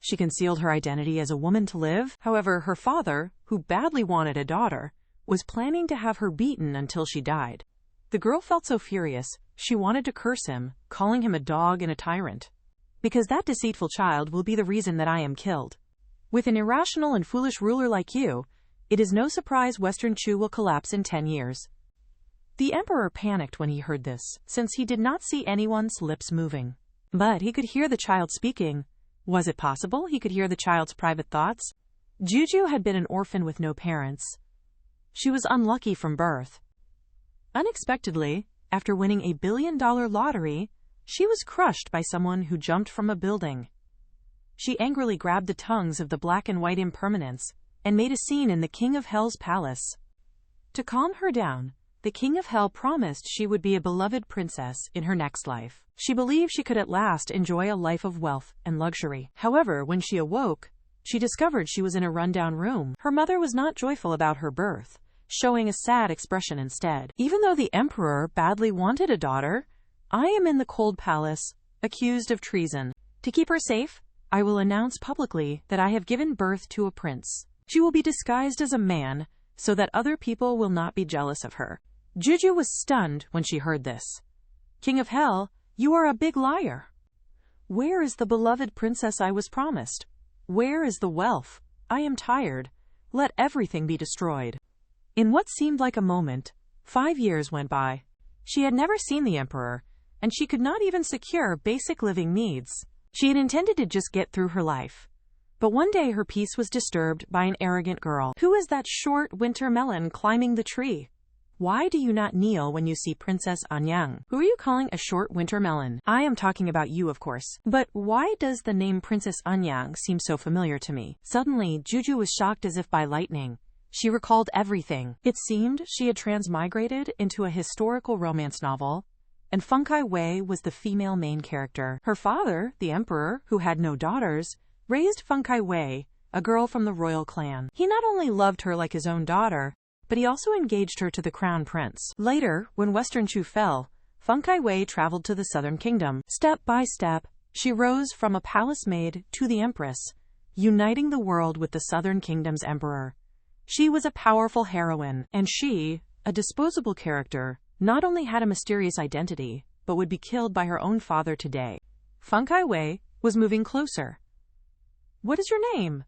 She concealed her identity as a woman to live. However, her father, who badly wanted a daughter, was planning to have her beaten until she died. The girl felt so furious, she wanted to curse him, calling him a dog and a tyrant. Because that deceitful child will be the reason that I am killed. With an irrational and foolish ruler like you, it is no surprise Western Chu will collapse in 10 years. The emperor panicked when he heard this, since he did not see anyone's lips moving. But he could hear the child speaking. Was it possible he could hear the child's private thoughts? Guju had been an orphan with no parents. She was unlucky from birth. Unexpectedly, after winning a billion-dollar lottery, she was crushed by someone who jumped from a building. She angrily grabbed the tongues of the black and white impermanents and made a scene in the King of Hell's palace. To calm her down, the King of Hell promised she would be a beloved princess in her next life. She believed she could at last enjoy a life of wealth and luxury. However, when she awoke, she discovered she was in a rundown room. Her mother was not joyful about her birth, showing a sad expression instead. Even though the emperor badly wanted a daughter, I am in the cold palace, accused of treason. To keep her safe, I will announce publicly that I have given birth to a prince. She will be disguised as a man, so that other people will not be jealous of her. Guju was stunned when she heard this. King of Hell, you are a big liar. Where is the beloved princess I was promised? Where is the wealth? I am tired. Let everything be destroyed. In what seemed like a moment, 5 years went by. She had never seen the emperor, and she could not even secure basic living needs. She had intended to just get through her life. But one day her peace was disturbed by an arrogant girl. Who is that short winter melon climbing the tree? Why do you not kneel when you see Princess Anyang? Who are you calling a short winter melon? I am talking about you, of course. But why does the name Princess Anyang seem so familiar to me? Suddenly, Guju was shocked as if by lightning. She recalled everything. It seemed she had transmigrated into a historical romance novel, and Funkai Wei was the female main character. Her father, the emperor, who had no daughters, raised Funkai Wei, a girl from the royal clan. He not only loved her like his own daughter, but he also engaged her to the crown prince. Later, when Western Chu fell, Funkai Wei traveled to the southern kingdom. Step by step, she rose from a palace maid to the empress, uniting the world with the southern kingdom's emperor. She was a powerful heroine, and she, a disposable character, not only had a mysterious identity, but would be killed by her own father today. Funkai Wei was moving closer. What is your name?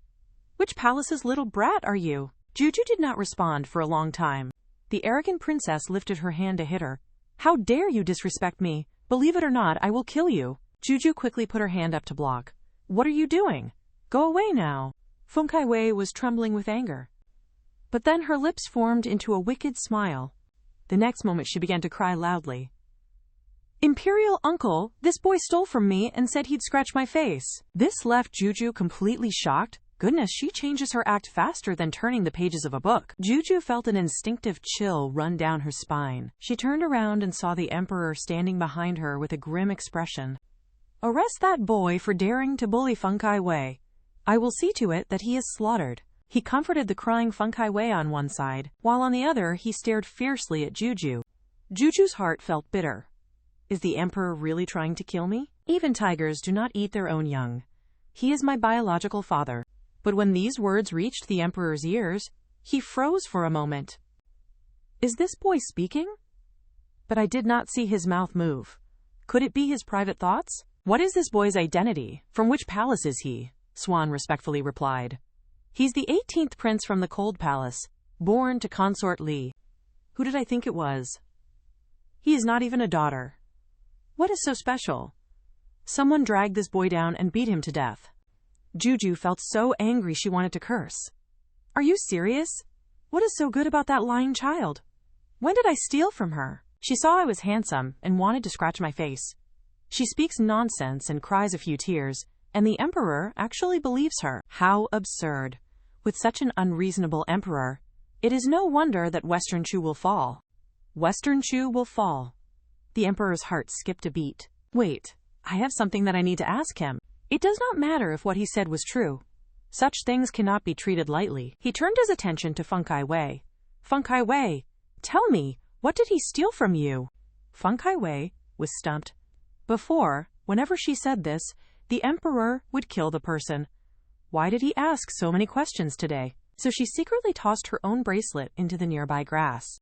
Which palace's little brat are you? Guju did not respond for a long time. The arrogant princess lifted her hand to hit her. How dare you disrespect me? Believe it or not, I will kill you. Guju quickly put her hand up to block. What are you doing? Go away now. Funkai Wei was trembling with anger. But then her lips formed into a wicked smile. The next moment she began to cry loudly. Imperial uncle, this boy stole from me and said he'd scratch my face. This left Guju completely shocked. Goodness, she changes her act faster than turning the pages of a book. Guju felt an instinctive chill run down her spine. She turned around and saw the emperor standing behind her with a grim expression. Arrest that boy for daring to bully Funkai Wei. I will see to it that he is slaughtered. He comforted the crying Funkai Wei on one side, while on the other he stared fiercely at Guju. Juju's heart felt bitter. Is the emperor really trying to kill me? Even tigers do not eat their own young. He is my biological father. But when these words reached the emperor's ears, he froze for a moment. Is this boy speaking? But I did not see his mouth move. Could it be his private thoughts? What is this boy's identity? From which palace is he? Swan respectfully replied. He's the 18th prince from the Cold Palace, born to consort Li. Who did I think it was? He is not even a daughter. What is so special? Someone dragged this boy down and beat him to death. Guju felt so angry she wanted to curse. Are you serious? What is so good about that lying child? When did I steal from her? She saw I was handsome and wanted to scratch my face. She speaks nonsense and cries a few tears, and the emperor actually believes her. How absurd. With such an unreasonable emperor, it is no wonder that Western Chu will fall. Western Chu will fall. The emperor's heart skipped a beat. Wait, I have something that I need to ask him. It does not matter if what he said was true. Such things cannot be treated lightly. He turned his attention to Funkai Wei. Funkai Wei, tell me, what did he steal from you? Funkai Wei was stumped. Before, whenever she said this, the emperor would kill the person. Why did he ask so many questions today? So she secretly tossed her own bracelet into the nearby grass.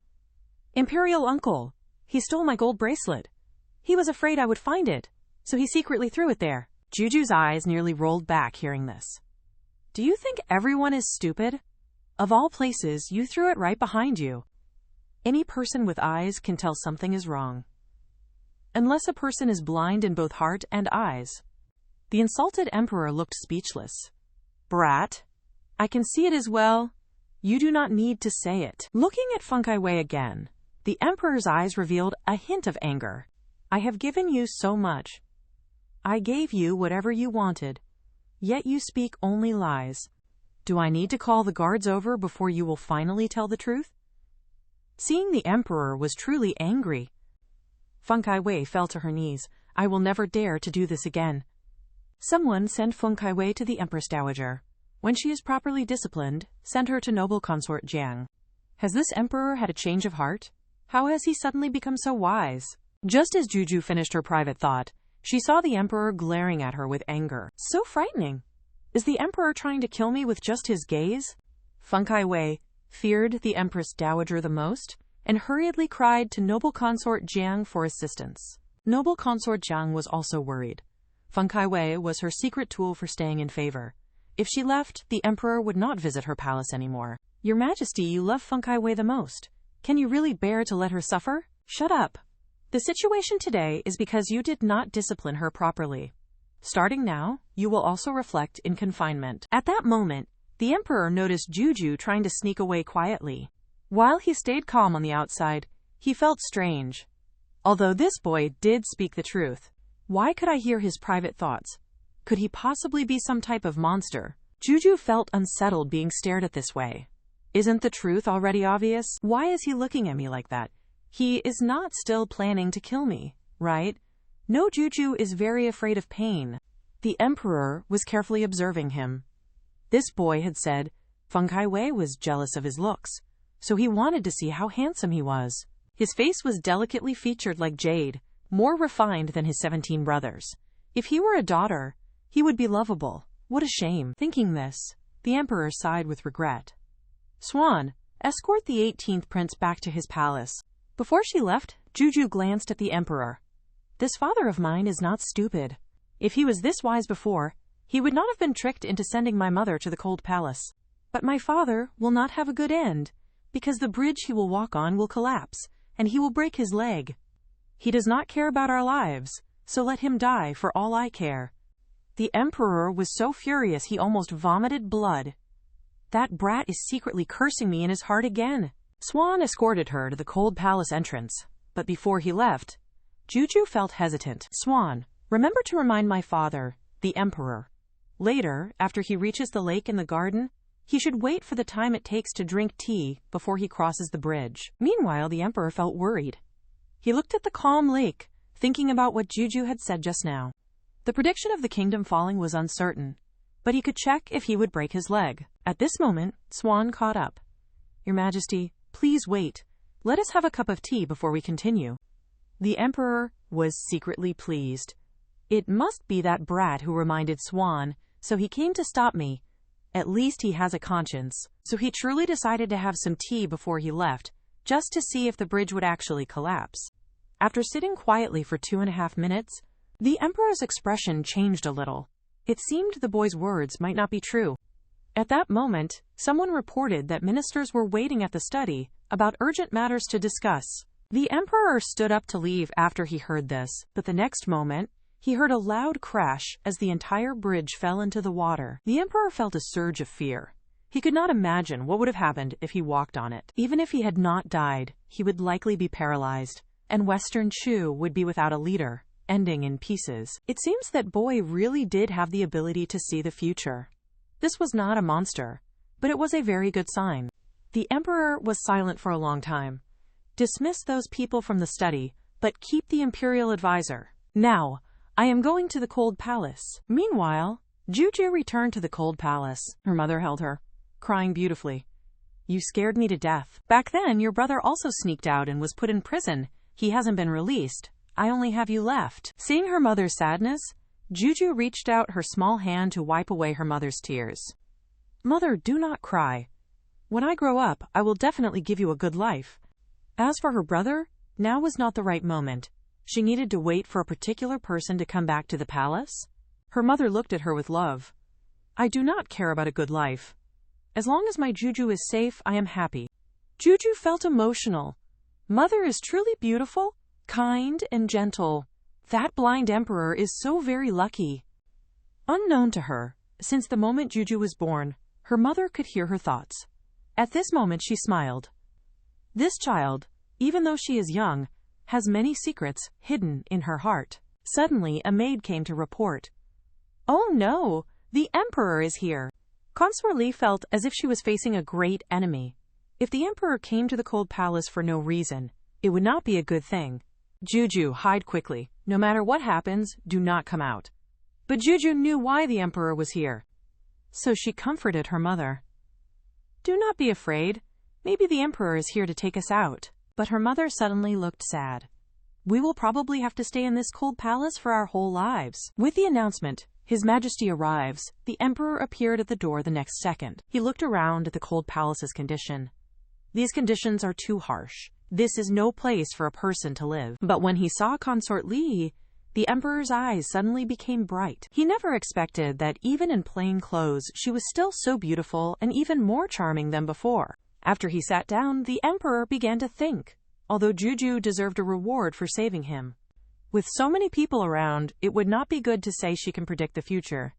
Imperial uncle, he stole my gold bracelet. He was afraid I would find it, so he secretly threw it there. Guju's eyes nearly rolled back hearing this. Do you think everyone is stupid? Of all places, you threw it right behind you. Any person with eyes can tell something is wrong. Unless a person is blind in both heart and eyes. The insulted emperor looked speechless. Brat, I can see it as well. You do not need to say it. Looking at Funkai Wei again, the emperor's eyes revealed a hint of anger. I have given you so much. I gave you whatever you wanted, yet you speak only lies. Do I need to call the guards over before you will finally tell the truth? Seeing the emperor was truly angry, Funkai Wei fell to her knees. I will never dare to do this again. Someone send Funkai Wei to the Empress Dowager. When she is properly disciplined, send her to noble consort Jiang. Has this emperor had a change of heart? How has he suddenly become so wise? Just as Guju finished her private thought, she saw the emperor glaring at her with anger. So frightening. Is the emperor trying to kill me with just his gaze? Funkai Wei feared the Empress Dowager the most, and hurriedly cried to noble consort Jiang for assistance. Noble consort Jiang was also worried. Funkai Wei was her secret tool for staying in favor. If she left, the emperor would not visit her palace anymore. Your Majesty, you love Funkai Wei the most. Can you really bear to let her suffer? Shut up. The situation today is because you did not discipline her properly. Starting now, you will also reflect in confinement. At that moment, the emperor noticed Guju trying to sneak away quietly. While he stayed calm on the outside, he felt strange. Although this boy did speak the truth, why could I hear his private thoughts? Could he possibly be some type of monster? Guju felt unsettled being stared at this way. Isn't the truth already obvious? Why is he looking at me like that? He is not still planning to kill me, right? No, Guju is very afraid of pain. The emperor was carefully observing him. This boy had said Funkai Wei was jealous of his looks, so he wanted to see how handsome he was. His face was delicately featured like jade, more refined than his 17 brothers. If he were a daughter, he would be lovable. What a shame. Thinking this, the emperor sighed with regret. Swan, escort the 18th prince back to his palace. Before she left, Guju glanced at the emperor. This father of mine is not stupid. If he was this wise before, he would not have been tricked into sending my mother to the cold palace. But my father will not have a good end, because the bridge he will walk on will collapse, and he will break his leg. He does not care about our lives, so let him die for all I care. The emperor was so furious he almost vomited blood. That brat is secretly cursing me in his heart again. Swan escorted her to the cold palace entrance, but before he left, Guju felt hesitant. Swan, remember to remind my father, the emperor. Later, after he reaches the lake in the garden, he should wait for the time it takes to drink tea before he crosses the bridge. Meanwhile, the emperor felt worried. He looked at the calm lake, thinking about what Guju had said just now. The prediction of the kingdom falling was uncertain, but he could check if he would break his leg. At this moment, Swan caught up. Your Majesty, please wait. Let us have a cup of tea before we continue. The emperor was secretly pleased. It must be that brat who reminded Swan, so he came to stop me. At least he has a conscience. So he truly decided to have some tea before he left, just to see if the bridge would actually collapse. After sitting quietly for 2.5 minutes, the emperor's expression changed a little. It seemed the boy's words might not be true. At that moment, someone reported that ministers were waiting at the study about urgent matters to discuss. The emperor stood up to leave after he heard this, but the next moment, he heard a loud crash as the entire bridge fell into the water. The emperor felt a surge of fear. He could not imagine what would have happened if he walked on it. Even if he had not died, he would likely be paralyzed, and Western Chu would be without a leader, ending in pieces. It seems that boy really did have the ability to see the future. This was not a monster, but it was a very good sign. The emperor was silent for a long time. Dismiss those people from the study, but keep the imperial advisor. Now, I am going to the cold palace. Meanwhile, Guju returned to the cold palace. Her mother held her, crying beautifully. You scared me to death. Back then, your brother also sneaked out and was put in prison. He hasn't been released. I only have you left. Seeing her mother's sadness, Guju reached out her small hand to wipe away her mother's tears. Mother, do not cry. When I grow up, I will definitely give you a good life. As for her brother, now was not the right moment. She needed to wait for a particular person to come back to the palace. Her mother looked at her with love. I do not care about a good life. As long as my Guju is safe, I am happy. Guju felt emotional. Mother is truly beautiful, kind, and gentle. That blind emperor is so very lucky. Unknown to her, since the moment Guju was born, her mother could hear her thoughts. At this moment she smiled. This child, even though she is young, has many secrets hidden in her heart. Suddenly a maid came to report. Oh no, the emperor is here. Consort Li felt as if she was facing a great enemy. If the emperor came to the cold palace for no reason, it would not be a good thing. Guju, hide quickly. No matter what happens, do not come out. But Guju knew why the emperor was here. So she comforted her mother. Do not be afraid. Maybe the emperor is here to take us out. But her mother suddenly looked sad. We will probably have to stay in this cold palace for our whole lives. With the announcement, His Majesty arrives, the emperor appeared at the door the next second. He looked around at the cold palace's condition. These conditions are too harsh. This is no place for a person to live. But when he saw Consort Li, the emperor's eyes suddenly became bright. He never expected that even in plain clothes, she was still so beautiful and even more charming than before. After he sat down, the emperor began to think, although Guju deserved a reward for saving him. With so many people around, it would not be good to say she can predict the future.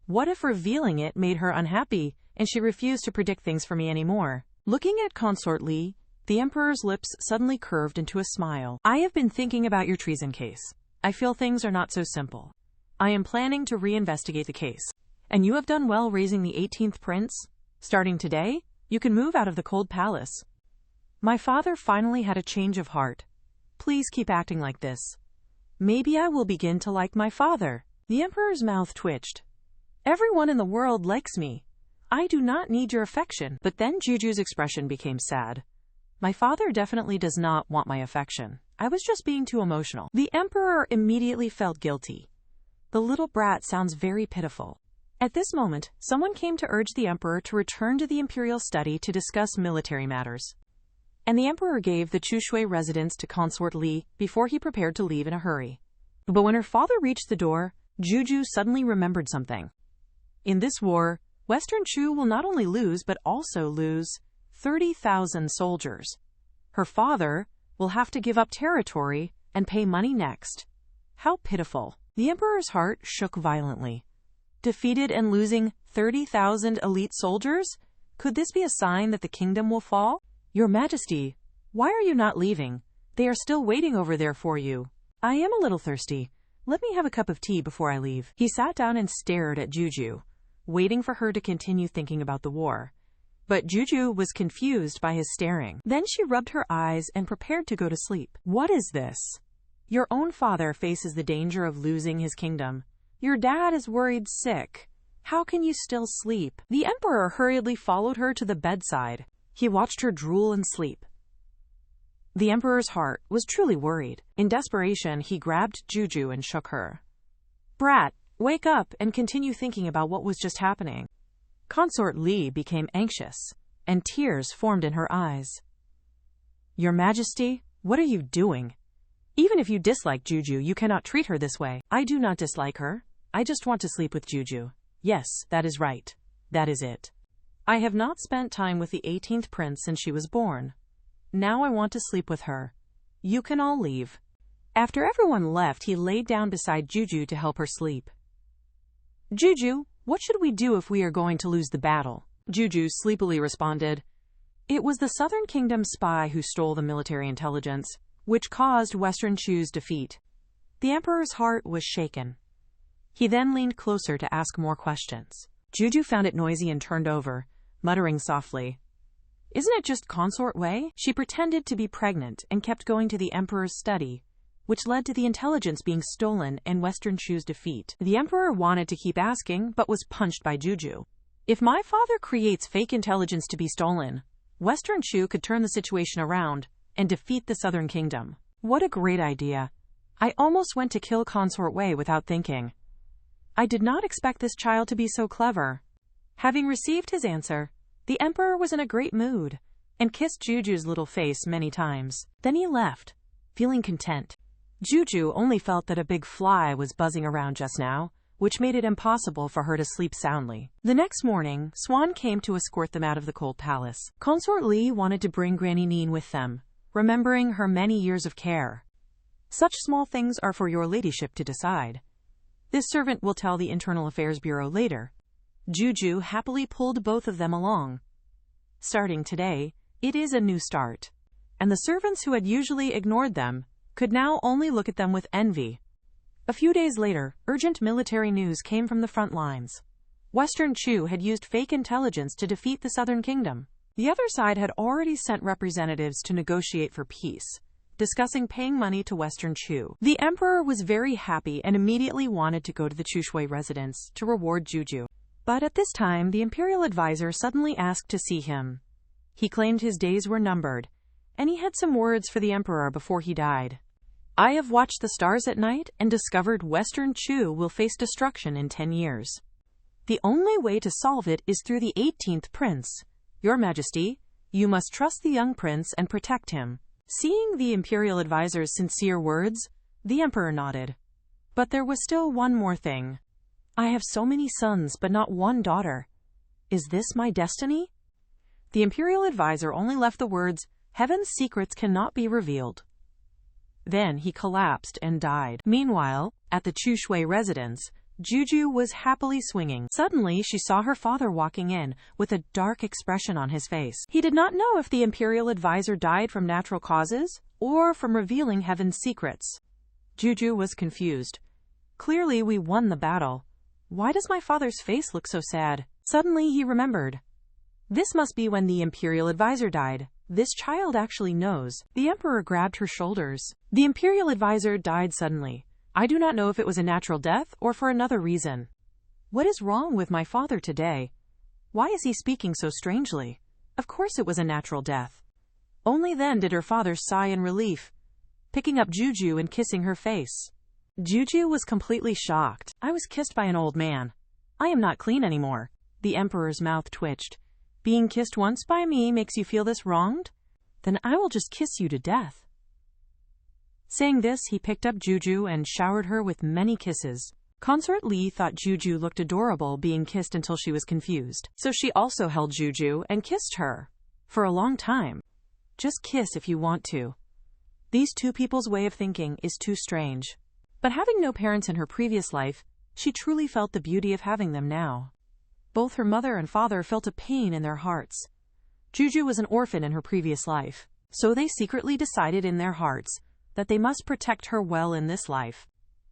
What if revealing it made her unhappy, and she refused to predict things for me anymore? Looking at Consort Li, the emperor's lips suddenly curved into a smile. I have been thinking about your treason case. I feel things are not so simple. I am planning to reinvestigate the case. And you have done well raising the 18th prince. Starting today, you can move out of the cold palace. My father finally had a change of heart. Please keep acting like this. Maybe I will begin to like my father. The emperor's mouth twitched. Everyone in the world likes me. I do not need your affection. But then Guju's expression became sad. My father definitely does not want my affection. I was just being too emotional. The emperor immediately felt guilty. The little brat sounds very pitiful. At this moment, someone came to urge the emperor to return to the imperial study to discuss military matters. And the emperor gave the Chushui residence to Consort Li before he prepared to leave in a hurry. But when her father reached the door, Guju suddenly remembered something. In this war, Western Chu will not only lose but also lose 30,000 soldiers. Her father will have to give up territory and pay money next. How pitiful. The emperor's heart shook violently. Defeated and losing 30,000 elite soldiers? Could this be a sign that the kingdom will fall? Your Majesty, why are you not leaving? They are still waiting over there for you. I am a little thirsty. Let me have a cup of tea before I leave. He sat down and stared at Guju, waiting for her to continue thinking about the war. But Guju was confused by his staring. Then she rubbed her eyes and prepared to go to sleep. What is this? Your own father faces the danger of losing his kingdom. Your dad is worried sick. How can you still sleep? The emperor hurriedly followed her to the bedside. He watched her drool and sleep. The emperor's heart was truly worried. In desperation, he grabbed Guju and shook her. Brat, wake up and continue thinking about what was just happening. Consort Li became anxious, and tears formed in her eyes. Your Majesty, what are you doing? Even if you dislike Guju, you cannot treat her this way. I do not dislike her. I just want to sleep with Guju. Yes, that is right. That is it. I have not spent time with the 18th prince since she was born. Now I want to sleep with her. You can all leave. After everyone left, he laid down beside Guju to help her sleep. Guju, what should we do if we are going to lose the battle? Guju sleepily responded. It was the Southern Kingdom spy who stole the military intelligence, which caused Western Chu's defeat. The emperor's heart was shaken. He then leaned closer to ask more questions. Guju found it noisy and turned over, muttering softly. Isn't it just Consort Wei? She pretended to be pregnant and kept going to the emperor's study, which led to the intelligence being stolen and Western Chu's defeat. The emperor wanted to keep asking, but was punched by Guju. If my father creates fake intelligence to be stolen, Western Chu could turn the situation around and defeat the Southern Kingdom. What a great idea. I almost went to kill Consort Wei without thinking. I did not expect this child to be so clever. Having received his answer, the emperor was in a great mood and kissed Juju's little face many times. Then he left, feeling content. Guju only felt that a big fly was buzzing around just now, which made it impossible for her to sleep soundly. The next morning, Swan came to escort them out of the cold palace. Consort Lee wanted to bring Granny Neen with them, remembering her many years of care. Such small things are for your ladyship to decide. This servant will tell the Internal Affairs Bureau later. Guju happily pulled both of them along. Starting today, it is a new start. And the servants who had usually ignored them could now only look at them with envy. A few days later, urgent military news came from the front lines. Western Chu had used fake intelligence to defeat the Southern Kingdom. The other side had already sent representatives to negotiate for peace, discussing paying money to Western Chu. The emperor was very happy and immediately wanted to go to the Chushui residence to reward Guju. But at this time, the imperial advisor suddenly asked to see him. He claimed his days were numbered, and he had some words for the emperor before he died. I have watched the stars at night and discovered Western Chu will face destruction in 10 years. The only way to solve it is through the 18th prince. Your Majesty, you must trust the young prince and protect him. Seeing the imperial advisor's sincere words, the emperor nodded. But there was still one more thing. I have so many sons but not one daughter. Is this my destiny? The imperial advisor only left the words, "Heaven's secrets cannot be revealed." Then he collapsed and died. Meanwhile, at the Chushui residence, Guju was happily swinging. Suddenly, she saw her father walking in, with a dark expression on his face. He did not know if the imperial advisor died from natural causes, or from revealing heaven's secrets. Guju was confused. Clearly, we won the battle. Why does my father's face look so sad? Suddenly, he remembered. This must be when the imperial advisor died. This child actually knows. The emperor grabbed her shoulders. The imperial advisor died suddenly. I do not know if it was a natural death or for another reason. What is wrong with my father today? Why is he speaking so strangely? Of course it was a natural death. Only then did her father sigh in relief, picking up Guju and kissing her face. Guju was completely shocked. I was kissed by an old man. I am not clean anymore. The emperor's mouth twitched. Being kissed once by me makes you feel this wronged? Then I will just kiss you to death. Saying this, he picked up Guju and showered her with many kisses. Consort Lee thought Guju looked adorable being kissed until she was confused. So she also held Guju and kissed her. For a long time. Just kiss if you want to. These two people's way of thinking is too strange. But having no parents in her previous life, she truly felt the beauty of having them now. Both her mother and father felt a pain in their hearts. Guju was an orphan in her previous life, so they secretly decided in their hearts that they must protect her well in this life.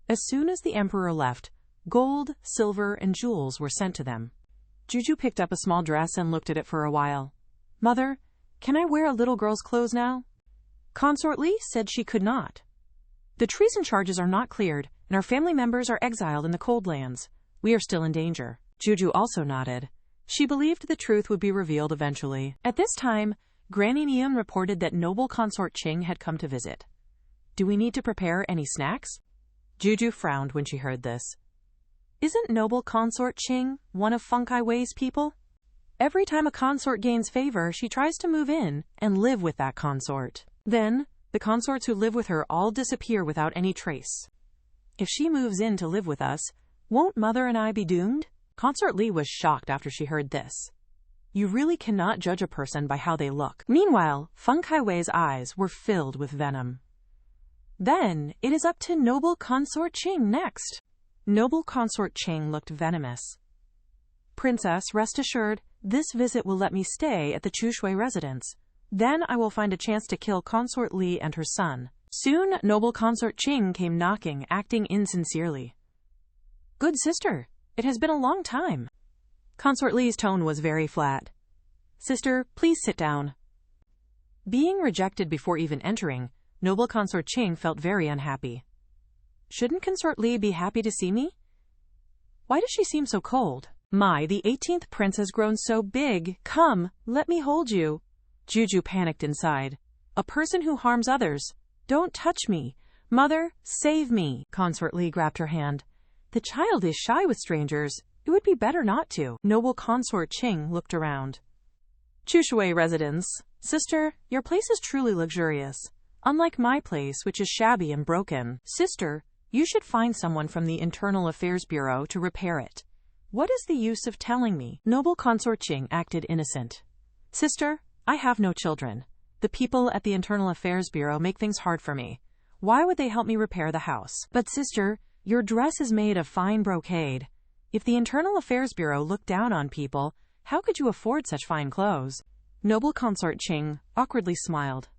As soon as the emperor left, gold, silver, and jewels were sent to them. Guju picked up a small dress and looked at it for a while. Mother, can I wear a little girl's clothes now? Consort Lee said she could not. The treason charges are not cleared, and our family members are exiled in the cold lands. We are still in danger. Guju also nodded. She believed the truth would be revealed eventually. At this time, Granny Neon reported that noble consort Ching had come to visit. Do we need to prepare any snacks? Guju frowned when she heard this. Isn't noble consort Ching one of Funkai Wei's people? Every time a consort gains favor, she tries to move in and live with that consort. Then, the consorts who live with her all disappear without any trace. If she moves in to live with us, won't Mother and I be doomed? Consort Lee was shocked after she heard this. You really cannot judge a person by how they look. Meanwhile, Funkai Wei's eyes were filled with venom. Then, it is up to noble consort Ching next. Noble consort Ching looked venomous. Princess, rest assured, this visit will let me stay at the Chushui residence. Then I will find a chance to kill consort Lee and her son. Soon, noble consort Ching came knocking, acting insincerely. Good sister, it has been a long time. Consort Lee's tone was very flat. Sister, please sit down. Being rejected before even entering, noble consort Ching felt very unhappy. Shouldn't consort Lee be happy to see me? Why does she seem so cold? My, the 18th prince has grown so big. Come, let me hold you. Guju panicked inside. A person who harms others. Don't touch me. Mother, save me. Consort Lee grabbed her hand. The child is shy with strangers. It would be better not to. Noble consort Qing looked around. Chushui residence. Sister, your place is truly luxurious. Unlike my place, which is shabby and broken. Sister, you should find someone from the Internal Affairs Bureau to repair it. What is the use of telling me? Noble consort Qing acted innocent. Sister, I have no children. The people at the Internal Affairs Bureau make things hard for me. Why would they help me repair the house? But sister, your dress is made of fine brocade. If the Internal Affairs Bureau looked down on people, how could you afford such fine clothes? Noble consort Qing awkwardly smiled.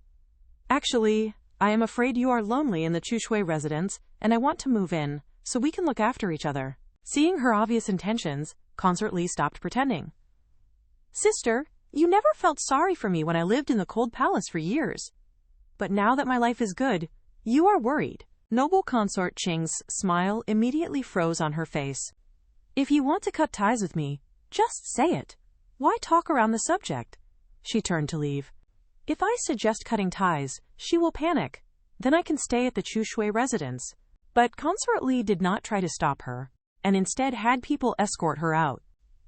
Actually, I am afraid you are lonely in the Chushui residence, and I want to move in, so we can look after each other. Seeing her obvious intentions, consort Li stopped pretending. Sister, you never felt sorry for me when I lived in the cold palace for years. But now that my life is good, you are worried. Noble consort Qing's smile immediately froze on her face. If you want to cut ties with me, just say it. Why talk around the subject? She turned to leave. If I suggest cutting ties, she will panic. Then I can stay at the Chushui residence. But consort Li did not try to stop her, and instead had people escort her out.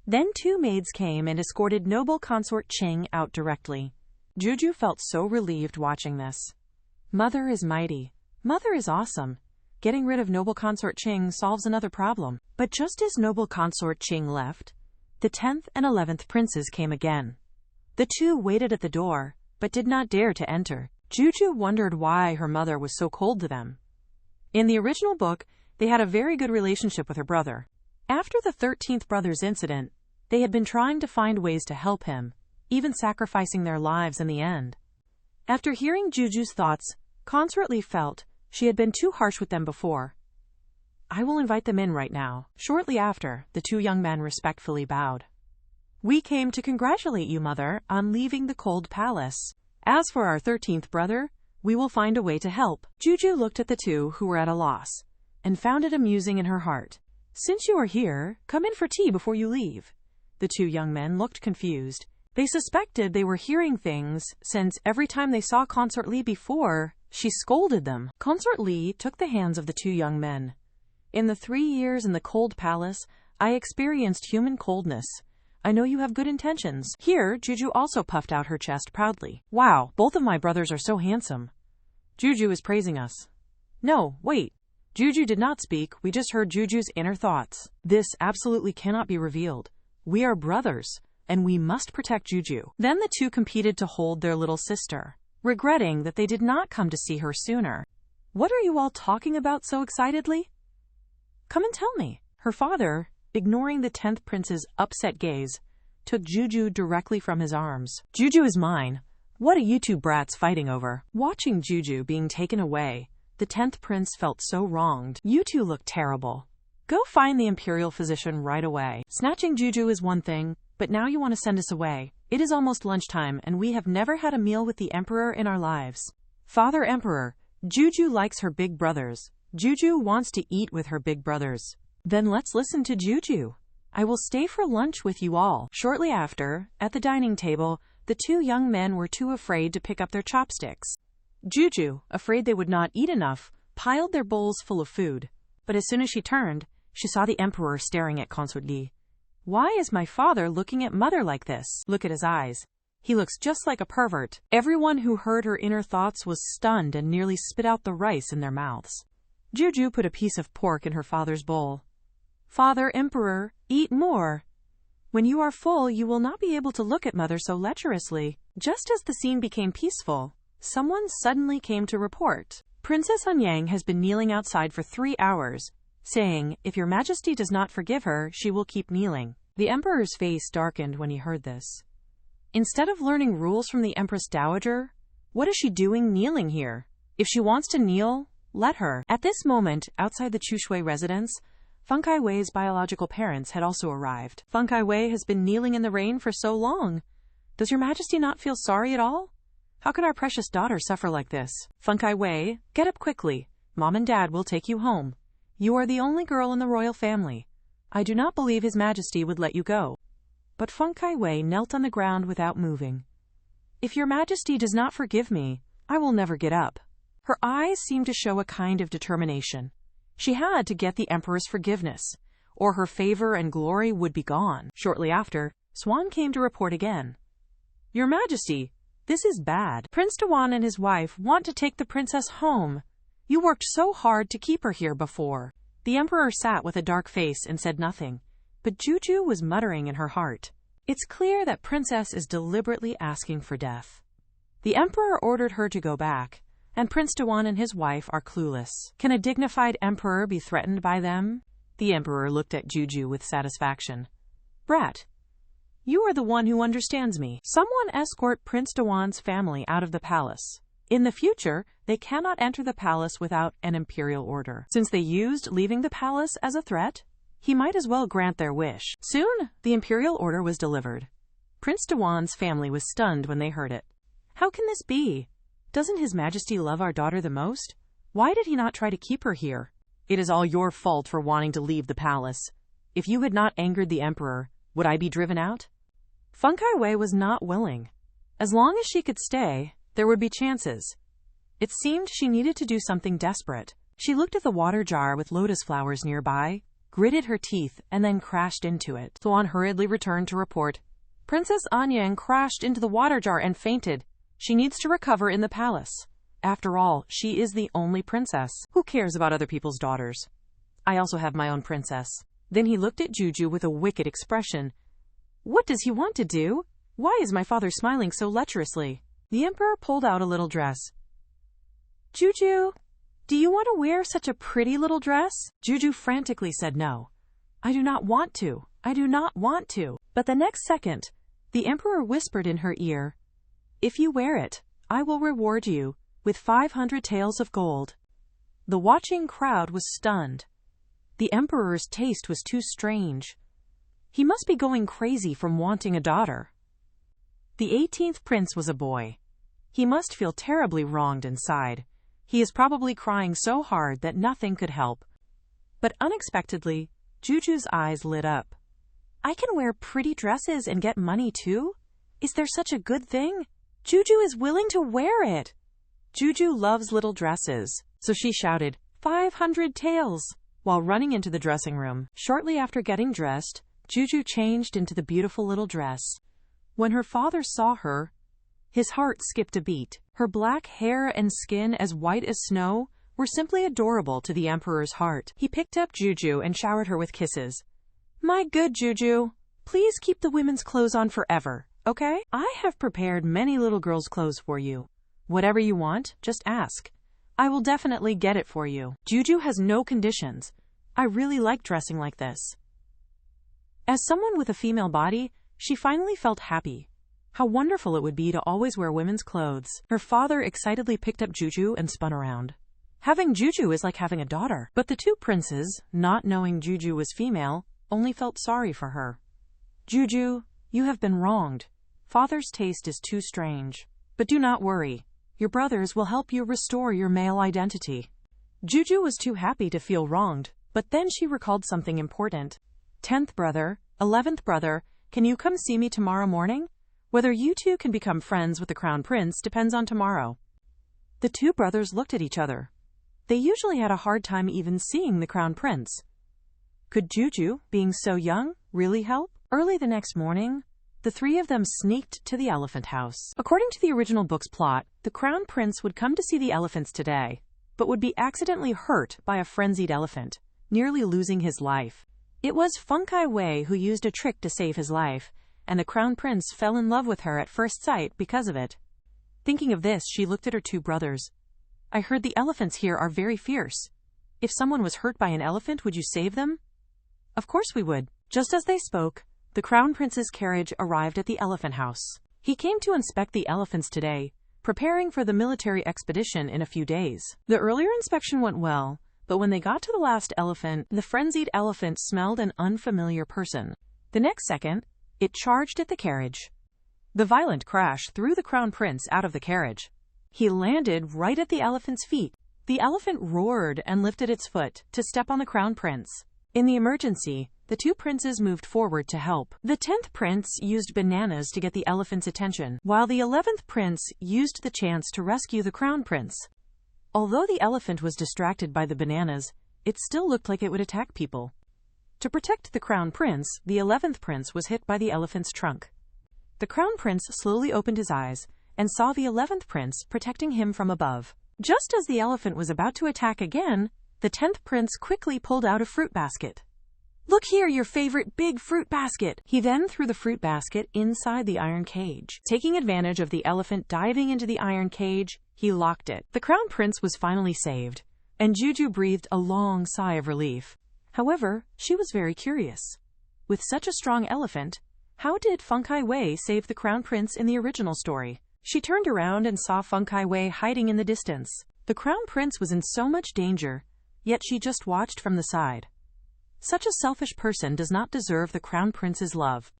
Then 2 maids came and escorted noble consort Qing out directly. Guju felt so relieved watching this. Mother is mighty. Mother is awesome. Getting rid of noble consort Qing solves another problem. But just as noble consort Qing left, the 10th and 11th princes came again. The 2 waited at the door, but did not dare to enter. Guju wondered why her mother was so cold to them. In the original book, they had a very good relationship with her brother. After the 13th brother's incident, they had been trying to find ways to help him, even sacrificing their lives in the end. After hearing Guju's thoughts, consort Li felt she had been too harsh with them before. I will invite them in right now. Shortly after, the 2 young men respectfully bowed. We came to congratulate you, mother, on leaving the cold palace. As for our 13th brother, we will find a way to help. Guju looked at the 2 who were at a loss, and found it amusing in her heart. Since you are here, come in for tea before you leave. The 2 young men looked confused. They suspected they were hearing things, since every time they saw consort Li before, she scolded them. Consort Li took the hands of the 2 young men. In the 3 years in the cold palace, I experienced human coldness. I know you have good intentions. Here, Guju also puffed out her chest proudly. Wow, both of my brothers are so handsome. Guju is praising us. No, wait. Guju did not speak, we just heard Juju's inner thoughts. This absolutely cannot be revealed. We are brothers, and we must protect Guju. Then the 2 competed to hold their little sister, regretting that they did not come to see her sooner. What are you all talking about so excitedly? Come and tell me. Her father, ignoring the 10th prince's upset gaze, took Guju directly from his arms. Guju is mine. What are you 2 brats fighting over? Watching Guju being taken away, the 10th prince felt so wronged. You 2 look terrible. Go find the imperial physician right away. Snatching Guju is one thing, but now you want to send us away. It is almost lunchtime and we have never had a meal with the emperor in our lives. Father Emperor, Guju likes her big brothers. Guju wants to eat with her big brothers. Then let's listen to Guju. I will stay for lunch with you all. Shortly after, at the dining table, the 2 young men were too afraid to pick up their chopsticks. Guju, afraid they would not eat enough, piled their bowls full of food. But as soon as she turned, she saw the emperor staring at consort Li. Why is my father looking at mother like this? Look at his eyes. He looks just like a pervert. Everyone who heard her inner thoughts was stunned and nearly spit out the rice in their mouths. Guju put a piece of pork in her father's bowl. Father Emperor, eat more. When you are full, you will not be able to look at mother so lecherously. Just as the scene became peaceful, someone suddenly came to report. Princess Anyang has been kneeling outside for 3 hours, saying, if your majesty does not forgive her, she will keep kneeling. The emperor's face darkened when he heard this. Instead of learning rules from the Empress Dowager, what is she doing kneeling here? If she wants to kneel, let her. At this moment, outside the Chushui residence, Feng Kaiwei's biological parents had also arrived. Feng Kaiwei has been kneeling in the rain for so long. Does your majesty not feel sorry at all? How could our precious daughter suffer like this? Feng Kaiwei, get up quickly. Mom and Dad will take you home. You are the only girl in the royal family. I do not believe His Majesty would let you go. But Feng Kaiwei knelt on the ground without moving. If your majesty does not forgive me, I will never get up. Her eyes seemed to show a kind of determination. She had to get the Emperor's forgiveness, or her favor and glory would be gone. Shortly after, Swan came to report again. Your Majesty, this is bad. Prince Dewan and his wife want to take the princess home. You worked so hard to keep her here before. The Emperor sat with a dark face and said nothing, but Guju was muttering in her heart. It's clear that Princess is deliberately asking for death. The Emperor ordered her to go back, and Prince Dewan and his wife are clueless. Can a dignified emperor be threatened by them? The Emperor looked at Guju with satisfaction. Brat, you are the one who understands me. Someone escort Prince Dewan's family out of the palace. In the future, they cannot enter the palace without an imperial order. Since they used leaving the palace as a threat, he might as well grant their wish. Soon, the imperial order was delivered. Prince Dewan's family was stunned when they heard it. How can this be? Doesn't His Majesty love our daughter the most? Why did he not try to keep her here? It is all your fault for wanting to leave the palace. If you had not angered the Emperor, would I be driven out? Feng Kai was not willing. As long as she could stay, there would be chances. It seemed she needed to do something desperate. She looked at the water jar with lotus flowers nearby, gritted her teeth, and then crashed into it. Swan hurriedly returned to report. Princess Anyang crashed into the water jar and fainted. She needs to recover in the palace. After all, she is the only princess. Who cares about other people's daughters? I also have my own princess. Then he looked at Guju with a wicked expression. What does he want to do? Why is my father smiling so lecherously? The Emperor pulled out a little dress. Guju, do you want to wear such a pretty little dress? Guju frantically said no. I do not want to. I do not want to. But the next second, the Emperor whispered in her ear, if you wear it, I will reward you with 500 taels of gold. The watching crowd was stunned. The Emperor's taste was too strange. He must be going crazy from wanting a daughter. The 18th prince was a boy. He must feel terribly wronged inside. He is probably crying so hard that nothing could help. But unexpectedly, Guju's eyes lit up. I can wear pretty dresses and get money too? Is there such a good thing? Guju is willing to wear it. Guju loves little dresses, so she shouted, 500 taels, while running into the dressing room. Shortly after getting dressed, Guju changed into the beautiful little dress. When her father saw her, his heart skipped a beat. Her black hair and skin as white as snow were simply adorable to the Emperor's heart. He picked up Guju and showered her with kisses. My good Guju, please keep the women's clothes on forever, okay? I have prepared many little girls' clothes for you. Whatever you want, just ask. I will definitely get it for you. Guju has no conditions. I really like dressing like this. As someone with a female body, she finally felt happy. How wonderful it would be to always wear women's clothes. Her father excitedly picked up Guju and spun around. Having Guju is like having a daughter. But the two princes, not knowing Guju was female, only felt sorry for her. Guju, you have been wronged. Father's taste is too strange. But do not worry. Your brothers will help you restore your male identity. Guju was too happy to feel wronged, but then she recalled something important. 10th brother, 11th brother, can you come see me tomorrow morning? Whether you two can become friends with the crown prince depends on tomorrow. The two brothers looked at each other. They usually had a hard time even seeing the crown prince. Could Guju, being so young, really help? Early the next morning, the three of them sneaked to the elephant house. According to the original book's plot, the crown prince would come to see the elephants today, but would be accidentally hurt by a frenzied elephant, nearly losing his life. It was Feng Kai who used a trick to save his life, and the crown prince fell in love with her at first sight because of it. Thinking of this, she looked at her two brothers. I heard the elephants here are very fierce. If someone was hurt by an elephant, would you save them? Of course we would. Just as they spoke, the crown prince's carriage arrived at the elephant house. He came to inspect the elephants today, preparing for the military expedition in a few days. The earlier inspection went well, but when they got to the last elephant, the frenzied elephant smelled an unfamiliar person. The next second, it charged at the carriage. The violent crash threw the crown prince out of the carriage. He landed right at the elephant's feet. The elephant roared and lifted its foot to step on the crown prince. In the emergency, the two princes moved forward to help. The 10th prince used bananas to get the elephant's attention, while the 11th prince used the chance to rescue the crown prince. Although the elephant was distracted by the bananas, it still looked like it would attack people. To protect the crown prince, the 11th prince was hit by the elephant's trunk. The crown prince slowly opened his eyes and saw the 11th prince protecting him from above. Just as the elephant was about to attack again, the 10th prince quickly pulled out a fruit basket. "Look here, your favorite big fruit basket!" He then threw the fruit basket inside the iron cage. Taking advantage of the elephant diving into the iron cage, he locked it. The crown prince was finally saved, and Guju breathed a long sigh of relief. However, she was very curious. With such a strong elephant, how did Feng Kai-wei save the crown prince in the original story? She turned around and saw Feng Kai-wei hiding in the distance. The crown prince was in so much danger, yet she just watched from the side. Such a selfish person does not deserve the crown prince's love.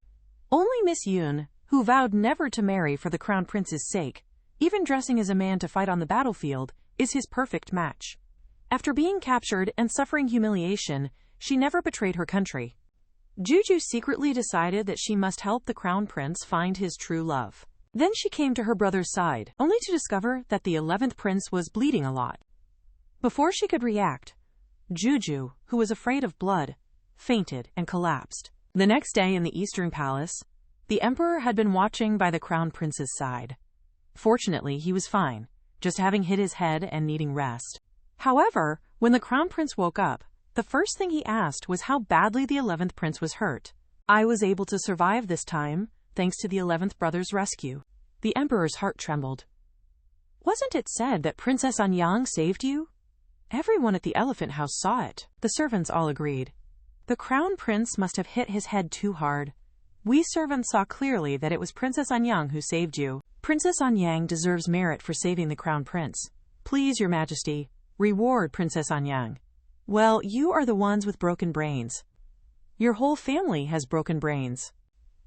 Only Miss Yun, who vowed never to marry for the crown prince's sake, even dressing as a man to fight on the battlefield, is his perfect match. After being captured and suffering humiliation, she never betrayed her country. Guju secretly decided that she must help the crown prince find his true love. Then she came to her brother's side, only to discover that the 11th prince was bleeding a lot. Before she could react, Guju, who was afraid of blood, fainted and collapsed. The next day in the Eastern Palace, the emperor had been watching by the crown prince's side. Fortunately, he was fine, just having hit his head and needing rest. However, when the crown prince woke up, the first thing he asked was how badly the 11th prince was hurt. "I was able to survive this time, thanks to the 11th brother's rescue." The emperor's heart trembled. "Wasn't it said that Princess Anyang saved you?" Everyone at the elephant house saw it. The servants all agreed. "The crown prince must have hit his head too hard. We servants saw clearly that it was Princess Anyang who saved you. Princess Anyang deserves merit for saving the crown prince. Please, your majesty, reward Princess Anyang." "Well, you are the ones with broken brains. Your whole family has broken brains."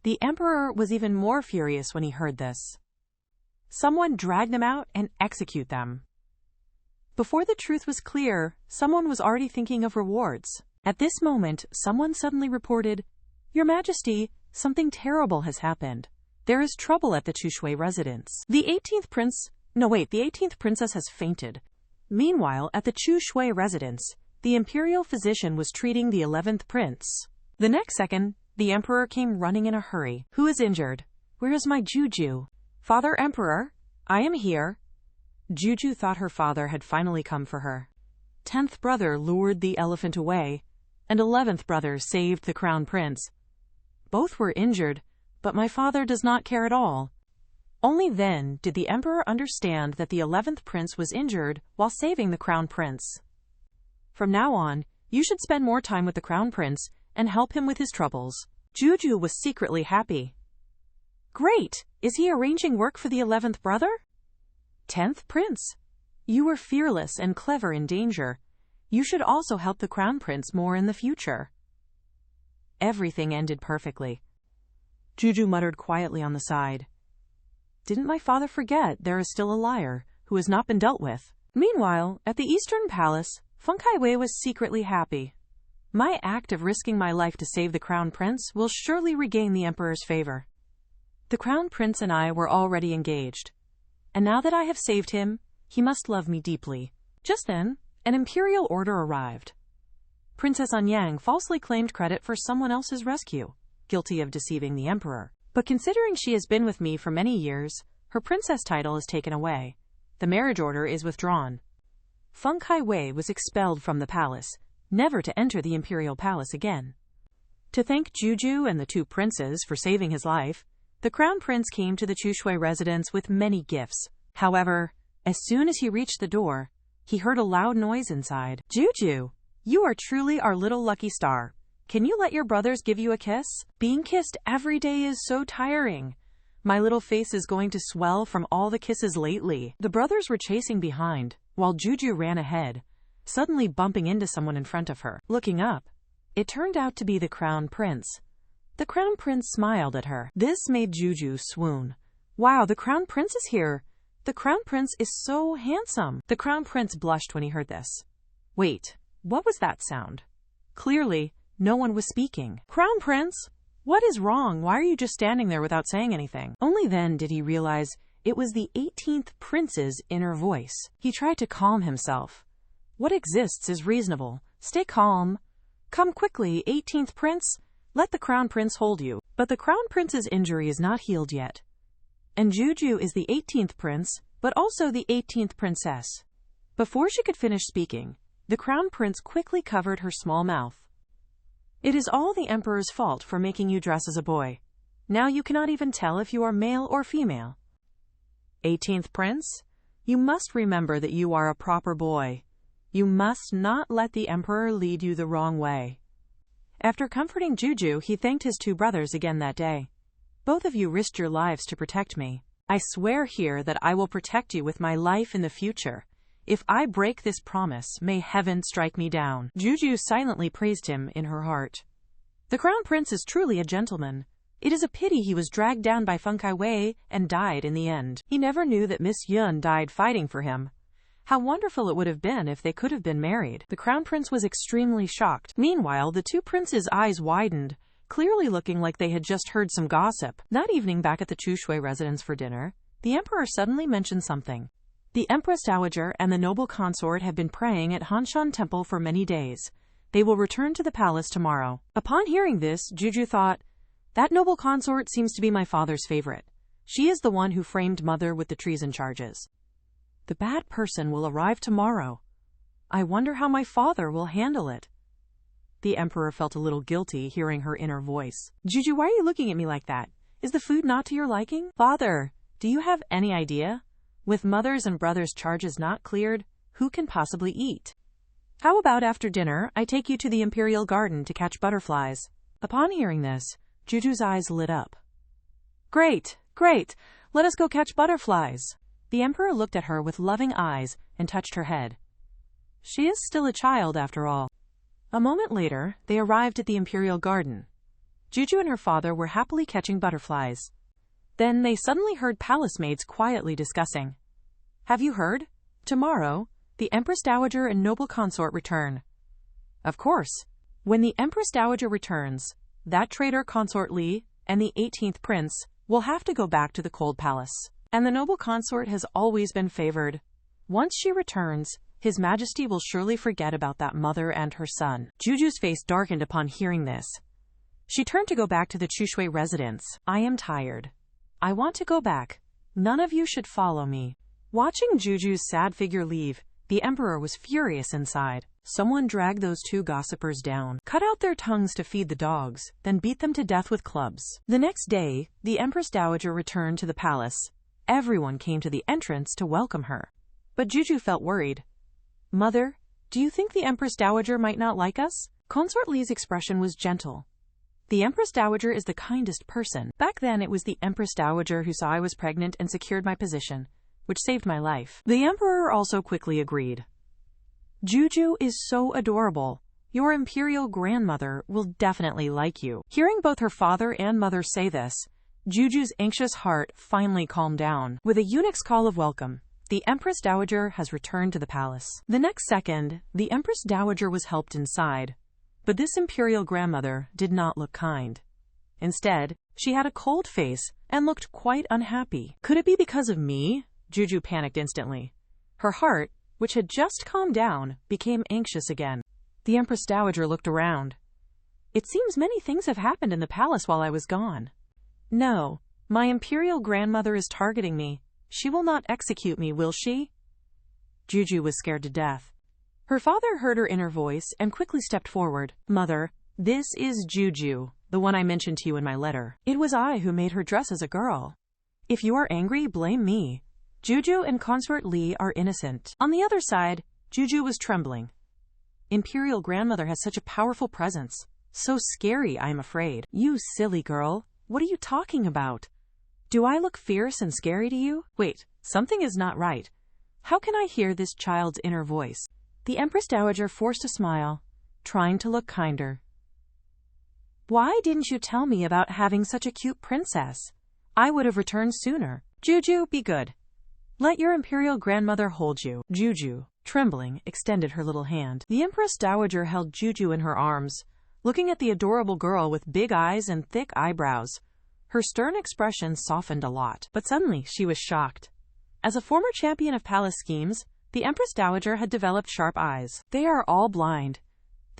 The emperor was even more furious when he heard this. "Someone drag them out and execute them." Before the truth was clear, someone was already thinking of rewards. At this moment, someone suddenly reported, "Your Majesty, something terrible has happened. There is trouble at the Chushui residence. The 18th princess has fainted." Meanwhile, at the Chushui residence, the imperial physician was treating the 11th prince. The next second, the emperor came running in a hurry. "Who is injured? Where is my Guju?" "Father Emperor, I am here." Guju thought her father had finally come for her. 10th brother lured the elephant away, and 11th brother saved the crown prince. Both were injured, but my father does not care at all. Only then did the emperor understand that the 11th prince was injured while saving the crown prince. "From now on, you should spend more time with the crown prince and help him with his troubles." Guju was secretly happy. "Great! Is he arranging work for the 11th brother?" 10th prince, you were fearless and clever in danger. You should also help the crown prince more in the future. Everything ended perfectly. Guju muttered quietly on the side. "Didn't my father forget there is still a liar who has not been dealt with?" Meanwhile, at the Eastern Palace, Feng Kai-wei was secretly happy. "My act of risking my life to save the crown prince will surely regain the emperor's favor. The crown prince and I were already engaged, and now that I have saved him, he must love me deeply." Just then, an imperial order arrived. Princess Anyang falsely claimed credit for someone else's rescue, guilty of deceiving the emperor. But considering she has been with me for many years, her princess title is taken away. The marriage order is withdrawn. Feng Kai-wei was expelled from the palace, never to enter the imperial palace again. To thank Guju and the two princes for saving his life, the crown prince came to the Chushui residence with many gifts. However, as soon as he reached the door, he heard a loud noise inside. "Guju, you are truly our little lucky star. Can you let your brothers give you a kiss? Being kissed every day is so tiring. My little face is going to swell from all the kisses lately." The brothers were chasing behind, while Guju ran ahead, suddenly bumping into someone in front of her. Looking up, it turned out to be the crown prince. The crown prince smiled at her. This made Guju swoon. "Wow, the crown prince is here. The crown prince is so handsome." The crown prince blushed when he heard this. Wait, what was that sound? Clearly, no one was speaking. "Crown prince, what is wrong? Why are you just standing there without saying anything?" Only then did he realize it was the 18th prince's inner voice. He tried to calm himself. What exists is reasonable, Stay calm. Come quickly, 18th prince. Let the crown prince hold you. But the crown prince's injury is not healed yet. And Guju is the 18th prince, but also the 18th princess. Before she could finish speaking, the crown prince quickly covered her small mouth. It is all the emperor's fault for making you dress as a boy. Now you cannot even tell if you are male or female. 18th prince, you must remember that you are a proper boy. You must not let the emperor lead you the wrong way. After comforting Guju, he thanked his two brothers again that day. Both of you risked your lives to protect me. I swear here that I will protect you with my life in the future. If I break this promise, may heaven strike me down. Guju silently praised him in her heart. The crown prince is truly a gentleman. It is a pity he was dragged down by Feng Kaiwei and died in the end. He never knew that Miss Yun died fighting for him. How wonderful it would have been if they could have been married. The crown prince was extremely shocked. Meanwhile, the two princes' eyes widened, clearly looking like they had just heard some gossip. That evening back at the Chushui residence for dinner, the emperor suddenly mentioned something. The Empress Dowager and the noble consort have been praying at Hanshan Temple for many days. They will return to the palace tomorrow. Upon hearing this, Guju thought, that noble consort seems to be my father's favorite. She is the one who framed mother with the treason charges. The bad person will arrive tomorrow. I wonder how my father will handle it. The emperor felt a little guilty hearing her inner voice. Guju, why are you looking at me like that? Is the food not to your liking? Father, do you have any idea? With mother's and brother's charges not cleared, who can possibly eat? How about after dinner, I take you to the imperial garden to catch butterflies? Upon hearing this, Guju's eyes lit up. Great, great, let us go catch butterflies. The emperor looked at her with loving eyes and touched her head. She is still a child after all. A moment later, they arrived at the imperial garden. Guju and her father were happily catching butterflies. Then they suddenly heard palace maids quietly discussing. Have you heard? Tomorrow, the Empress Dowager and noble consort return. Of course. When the Empress Dowager returns, that traitor consort Li and the 18th prince will have to go back to the cold palace. And the noble consort has always been favored. Once she returns, His Majesty will surely forget about that mother and her son. Guju's face darkened upon hearing this. She turned to go back to the Chushui residence. I am tired. I want to go back. None of you should follow me. Watching Guju's sad figure leave, the emperor was furious inside. Someone drag those two gossipers down, cut out their tongues to feed the dogs, then beat them to death with clubs. The next day, the Empress Dowager returned to the palace. Everyone came to the entrance to welcome her. But Guju felt worried. Mother, do you think the Empress Dowager might not like us? Consort Li's expression was gentle. The Empress Dowager is the kindest person. Back then it was the Empress Dowager who saw I was pregnant and secured my position, which saved my life. The emperor also quickly agreed. Guju is so adorable. Your imperial grandmother will definitely like you. Hearing both her father and mother say this, Guju's anxious heart finally calmed down. With a eunuch's call of welcome, the Empress Dowager has returned to the palace. The next second, the Empress Dowager was helped inside. But this imperial grandmother did not look kind. Instead, she had a cold face and looked quite unhappy. Could it be because of me? Guju panicked instantly. Her heart, which had just calmed down, became anxious again. The Empress Dowager looked around. It seems many things have happened in the palace while I was gone. No, my imperial grandmother is targeting me. She will not execute me, will she? Guju was scared to death. Her father heard her inner voice and quickly stepped forward. Mother, this is Guju, the one I mentioned to you in my letter. It was I who made her dress as a girl. If you are angry, blame me. Guju and consort Li are innocent. On the other side, Guju was trembling. Imperial grandmother has such a powerful presence. So scary, I'm afraid. You silly girl, what are you talking about? Do I look fierce and scary to you? Wait, something is not right. How can I hear this child's inner voice? The Empress Dowager forced a smile, trying to look kinder. Why didn't you tell me about having such a cute princess? I would have returned sooner. Guju, be good. Let your imperial grandmother hold you. Guju, trembling, extended her little hand. The Empress Dowager held Guju in her arms, looking at the adorable girl with big eyes and thick eyebrows. Her stern expression softened a lot, but suddenly she was shocked. As a former champion of palace schemes, the Empress Dowager had developed sharp eyes. They are all blind.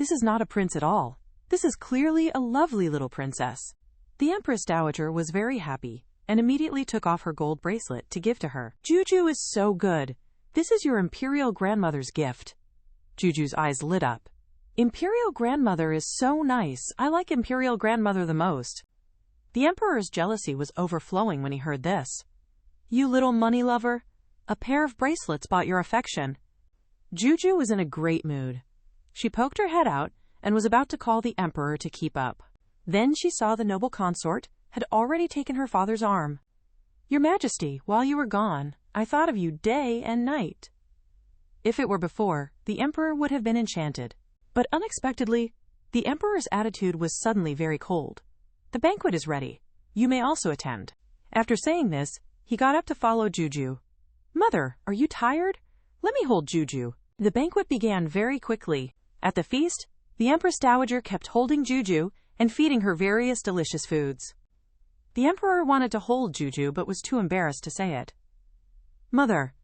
This is not a prince at all. This is clearly a lovely little princess. The Empress Dowager was very happy and immediately took off her gold bracelet to give to her. Guju is so good. This is your imperial grandmother's gift. Guju's eyes lit up. Imperial grandmother is so nice. I like imperial grandmother the most. The emperor's jealousy was overflowing when he heard this. You little money lover. A pair of bracelets bought your affection. Guju was in a great mood. She poked her head out and was about to call the emperor to keep up. Then she saw the noble consort had already taken her father's arm. Your Majesty, while you were gone, I thought of you day and night. If it were before, the emperor would have been enchanted. But unexpectedly, the emperor's attitude was suddenly very cold. The banquet is ready. You may also attend. After saying this, he got up to follow Guju. Mother, are you tired? Let me hold Guju. The banquet began very quickly. At the feast, the Empress Dowager kept holding Guju and feeding her various delicious foods. The emperor wanted to hold Guju but was too embarrassed to say it. Mother,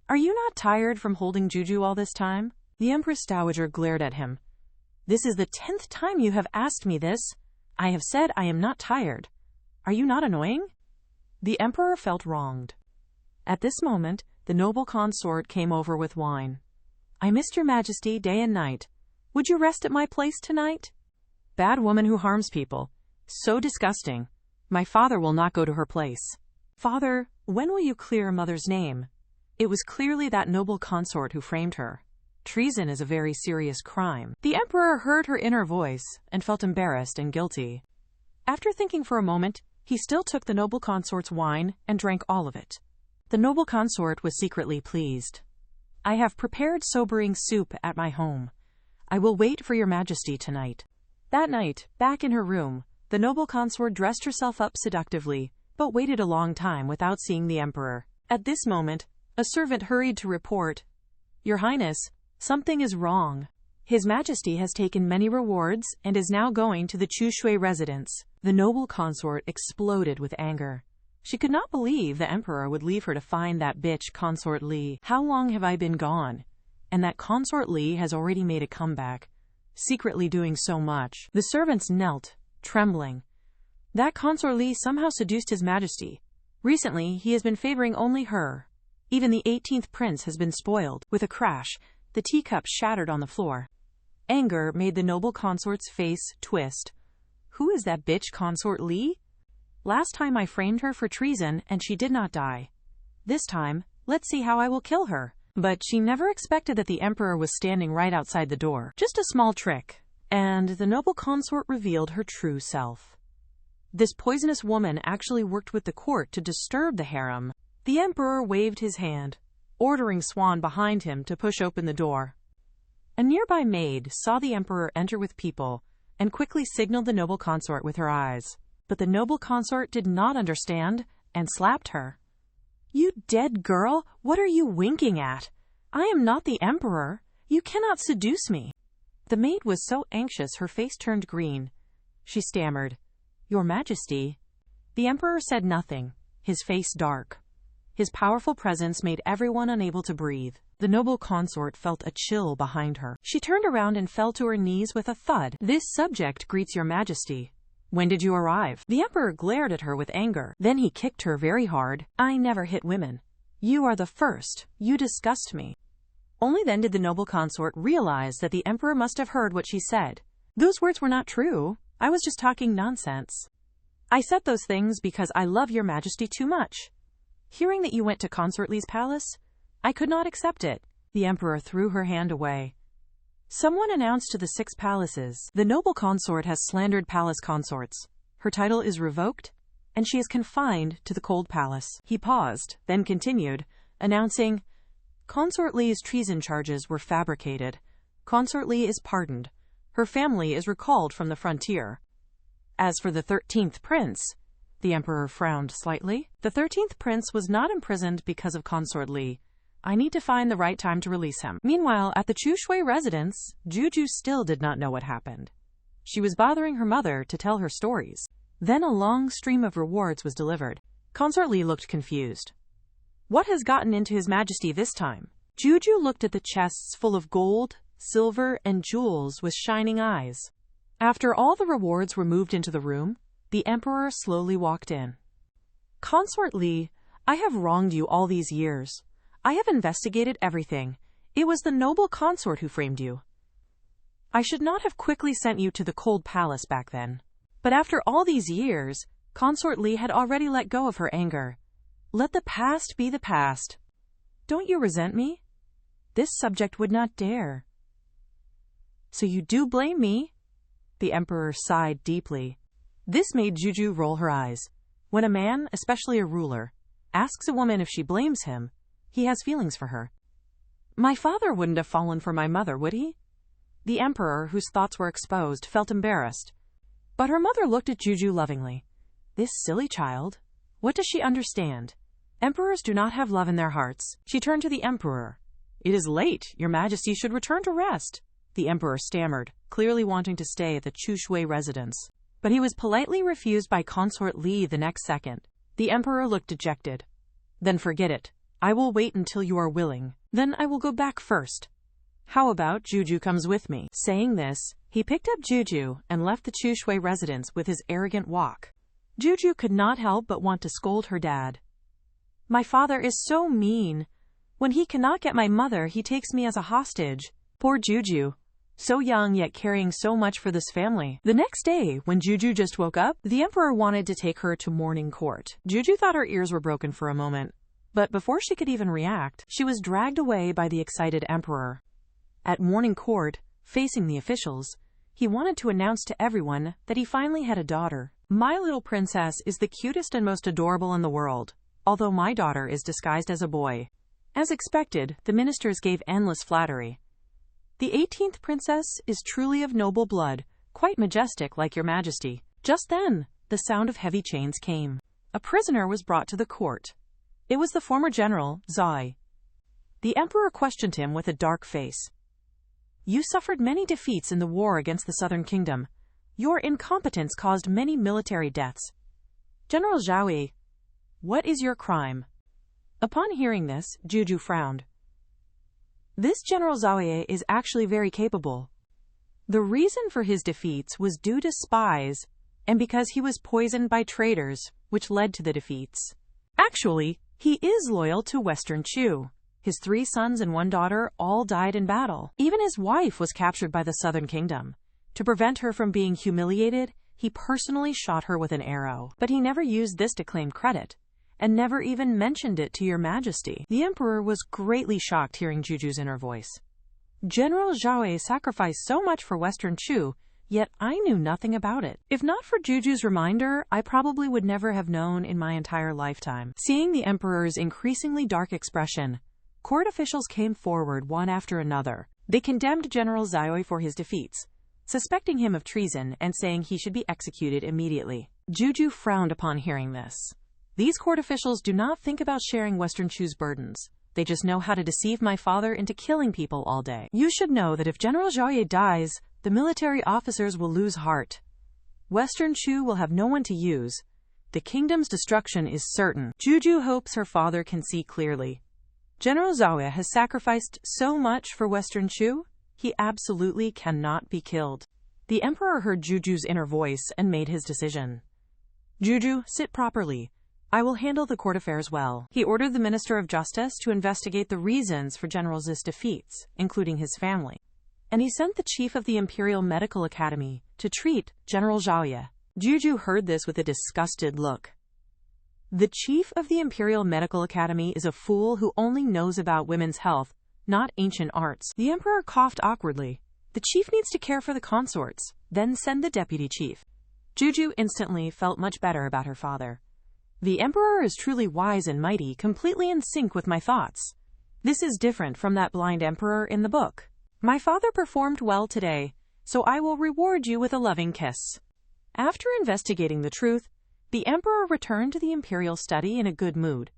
are you not tired from holding Guju all this time? The Empress Dowager glared at him. This is the 10th time you have asked me this. I have said I am not tired. Are you not annoying? The emperor felt wronged. At this moment, the noble consort came over with wine. I missed your Majesty day and night. Would you rest at my place tonight? Bad woman who harms people. So disgusting. My father will not go to her place. Father, when will you clear mother's name? It was clearly that noble consort who framed her. Treason is a very serious crime. The emperor heard her inner voice and felt embarrassed and guilty. After thinking for a moment, he still took the noble consort's wine and drank all of it. The noble consort was secretly pleased. I have prepared sobering soup at my home. I will wait for your Majesty tonight. That night, back in her room, the noble consort dressed herself up seductively, but waited a long time without seeing the emperor. At this moment, a servant hurried to report, Your Highness, something is wrong. His Majesty has taken many rewards and is now going to the Chushui residence. The noble consort exploded with anger. She could not believe the emperor would leave her to find that bitch Consort Li. How long have I been gone? And that Consort Li has already made a comeback, secretly doing so much. The servants knelt, trembling. That Consort Li somehow seduced His Majesty. Recently, he has been favoring only her. Even the 18th prince has been spoiled. With a crash, the teacup shattered on the floor. Anger made the noble consort's face twist. Who is that bitch Consort Li? Last time I framed her for treason and she did not die. This time, let's see how I will kill her. But she never expected that the emperor was standing right outside the door. Just a small trick. And the noble consort revealed her true self. This poisonous woman actually worked with the court to disturb the harem. The emperor waved his hand, ordering Swan behind him to push open the door. A nearby maid saw the emperor enter with people and quickly signaled the noble consort with her eyes. But the noble consort did not understand and slapped her. You dead girl, what are you winking at? I am not the emperor. You cannot seduce me. The maid was so anxious her face turned green. She stammered, Your Majesty. The emperor said nothing, his face dark. His powerful presence made everyone unable to breathe. The noble consort felt a chill behind her. She turned around and fell to her knees with a thud. This subject greets your Majesty. When did you arrive? The emperor glared at her with anger. Then he kicked her very hard. I never hit women. You are the first. You disgust me. Only then did the noble consort realize that the emperor must have heard what she said. Those words were not true. I was just talking nonsense. I said those things because I love your Majesty too much. Hearing that you went to Consort Li's palace, I could not accept it. The emperor threw her hand away. Someone announced to the 6 palaces, the noble consort has slandered palace consorts. Her title is revoked, and she is confined to the cold palace. He paused, then continued, announcing, Consort Li's treason charges were fabricated. Consort Li is pardoned. Her family is recalled from the frontier. As for the 13th prince, the emperor frowned slightly. The 13th prince was not imprisoned because of Consort Li. I need to find the right time to release him. Meanwhile, at the Chushui residence, Guju still did not know what happened. She was bothering her mother to tell her stories. Then a long stream of rewards was delivered. Consort Li looked confused. What has gotten into His Majesty this time? Guju looked at the chests full of gold, silver, and jewels with shining eyes. After all the rewards were moved into the room, the emperor slowly walked in. "Consort Li, I have wronged you all these years. I have investigated everything. It was the noble consort who framed you. I should not have quickly sent you to the cold palace back then. But after all these years, Consort Li had already let go of her anger. Let the past be the past. Don't you resent me? This subject would not dare." "So you do blame me?" The emperor sighed deeply. This made Guju roll her eyes. When a man, especially a ruler, asks a woman if she blames him, he has feelings for her. "My father wouldn't have fallen for my mother, would he?" The emperor, whose thoughts were exposed, felt embarrassed. But her mother looked at Guju lovingly. This silly child. What does she understand? Emperors do not have love in their hearts. She turned to the emperor. "It is late. Your Majesty should return to rest." The emperor stammered, clearly wanting to stay at the Chushui residence. But he was politely refused by Consort Li the next second. The emperor looked dejected. "Then forget it. I will wait until you are willing. Then I will go back first. How about Guju comes with me?" Saying this, he picked up Guju and left the Chushui residence with his arrogant walk. Guju could not help but want to scold her dad. "My father is so mean. When he cannot get my mother, he takes me as a hostage. Poor Guju. So young, yet carrying so much for this family." The next day, when Guju just woke up, the emperor wanted to take her to morning court. Guju thought her ears were broken for a moment, but before she could even react, she was dragged away by the excited emperor. At morning court, facing the officials, he wanted to announce to everyone that he finally had a daughter. "My little princess is the cutest and most adorable in the world, although my daughter is disguised as a boy." As expected, the ministers gave endless flattery. "The 18th princess is truly of noble blood, quite majestic like your majesty." Just then, the sound of heavy chains came. A prisoner was brought to the court. It was the former general, Xiao. The emperor questioned him with a dark face. "You suffered many defeats in the war against the southern kingdom. Your incompetence caused many military deaths. General Xiao, what is your crime?" Upon hearing this, Guju frowned. This General Xiao is actually very capable. The reason for his defeats was due to spies, and because he was poisoned by traitors, which led to the defeats. Actually, he is loyal to Western Chu. His 3 sons and 1 daughter all died in battle. Even his wife was captured by the southern kingdom. To prevent her from being humiliated, he personally shot her with an arrow. But he never used this to claim credit, and never even mentioned it to your majesty. The emperor was greatly shocked hearing Guju's inner voice. General Xiao sacrificed so much for Western Chu, yet I knew nothing about it. If not for Guju's reminder, I probably would never have known in my entire lifetime. Seeing the emperor's increasingly dark expression, court officials came forward one after another. They condemned General Xiao for his defeats, suspecting him of treason and saying he should be executed immediately. Guju frowned upon hearing this. These court officials do not think about sharing Western Chu's burdens. They just know how to deceive my father into killing people all day. You should know that if General Xiao dies, the military officers will lose heart. Western Chu will have no one to use. The kingdom's destruction is certain. Guju hopes her father can see clearly. General Xiao has sacrificed so much for Western Chu, he absolutely cannot be killed. The emperor heard Guju's inner voice and made his decision. Guju, sit properly. I will handle the court affairs well. He ordered the Minister of Justice to investigate the reasons for General Xi's defeats, including his family. And he sent the chief of the Imperial Medical Academy to treat General Xiao. Guju heard this with a disgusted look. The chief of the Imperial Medical Academy is a fool who only knows about women's health, not ancient arts. The emperor coughed awkwardly. The chief needs to care for the consorts, then send the deputy chief. Guju instantly felt much better about her father. The emperor is truly wise and mighty, completely in sync with my thoughts. This is different from that blind emperor in the book. My father performed well today, so I will reward you with a loving kiss. After investigating the truth, the emperor returned to the imperial study in a good mood.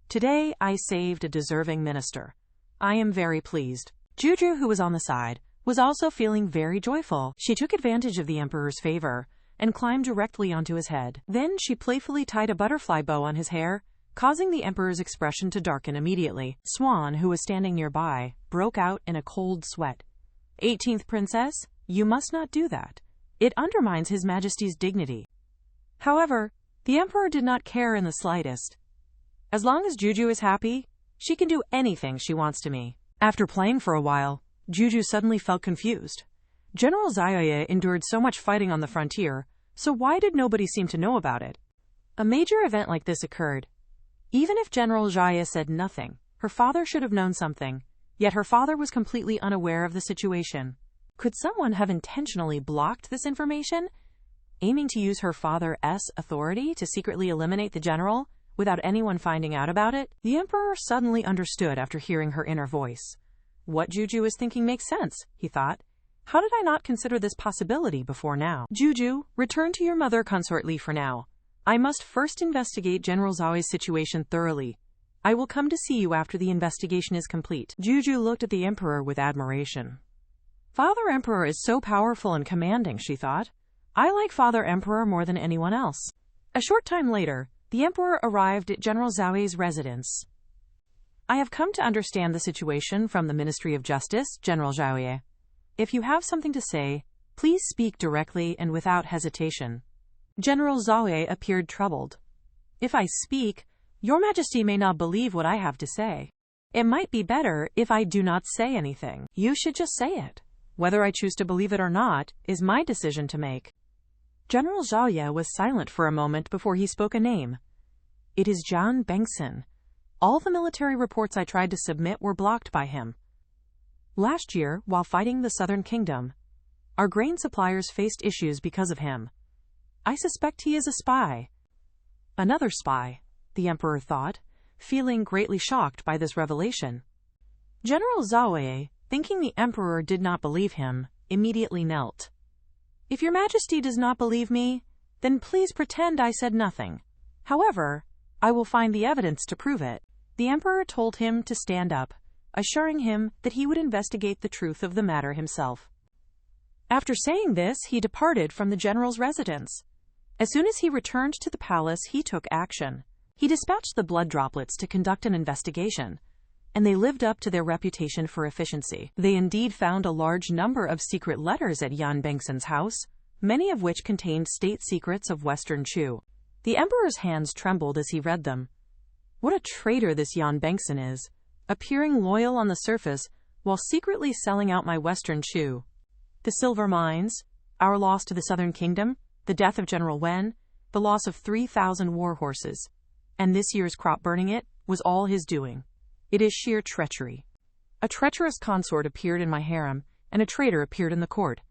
Today, I saved a deserving minister. I am very pleased. Guju, who was on the side, was also feeling very joyful. She took advantage of the emperor's favor and climbed directly onto his head. Then she playfully tied a butterfly bow on his hair, causing the emperor's expression to darken immediately. Swan, who was standing nearby, broke out in a cold sweat. 18th Princess, you must not do that. It undermines His Majesty's dignity. However, the Emperor did not care in the slightest. As long as Guju is happy, she can do anything she wants to me. After playing for a while, Guju suddenly felt confused. General Xiao endured so much fighting on the frontier, so why did nobody seem to know about it? A major event like this occurred. Even if General Xiao said nothing, her father should have known something, yet her father was completely unaware of the situation. Could someone have intentionally blocked this information, aiming to use her father's authority to secretly eliminate the general without anyone finding out about it? The Emperor suddenly understood after hearing her inner voice. What Guju is thinking makes sense, he thought. How did I not consider this possibility before now? Guju, return to your mother consortly for now. I must first investigate General Xiao's situation thoroughly. I will come to see you after the investigation is complete. Guju looked at the Emperor with admiration. Father Emperor is so powerful and commanding, she thought. I like Father Emperor more than anyone else. A short time later, the Emperor arrived at General Xiao's residence. I have come to understand the situation from the Ministry of Justice, General Xiao. If you have something to say, please speak directly and without hesitation. General Xiao appeared troubled. If I speak, Your Majesty may not believe what I have to say. It might be better if I do not say anything. You should just say it. Whether I choose to believe it or not is my decision to make. General Xiao was silent for a moment before he spoke a name. It is Jian Bengtsen. All the military reports I tried to submit were blocked by him. Last year, while fighting the Southern Kingdom, our grain suppliers faced issues because of him. I suspect he is a spy. Another spy, the Emperor thought, feeling greatly shocked by this revelation. General Xiao, thinking the Emperor did not believe him, immediately knelt. If Your Majesty does not believe me, then please pretend I said nothing. However, I will find the evidence to prove it. The Emperor told him to stand up, assuring him that he would investigate the truth of the matter himself. After saying this, he departed from the general's residence. As soon as he returned to the palace, he took action. He dispatched the blood droplets to conduct an investigation, and they lived up to their reputation for efficiency. They indeed found a large number of secret letters at Yan Bengtsen's house, many of which contained state secrets of Western Chu. The Emperor's hands trembled as he read them. What a traitor this Yan Bengtsen is, appearing loyal on the surface while secretly selling out my Western Chu. The silver mines, our loss to the Southern Kingdom, the death of General Wen, the loss of 3,000 war horses, and this year's crop burning it, was all his doing. It is sheer treachery. A treacherous consort appeared in my harem, and a traitor appeared in the court.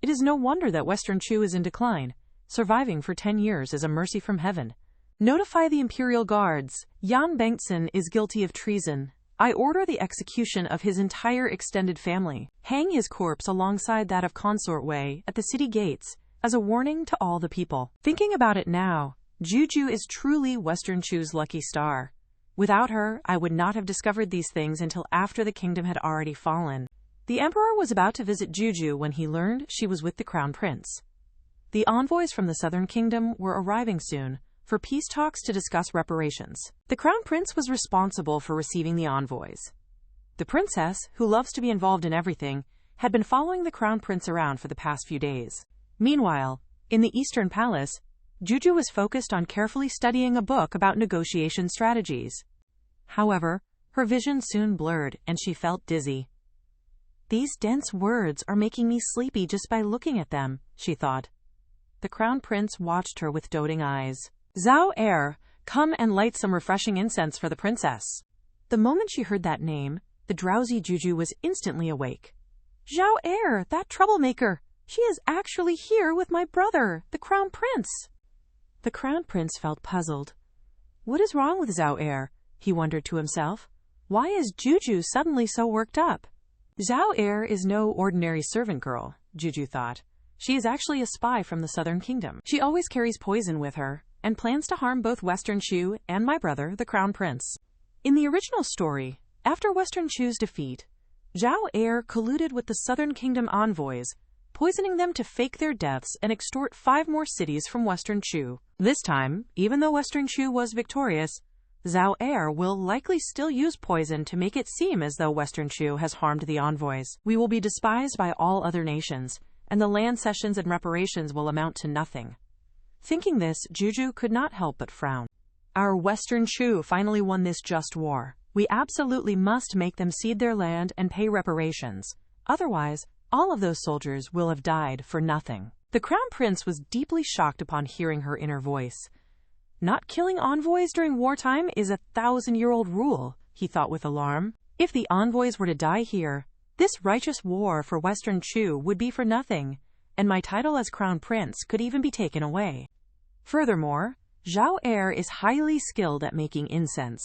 It is no wonder that Western Chu is in decline. Surviving for 10 years is a mercy from heaven. Notify the Imperial Guards. Yan Bengtsen is guilty of treason. I order the execution of his entire extended family. Hang his corpse alongside that of Consort Wei at the city gates, as a warning to all the people. Thinking about it now, Guju is truly Western Chu's lucky star. Without her, I would not have discovered these things until after the kingdom had already fallen. The Emperor was about to visit Guju when he learned she was with the Crown Prince. The envoys from the Southern Kingdom were arriving soon for peace talks to discuss reparations. The Crown Prince was responsible for receiving the envoys. The princess, who loves to be involved in everything, had been following the Crown Prince around for the past few days. Meanwhile, in the Eastern Palace, Guju was focused on carefully studying a book about negotiation strategies. However, her vision soon blurred and she felt dizzy. These dense words are making me sleepy just by looking at them, she thought. The Crown Prince watched her with doting eyes. Xiao, come and light some refreshing incense for the princess. The moment she heard that name, the drowsy Guju was instantly awake. Xiao, that troublemaker! She is actually here with my brother, the Crown Prince. The Crown Prince felt puzzled. What is wrong with Xiao? He wondered to himself. Why is Guju suddenly so worked up? Xiao is no ordinary servant girl, Guju thought. She is actually a spy from the Southern Kingdom. She always carries poison with her, and plans to harm both Western Chu and my brother, the Crown Prince. In the original story, after Western Chu's defeat, Xiao colluded with the Southern Kingdom envoys, poisoning them to fake their deaths and extort 5 more cities from Western Chu. This time, even though Western Chu was victorious, Xiao will likely still use poison to make it seem as though Western Shu has harmed the envoys. We will be despised by all other nations, and the land cessions and reparations will amount to nothing. Thinking this, Guju could not help but frown. Our Western Shu finally won this just war. We absolutely must make them cede their land and pay reparations. Otherwise, all of those soldiers will have died for nothing. The Crown Prince was deeply shocked upon hearing her inner voice. Not killing envoys during wartime is a 1,000-year-old rule, he thought with alarm. If the envoys were to die here, this righteous war for Western Shu would be for nothing, and my title as Crown Prince could even be taken away. Furthermore, Xiao is highly skilled at making incense.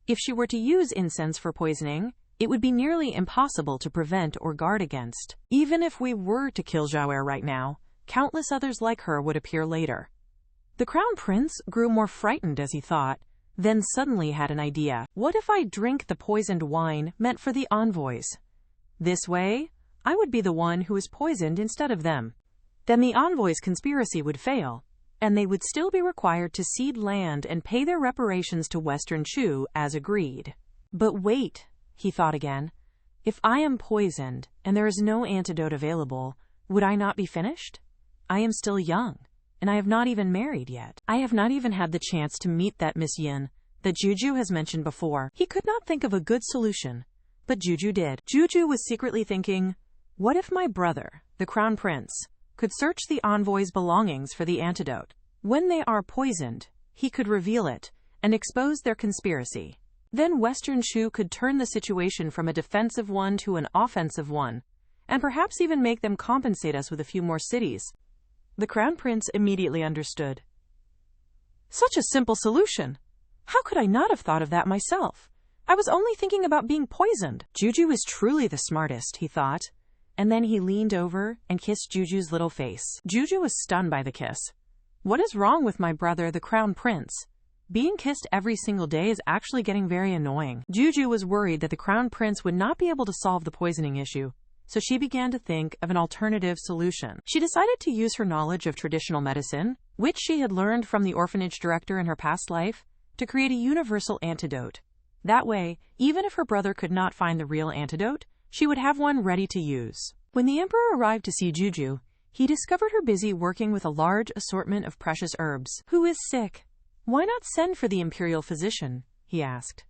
If she were to use incense for poisoning, it would be nearly impossible to prevent or guard against. Even if we were to kill Xiao right now, countless others like her would appear later. The Crown Prince grew more frightened as he thought, then suddenly had an idea. What if I drink the poisoned wine meant for the envoys? This way, I would be the one who is poisoned instead of them. Then the envoys' conspiracy would fail, and they would still be required to cede land and pay their reparations to Western Shu as agreed. But wait, he thought again. If I am poisoned and there is no antidote available, would I not be finished? I am still young, and I have not even married yet. I have not even had the chance to meet that Miss Yin that Guju has mentioned before. He could not think of a good solution, but Guju did. Guju was secretly thinking, what if my brother, the Crown Prince, could search the envoys' belongings for the antidote? When they are poisoned, he could reveal it and expose their conspiracy. Then Western Shu could turn the situation from a defensive one to an offensive one, and perhaps even make them compensate us with a few more cities. The Crown Prince immediately understood. Such a simple solution! How could I not have thought of that myself? I was only thinking about being poisoned. Guju is truly the smartest, he thought, and then he leaned over and kissed Juju's little face. Guju was stunned by the kiss. What is wrong with my brother, the Crown Prince? Being kissed every single day is actually getting very annoying. Guju was worried that the Crown Prince would not be able to solve the poisoning issue, so she began to think of an alternative solution. She decided to use her knowledge of traditional medicine, which she had learned from the orphanage director in her past life, to create a universal antidote. That way, even if her brother could not find the real antidote, she would have one ready to use. When the emperor arrived to see Guju, he discovered her busy working with a large assortment of precious herbs. Who is sick? Why not send for the imperial physician? He asked.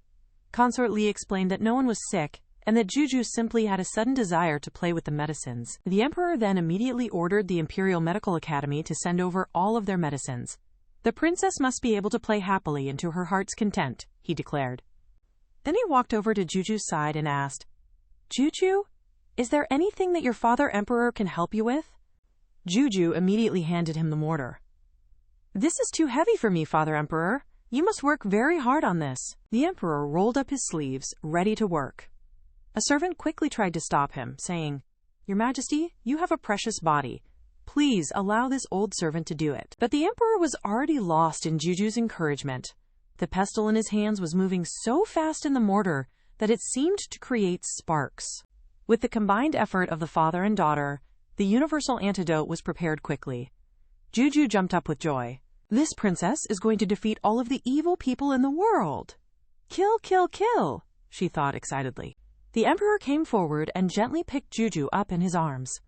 Consort Li explained that no one was sick, and that Guju simply had a sudden desire to play with the medicines. The emperor then immediately ordered the Imperial Medical Academy to send over all of their medicines. The princess must be able to play happily and to her heart's content, he declared. Then he walked over to Guju's side and asked, Guju, is there anything that your father emperor can help you with? Guju immediately handed him the mortar. This is too heavy for me, Father Emperor. You must work very hard on this. The emperor rolled up his sleeves, ready to work. A servant quickly tried to stop him, saying, Your Majesty, you have a precious body. Please allow this old servant to do it. But the emperor was already lost in Guju's encouragement. The pestle in his hands was moving so fast in the mortar that it seemed to create sparks. With the combined effort of the father and daughter, the universal antidote was prepared quickly. Guju jumped up with joy. This princess is going to defeat all of the evil people in the world. Kill, kill, kill, she thought excitedly. The emperor came forward and gently picked Guju up in his arms.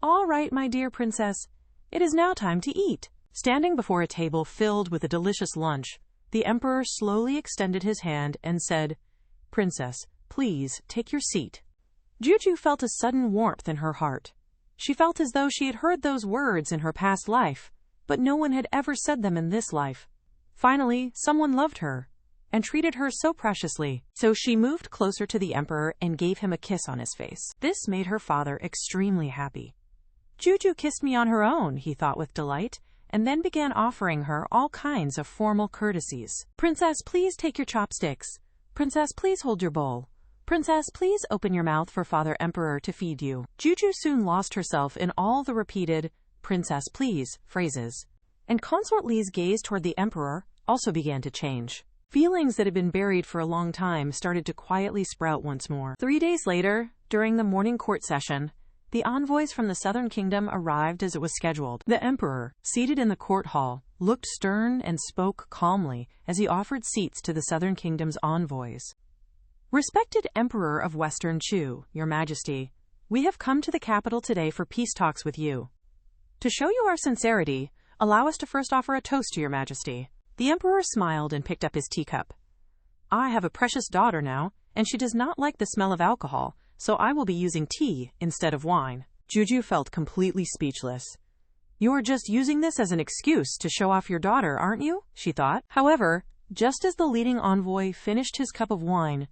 All right, my dear princess, it is now time to eat. Standing before a table filled with a delicious lunch, the emperor slowly extended his hand and said, Princess, please take your seat. Guju felt a sudden warmth in her heart. She felt as though she had heard those words in her past life, but no one had ever said them in this life. Finally, someone loved her and treated her so preciously. So she moved closer to the emperor and gave him a kiss on his face. This made her father extremely happy. Guju kissed me on her own, he thought with delight, and then began offering her all kinds of formal courtesies. Princess, please take your chopsticks. Princess, please hold your bowl. Princess, please open your mouth for Father Emperor to feed you. Guju soon lost herself in all the repeated, Princess, please, phrases. And Consort Li's gaze toward the emperor also began to change. Feelings that had been buried for a long time started to quietly sprout once more. 3 days later, during the morning court session, the envoys from the southern kingdom arrived as it was scheduled. The emperor, seated in the court hall, looked stern and spoke calmly as he offered seats to the Southern Kingdom's envoys. "Respected Emperor of Western Chu, Your Majesty, we have come to the capital today for peace talks with you. To show you our sincerity, allow us to first offer a toast to Your Majesty." The Emperor smiled and picked up his teacup. "I have a precious daughter now, and she does not like the smell of alcohol, so I will be using tea instead of wine." Guju felt completely speechless. "You're just using this as an excuse to show off your daughter, aren't you?" she thought. However, just as the leading envoy finished his cup of wine,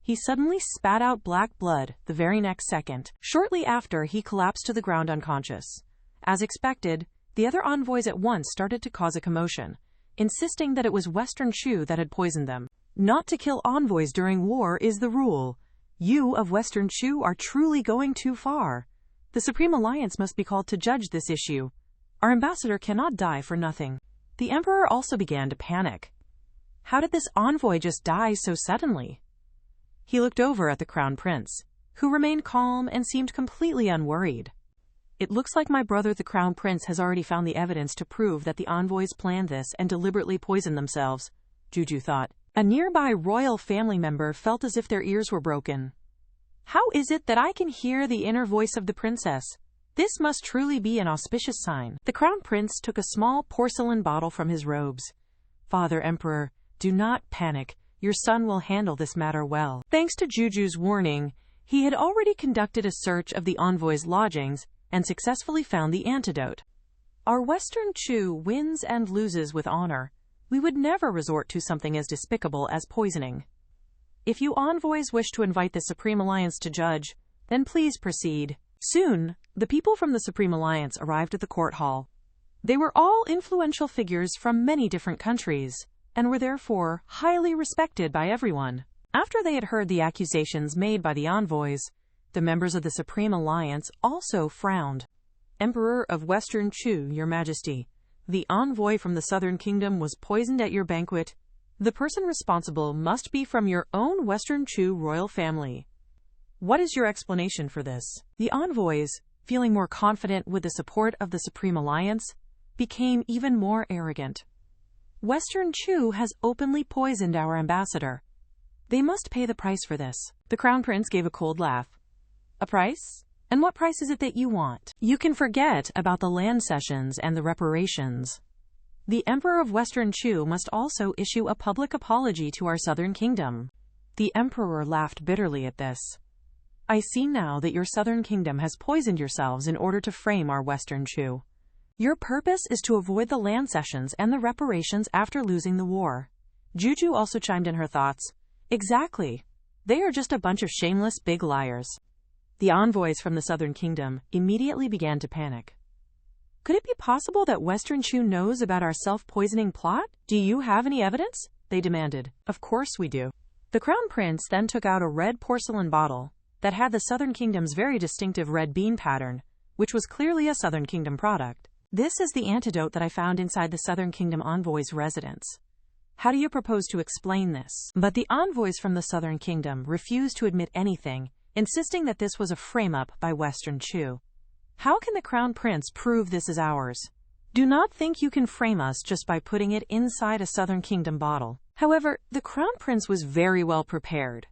he suddenly spat out black blood the very next second. Shortly after, he collapsed to the ground unconscious. As expected, the other envoys at once started to cause a commotion, insisting that it was Western Chu that had poisoned them. Not to kill envoys during war is the rule. You of Western Chu are truly going too far. The Supreme Alliance must be called to judge this issue. Our ambassador cannot die for nothing. The Emperor also began to panic. How did this envoy just die so suddenly? He looked over at the Crown Prince, who remained calm and seemed completely unworried. "It looks like my brother the Crown Prince has already found the evidence to prove that the envoys planned this and deliberately poisoned themselves," Guju thought. A nearby royal family member felt as if their ears were broken. "How is it that I can hear the inner voice of the princess? This must truly be an auspicious sign." The Crown Prince took a small porcelain bottle from his robes. "Father Emperor, do not panic. Your son will handle this matter well." Thanks to Juju's warning, he had already conducted a search of the envoy's lodgings and successfully found the antidote. Our Western Chu wins and loses with honor. We would never resort to something as despicable as poisoning. If you envoys wish to invite the Supreme Alliance to judge, then please proceed. Soon, the people from the Supreme Alliance arrived at the court hall. They were all influential figures from many different countries, and were therefore highly respected by everyone. After they had heard the accusations made by the envoys, the members of the Supreme Alliance also frowned. "Emperor of Western Chu, Your Majesty, the envoy from the Southern Kingdom was poisoned at your banquet. The person responsible must be from your own Western Chu royal family. What is your explanation for this?" The envoys, feeling more confident with the support of the Supreme Alliance, became even more arrogant. "Western Chu has openly poisoned our ambassador. They must pay the price for this." The Crown Prince gave a cold laugh. "A price? And what price is it that you want? You can forget about the land cessions and the reparations. The Emperor of Western Chu must also issue a public apology to our Southern Kingdom." The Emperor laughed bitterly at this. "I see now that your Southern Kingdom has poisoned yourselves in order to frame our Western Chu. Your purpose is to avoid the land cessions and the reparations after losing the war." Juju also chimed in her thoughts. "Exactly. They are just a bunch of shameless big liars." The envoys from the Southern Kingdom immediately began to panic. "Could it be possible that Western Chu knows about our self-poisoning plot? Do you have any evidence?" they demanded. "Of course we do." The Crown Prince then took out a red porcelain bottle that had the Southern Kingdom's very distinctive red bean pattern, which was clearly a Southern Kingdom product. "This is the antidote that I found inside the Southern Kingdom envoy's residence. How do you propose to explain this?" But the envoys from the Southern Kingdom refused to admit anything, insisting that this was a frame-up by Western Chu. "How can the Crown Prince prove this is ours? Do not think you can frame us just by putting it inside a Southern Kingdom bottle." However, the Crown Prince was very well prepared.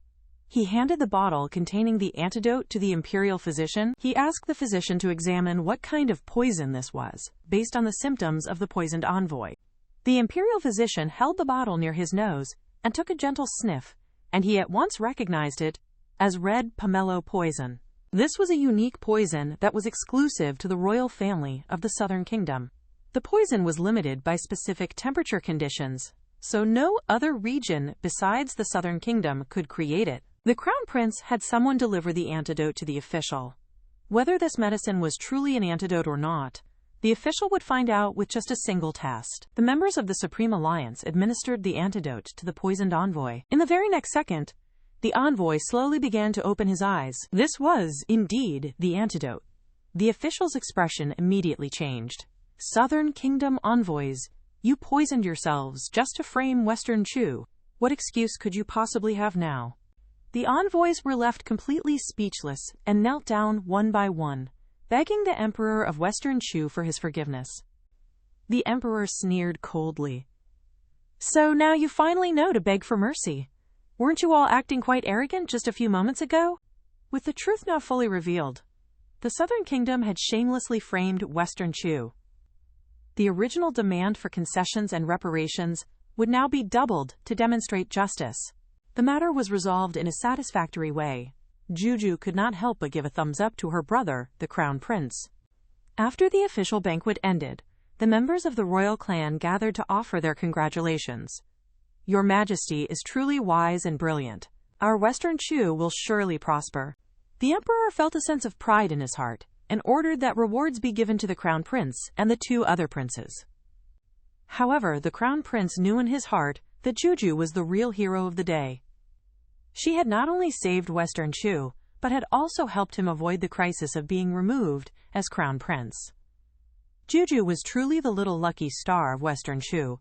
He handed the bottle containing the antidote to the imperial physician. He asked the physician to examine what kind of poison this was, based on the symptoms of the poisoned envoy. The imperial physician held the bottle near his nose and took a gentle sniff, and he at once recognized it as red pomelo poison. This was a unique poison that was exclusive to the royal family of the Southern Kingdom. The poison was limited by specific temperature conditions, so no other region besides the Southern Kingdom could create it. The Crown Prince had someone deliver the antidote to the official. Whether this medicine was truly an antidote or not, the official would find out with just a single test. The members of the Supreme Alliance administered the antidote to the poisoned envoy. In the very next second, the envoy slowly began to open his eyes. This was, indeed, the antidote. The official's expression immediately changed. "Southern Kingdom envoys, you poisoned yourselves just to frame Western Chu. What excuse could you possibly have now?" The envoys were left completely speechless and knelt down one by one, begging the Emperor of Western Chu for his forgiveness. The emperor sneered coldly. So now you finally know to beg for mercy. Weren't you all acting quite arrogant just a few moments ago? With the truth now fully revealed, the Southern Kingdom had shamelessly framed Western Chu. The original demand for concessions and reparations would now be doubled to demonstrate justice. The matter was resolved in a satisfactory way. Guju could not help but give a thumbs up to her brother, the Crown Prince. After the official banquet ended, the members of the royal clan gathered to offer their congratulations. Your Majesty is truly wise and brilliant. Our Western Chu will surely prosper. The emperor felt a sense of pride in his heart and ordered that rewards be given to the Crown Prince and the 2 other princes. However, the Crown Prince knew in his heart that Guju was the real hero of the day. She had not only saved Western Chu, but had also helped him avoid the crisis of being removed as Crown Prince. Guju was truly the little lucky star of Western Chu.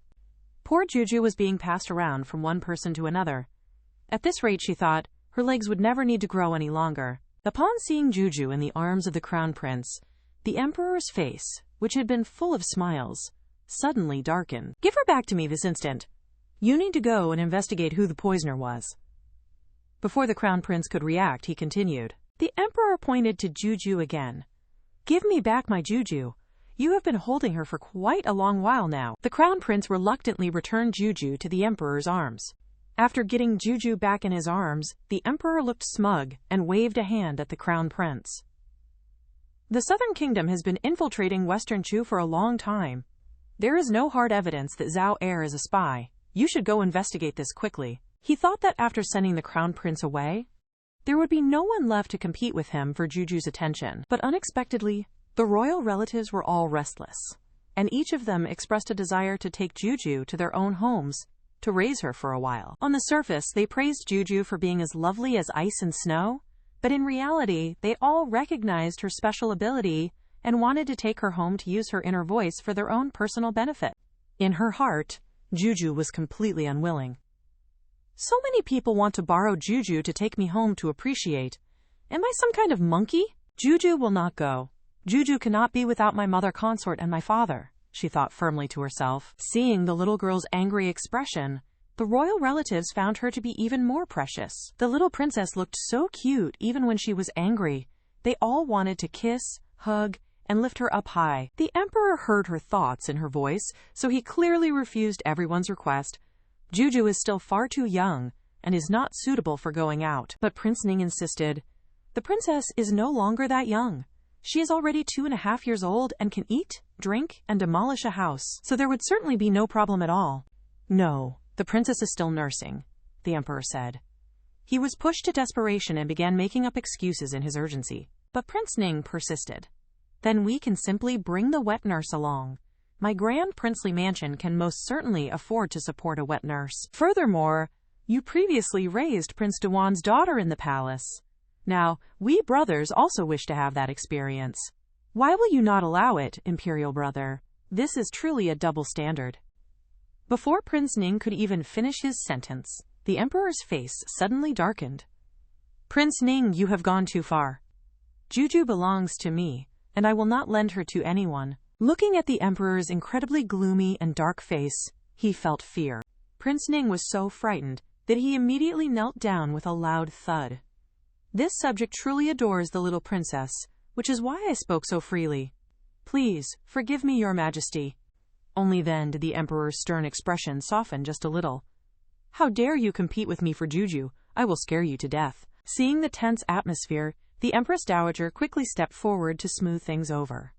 Poor Guju was being passed around from one person to another. At this rate, she thought, her legs would never need to grow any longer. Upon seeing Guju in the arms of the Crown Prince, the emperor's face, which had been full of smiles, suddenly darkened. Give her back to me this instant. You need to go and investigate who the poisoner was. Before the Crown Prince could react, he continued. The emperor pointed to Guju again. Give me back my Guju. You have been holding her for quite a long while now. The Crown Prince reluctantly returned Guju to the emperor's arms. After getting Guju back in his arms, the emperor looked smug and waved a hand at the Crown Prince. The Southern Kingdom has been infiltrating Western Chu for a long time. There is no hard evidence that Xiao Heir is a spy. You should go investigate this quickly. He thought that after sending the Crown Prince away, there would be no one left to compete with him for Juju's attention. But unexpectedly, the royal relatives were all restless, and each of them expressed a desire to take Guju to their own homes to raise her for a while. On the surface, they praised Guju for being as lovely as ice and snow, but in reality, they all recognized her special ability and wanted to take her home to use her inner voice for their own personal benefit. In her heart, Guju was completely unwilling. So many people want to borrow Guju to take me home to appreciate. Am I some kind of monkey? Guju will not go. Guju cannot be without my mother consort and my father, she thought firmly to herself. Seeing the little girl's angry expression, the royal relatives found her to be even more precious. The little princess looked so cute even when she was angry. They all wanted to kiss, hug, and lift her up high. The emperor heard her thoughts in her voice, so he clearly refused everyone's request. Guju is still far too young and is not suitable for going out. But Prince Ning insisted. The princess is no longer that young. She is already 2.5 years old and can eat, drink, and demolish a house, so there would certainly be no problem at all. No, the princess is still nursing, the emperor said. He was pushed to desperation and began making up excuses in his urgency. But Prince Ning persisted. Then we can simply bring the wet nurse along. My grand princely mansion can most certainly afford to support a wet nurse. Furthermore, you previously raised Prince Dewan's daughter in the palace. Now, we brothers also wish to have that experience. Why will you not allow it, imperial brother? This is truly a double standard. Before Prince Ning could even finish his sentence, the emperor's face suddenly darkened. Prince Ning, you have gone too far. Guju belongs to me, and I will not lend her to anyone. Looking at the emperor's incredibly gloomy and dark face, he felt fear. Prince Ning was so frightened that he immediately knelt down with a loud thud. This subject truly adores the little princess, which is why I spoke so freely. Please, forgive me, your majesty. Only then did the emperor's stern expression soften just a little. How dare you compete with me for Guju? I will scare you to death. Seeing the tense atmosphere, the Empress Dowager quickly stepped forward to smooth things over.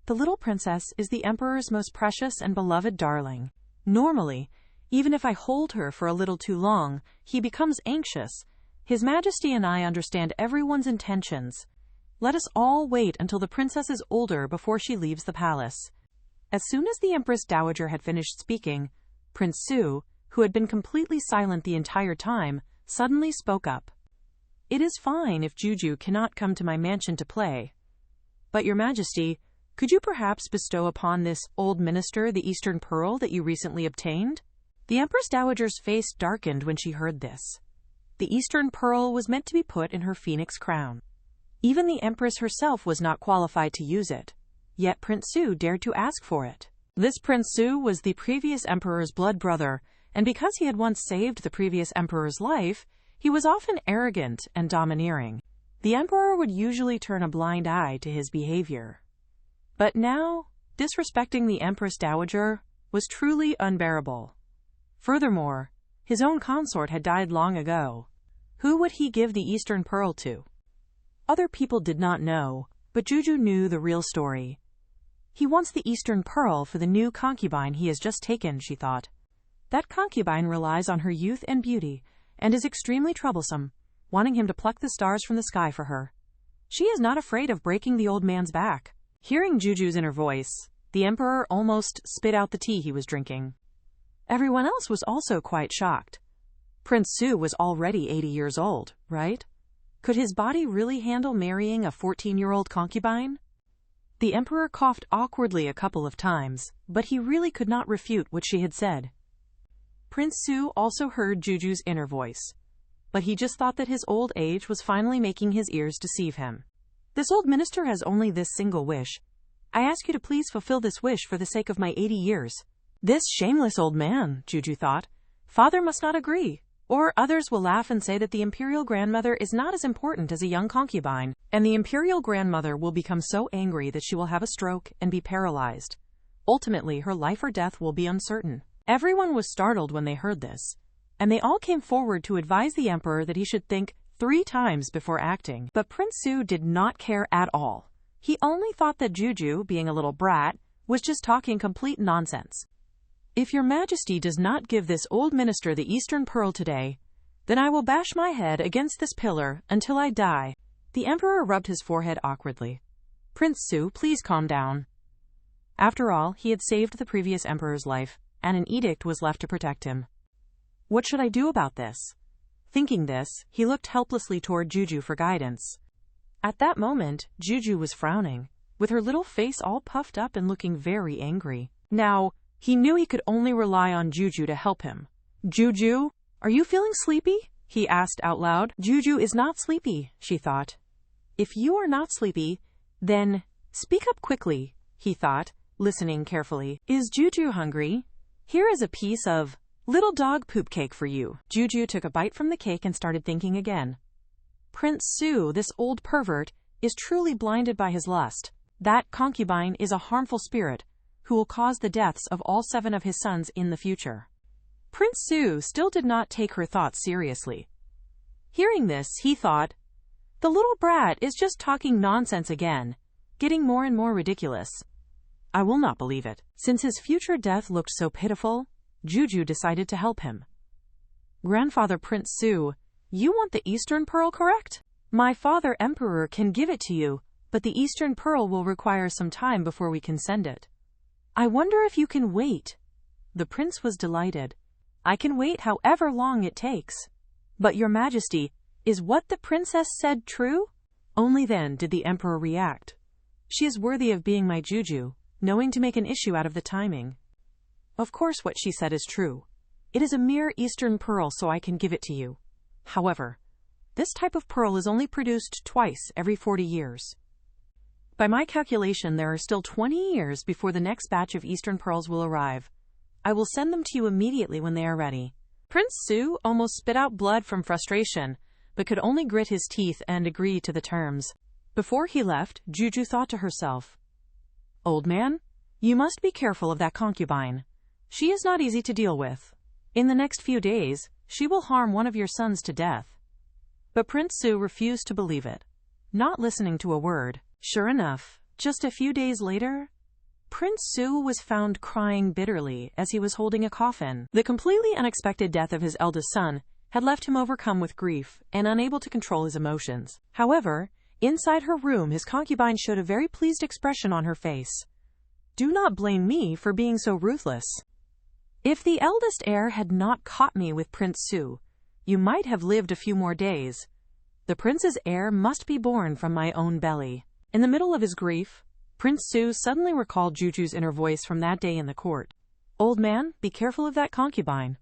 The little princess is the emperor's most precious and beloved darling. Normally, even if I hold her for a little too long, he becomes anxious. His Majesty and I understand everyone's intentions. Let us all wait until the princess is older before she leaves the palace. As soon as the Empress Dowager had finished speaking, Prince Su, who had been completely silent the entire time, suddenly spoke up. It is fine if Guju cannot come to my mansion to play. But, Your Majesty, could you perhaps bestow upon this old minister the Eastern Pearl that you recently obtained? The Empress Dowager's face darkened when she heard this. The Eastern Pearl was meant to be put in her phoenix crown. Even the Empress herself was not qualified to use it, yet Prince Su dared to ask for it. This Prince Su was the previous emperor's blood brother, and because he had once saved the previous emperor's life, he was often arrogant and domineering. The emperor would usually turn a blind eye to his behavior. But now, disrespecting the Empress Dowager was truly unbearable. Furthermore, his own consort had died long ago. Who would he give the Eastern Pearl to? Other people did not know, but Guju knew the real story. He wants the Eastern Pearl for the new concubine he has just taken, she thought. That concubine relies on her youth and beauty, and is extremely troublesome, wanting him to pluck the stars from the sky for her. She is not afraid of breaking the old man's back. Hearing Juju's inner voice, the emperor almost spit out the tea he was drinking. Everyone else was also quite shocked. Prince Su was already 80 years old, right? Could his body really handle marrying a 14-year-old concubine? The emperor coughed awkwardly a couple of times, but he really could not refute what she had said. Prince Su also heard Juju's inner voice, but he just thought that his old age was finally making his ears deceive him. This old minister has only this single wish. I ask you to please fulfill this wish for the sake of my 80 years. This shameless old man, Guju thought. Father must not agree, or others will laugh and say that the imperial grandmother is not as important as a young concubine, and the imperial grandmother will become so angry that she will have a stroke and be paralyzed. Ultimately, her life or death will be uncertain. Everyone was startled when they heard this, and they all came forward to advise the emperor that he should think 3 times before acting. But Prince Su did not care at all. He only thought that Guju, being a little brat, was just talking complete nonsense. If your majesty does not give this old minister the Eastern Pearl today, then I will bash my head against this pillar until I die. The emperor rubbed his forehead awkwardly. Prince Su, please calm down. After all, he had saved the previous emperor's life, and an edict was left to protect him. What should I do about this? Thinking this, he looked helplessly toward Guju for guidance. At that moment, Guju was frowning, with her little face all puffed up and looking very angry. Now, he knew he could only rely on Guju to help him. Guju, are you feeling sleepy? He asked out loud. Guju is not sleepy, she thought. If you are not sleepy, then speak up quickly, he thought, listening carefully. Is Guju hungry? Here is a piece of little dog poop cake for you. Guju took a bite from the cake and started thinking again. Prince Su, this old pervert, is truly blinded by his lust. That concubine is a harmful spirit, who will cause the deaths of all 7 of his sons in the future. Prince Su still did not take her thoughts seriously. Hearing this, he thought, the little brat is just talking nonsense again, getting more and more ridiculous. I will not believe it. Since his future death looked so pitiful, Guju decided to help him. Grandfather Prince Su, you want the Eastern Pearl, correct? My father Emperor can give it to you, but the Eastern Pearl will require some time before we can send it. I wonder if you can wait. The prince was delighted. I can wait however long it takes. But your majesty, is what the princess said true? Only then did the emperor react. She is worthy of being my Guju, knowing to make an issue out of the timing. Of course what she said is true. It is a mere Eastern Pearl, so I can give it to you. However, this type of pearl is only produced twice every 40 years. By my calculation, there are still 20 years before the next batch of Eastern Pearls will arrive. I will send them to you immediately when they are ready. Prince Su almost spit out blood from frustration, but could only grit his teeth and agree to the terms. Before he left, Guju thought to herself, Old man, you must be careful of that concubine. She is not easy to deal with. In the next few days, she will harm one of your sons to death. But Prince Su refused to believe it, not listening to a word. Sure enough, just a few days later, Prince Su was found crying bitterly as he was holding a coffin. The completely unexpected death of his eldest son had left him overcome with grief and unable to control his emotions. However, inside her room, his concubine showed a very pleased expression on her face. Do not blame me for being so ruthless. If the eldest heir had not caught me with Prince Su, you might have lived a few more days. The prince's heir must be born from my own belly. In the middle of his grief, Prince Su suddenly recalled Juju's inner voice from that day in the court. Old man, be careful of that concubine.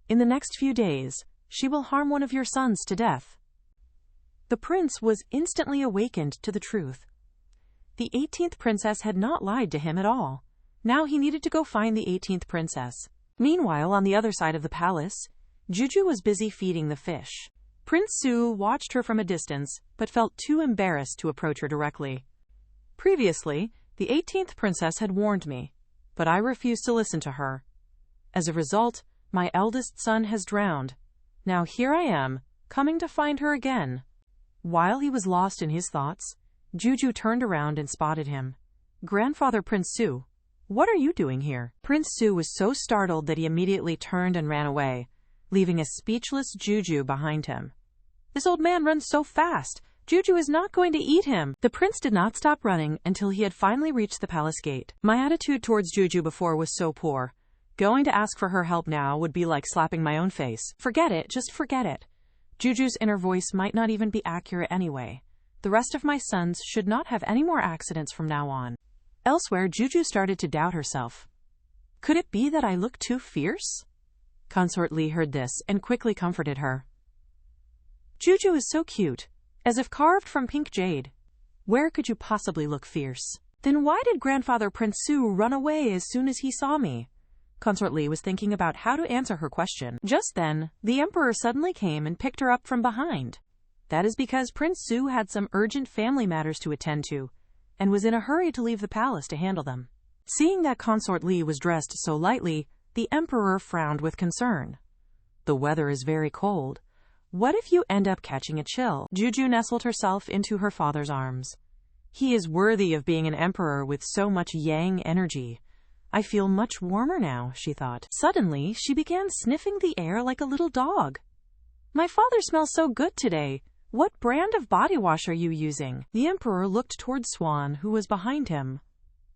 In the next few days, she will harm one of your sons to death. The prince was instantly awakened to the truth. The 18th princess had not lied to him at all. Now he needed to go find the 18th princess. Meanwhile, on the other side of the palace, Guju was busy feeding the fish. Prince Su watched her from a distance, but felt too embarrassed to approach her directly. Previously, the 18th princess had warned me, but I refused to listen to her. As a result, my eldest son has drowned. Now here I am, coming to find her again. While he was lost in his thoughts, Guju turned around and spotted him. Grandfather Prince Su, what are you doing here? Prince Su was so startled that he immediately turned and ran away, leaving a speechless Guju behind him. This old man runs so fast. Guju is not going to eat him. The prince did not stop running until he had finally reached the palace gate. My attitude towards Guju before was so poor. Going to ask for her help now would be like slapping my own face. Forget it, just forget it. Juju's inner voice might not even be accurate anyway. The rest of my sons should not have any more accidents from now on. Elsewhere, Guju started to doubt herself. Could it be that I look too fierce? Consort Lee heard this and quickly comforted her. Guju is so cute, as if carved from pink jade. Where could you possibly look fierce? Then why did Grandfather Prince Su run away as soon as he saw me? Consort Lee was thinking about how to answer her question. Just then, the Emperor suddenly came and picked her up from behind. That is because Prince Su had some urgent family matters to attend to, and was in a hurry to leave the palace to handle them. Seeing that Consort Lee was dressed so lightly, the Emperor frowned with concern. The weather is very cold. What if you end up catching a chill? Guju nestled herself into her father's arms. He is worthy of being an emperor with so much yang energy. I feel much warmer now, she thought. Suddenly, she began sniffing the air like a little dog. My father smells so good today. What brand of body wash are you using? The Emperor looked toward Swan, who was behind him.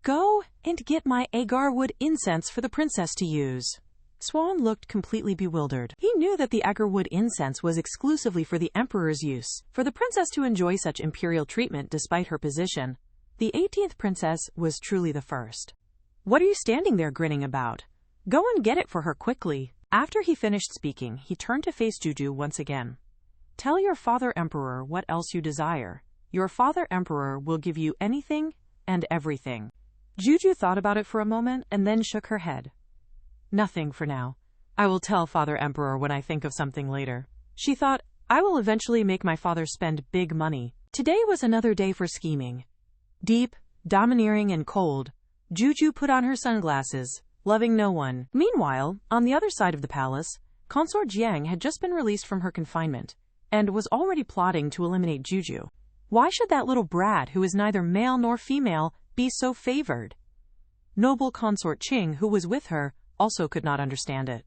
Go and get my agarwood incense for the princess to use. Swan looked completely bewildered. He knew that the agarwood incense was exclusively for the Emperor's use, for the princess to enjoy such imperial treatment despite her position. The 18th princess was truly the first. What are you standing there grinning about? Go and get it for her quickly. After he finished speaking, he turned to face Guju once again. Tell your father Emperor what else you desire. Your father Emperor will give you anything and everything. Guju thought about it for a moment and then shook her head. Nothing for now. I will tell Father Emperor when I think of something later. She thought, I will eventually make my father spend big money. Today was another day for scheming. Deep, domineering, and cold, Guju put on her sunglasses, loving no one. Meanwhile, on the other side of the palace, Consort Jiang had just been released from her confinement, and was already plotting to eliminate Guju. Why should that little brat, who is neither male nor female, be so favored? Noble Consort Qing, who was with her, also could not understand it.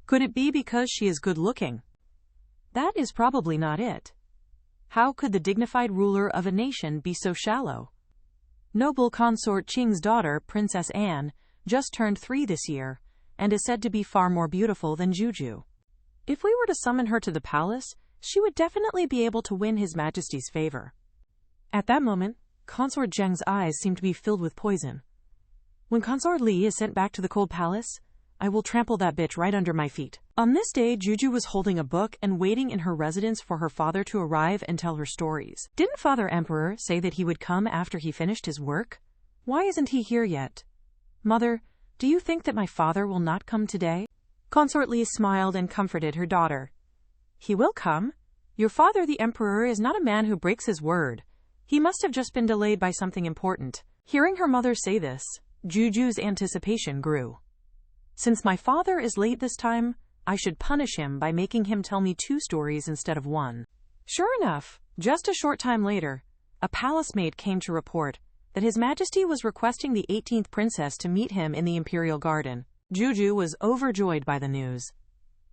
Could it be because she is good-looking? That is probably not it. How could the dignified ruler of a nation be so shallow? Noble Consort Qing's daughter, Princess Anne, just turned 3 this year, and is said to be far more beautiful than Guju. If we were to summon her to the palace, she would definitely be able to win His Majesty's favor. At that moment, Consort Jiang's eyes seemed to be filled with poison. When Consort Li is sent back to the cold palace, I will trample that bitch right under my feet. On this day, Guju was holding a book and waiting in her residence for her father to arrive and tell her stories. Didn't Father Emperor say that he would come after he finished his work? Why isn't he here yet? Mother, do you think that my father will not come today? Consort Li smiled and comforted her daughter. He will come. Your father, the Emperor, is not a man who breaks his word. He must have just been delayed by something important. Hearing her mother say this, Guju's anticipation grew. Since my father is late this time, I should punish him by making him tell me 2 stories instead of 1. Sure enough, just a short time later, a palace maid came to report that His Majesty was requesting the 18th princess to meet him in the imperial garden. Guju was overjoyed by the news.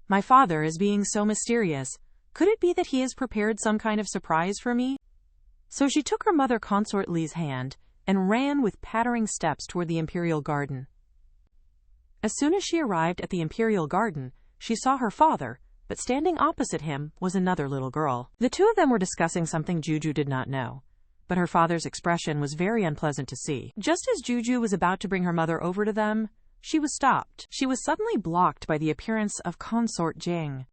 My father is being so mysterious. Could it be that he has prepared some kind of surprise for me? So she took her mother Consort Li's hand and ran with pattering steps toward the imperial garden. As soon as she arrived at the imperial garden, she saw her father, but standing opposite him was another little girl. The 2 of them were discussing something Guju did not know, but her father's expression was very unpleasant to see. Just as Guju was about to bring her mother over to them, she was stopped. She was suddenly blocked by the appearance of Consort Jiang.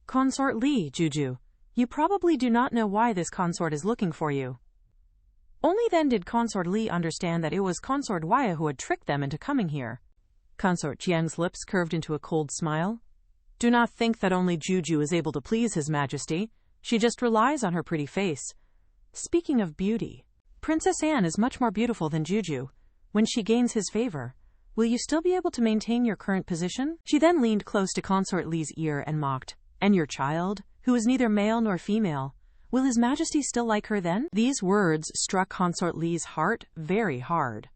Consort Li, Guju, you probably do not know why this consort is looking for you. Only then did Consort Li understand that it was Consort Waya who had tricked them into coming here. Consort Jiang's lips curved into a cold smile. Do not think that only Guju is able to please His Majesty. She just relies on her pretty face. Speaking of beauty, Princess Anne is much more beautiful than Guju. When she gains his favor, will you still be able to maintain your current position? She then leaned close to Consort Li's ear and mocked. And your child, who is neither male nor female, will His Majesty still like her then? These words struck Consort Li's heart very hard.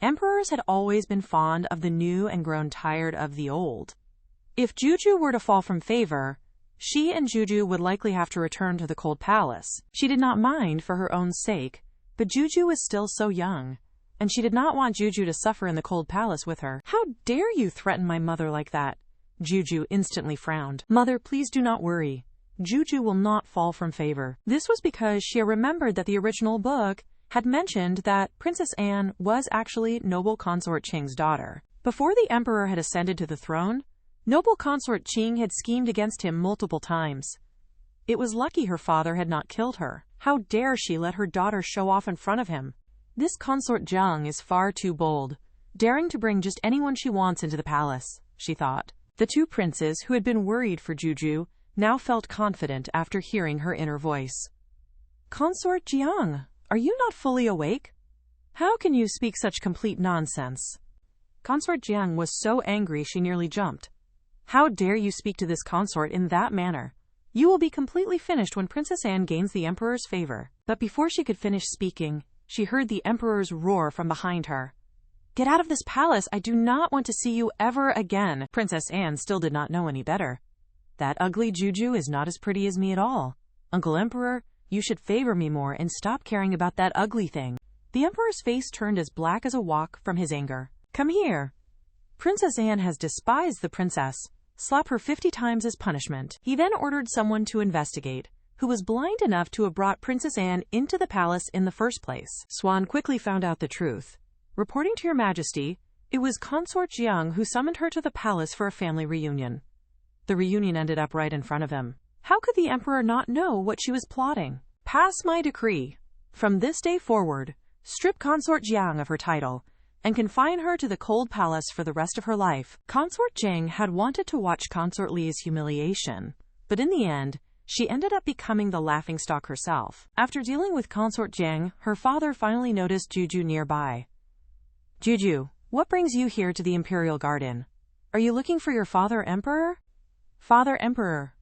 Emperors had always been fond of the new and grown tired of the old. If Guju were to fall from favor, she and Guju would likely have to return to the cold palace. She did not mind for her own sake, but Guju was still so young, and she did not want Guju to suffer in the cold palace with her. How dare you threaten my mother like that? Guju instantly frowned. Mother, please do not worry. Guju will not fall from favor. This was because she remembered that the original book had mentioned that Princess Anne was actually noble consort Qing's daughter. Before the emperor had ascended to the throne, noble consort Qing had schemed against him multiple times. It was lucky her father had not killed her. How dare she let her daughter show off in front of him? This consort Jiang is far too bold, daring to bring just anyone she wants into the palace, she thought. The two princes, who had been worried for Guju, now felt confident after hearing her inner voice. Consort Jiang, are you not fully awake? How can you speak such complete nonsense? Consort Jiang was so angry she nearly jumped. How dare you speak to this consort in that manner? You will be completely finished when Princess Anne gains the emperor's favor. But before she could finish speaking, she heard the emperor's roar from behind her. Get out of this palace! I do not want to see you ever again! Princess Anne still did not know any better. That ugly Guju is not as pretty as me at all. Uncle Emperor, you should favor me more and stop caring about that ugly thing. The emperor's face turned as black as a wok from his anger. Come here. Princess Anne has despised the princess. Slap her 50 times as punishment. He then ordered someone to investigate, who was blind enough to have brought Princess Anne into the palace in the first place. Swan quickly found out the truth. Reporting to Your Majesty, it was Consort Jiang who summoned her to the palace for a family reunion. The reunion ended up right in front of him. How could the emperor not know what she was plotting? Pass my decree. From this day forward, strip Consort Jiang of her title and confine her to the cold palace for the rest of her life. Consort Jiang had wanted to watch Consort Li's humiliation, but in the end, she ended up becoming the laughingstock herself. After dealing with Consort Jiang, her father finally noticed Guju nearby. Guju, what brings you here to the Imperial Garden? Are you looking for your father, Emperor? Father Emperor,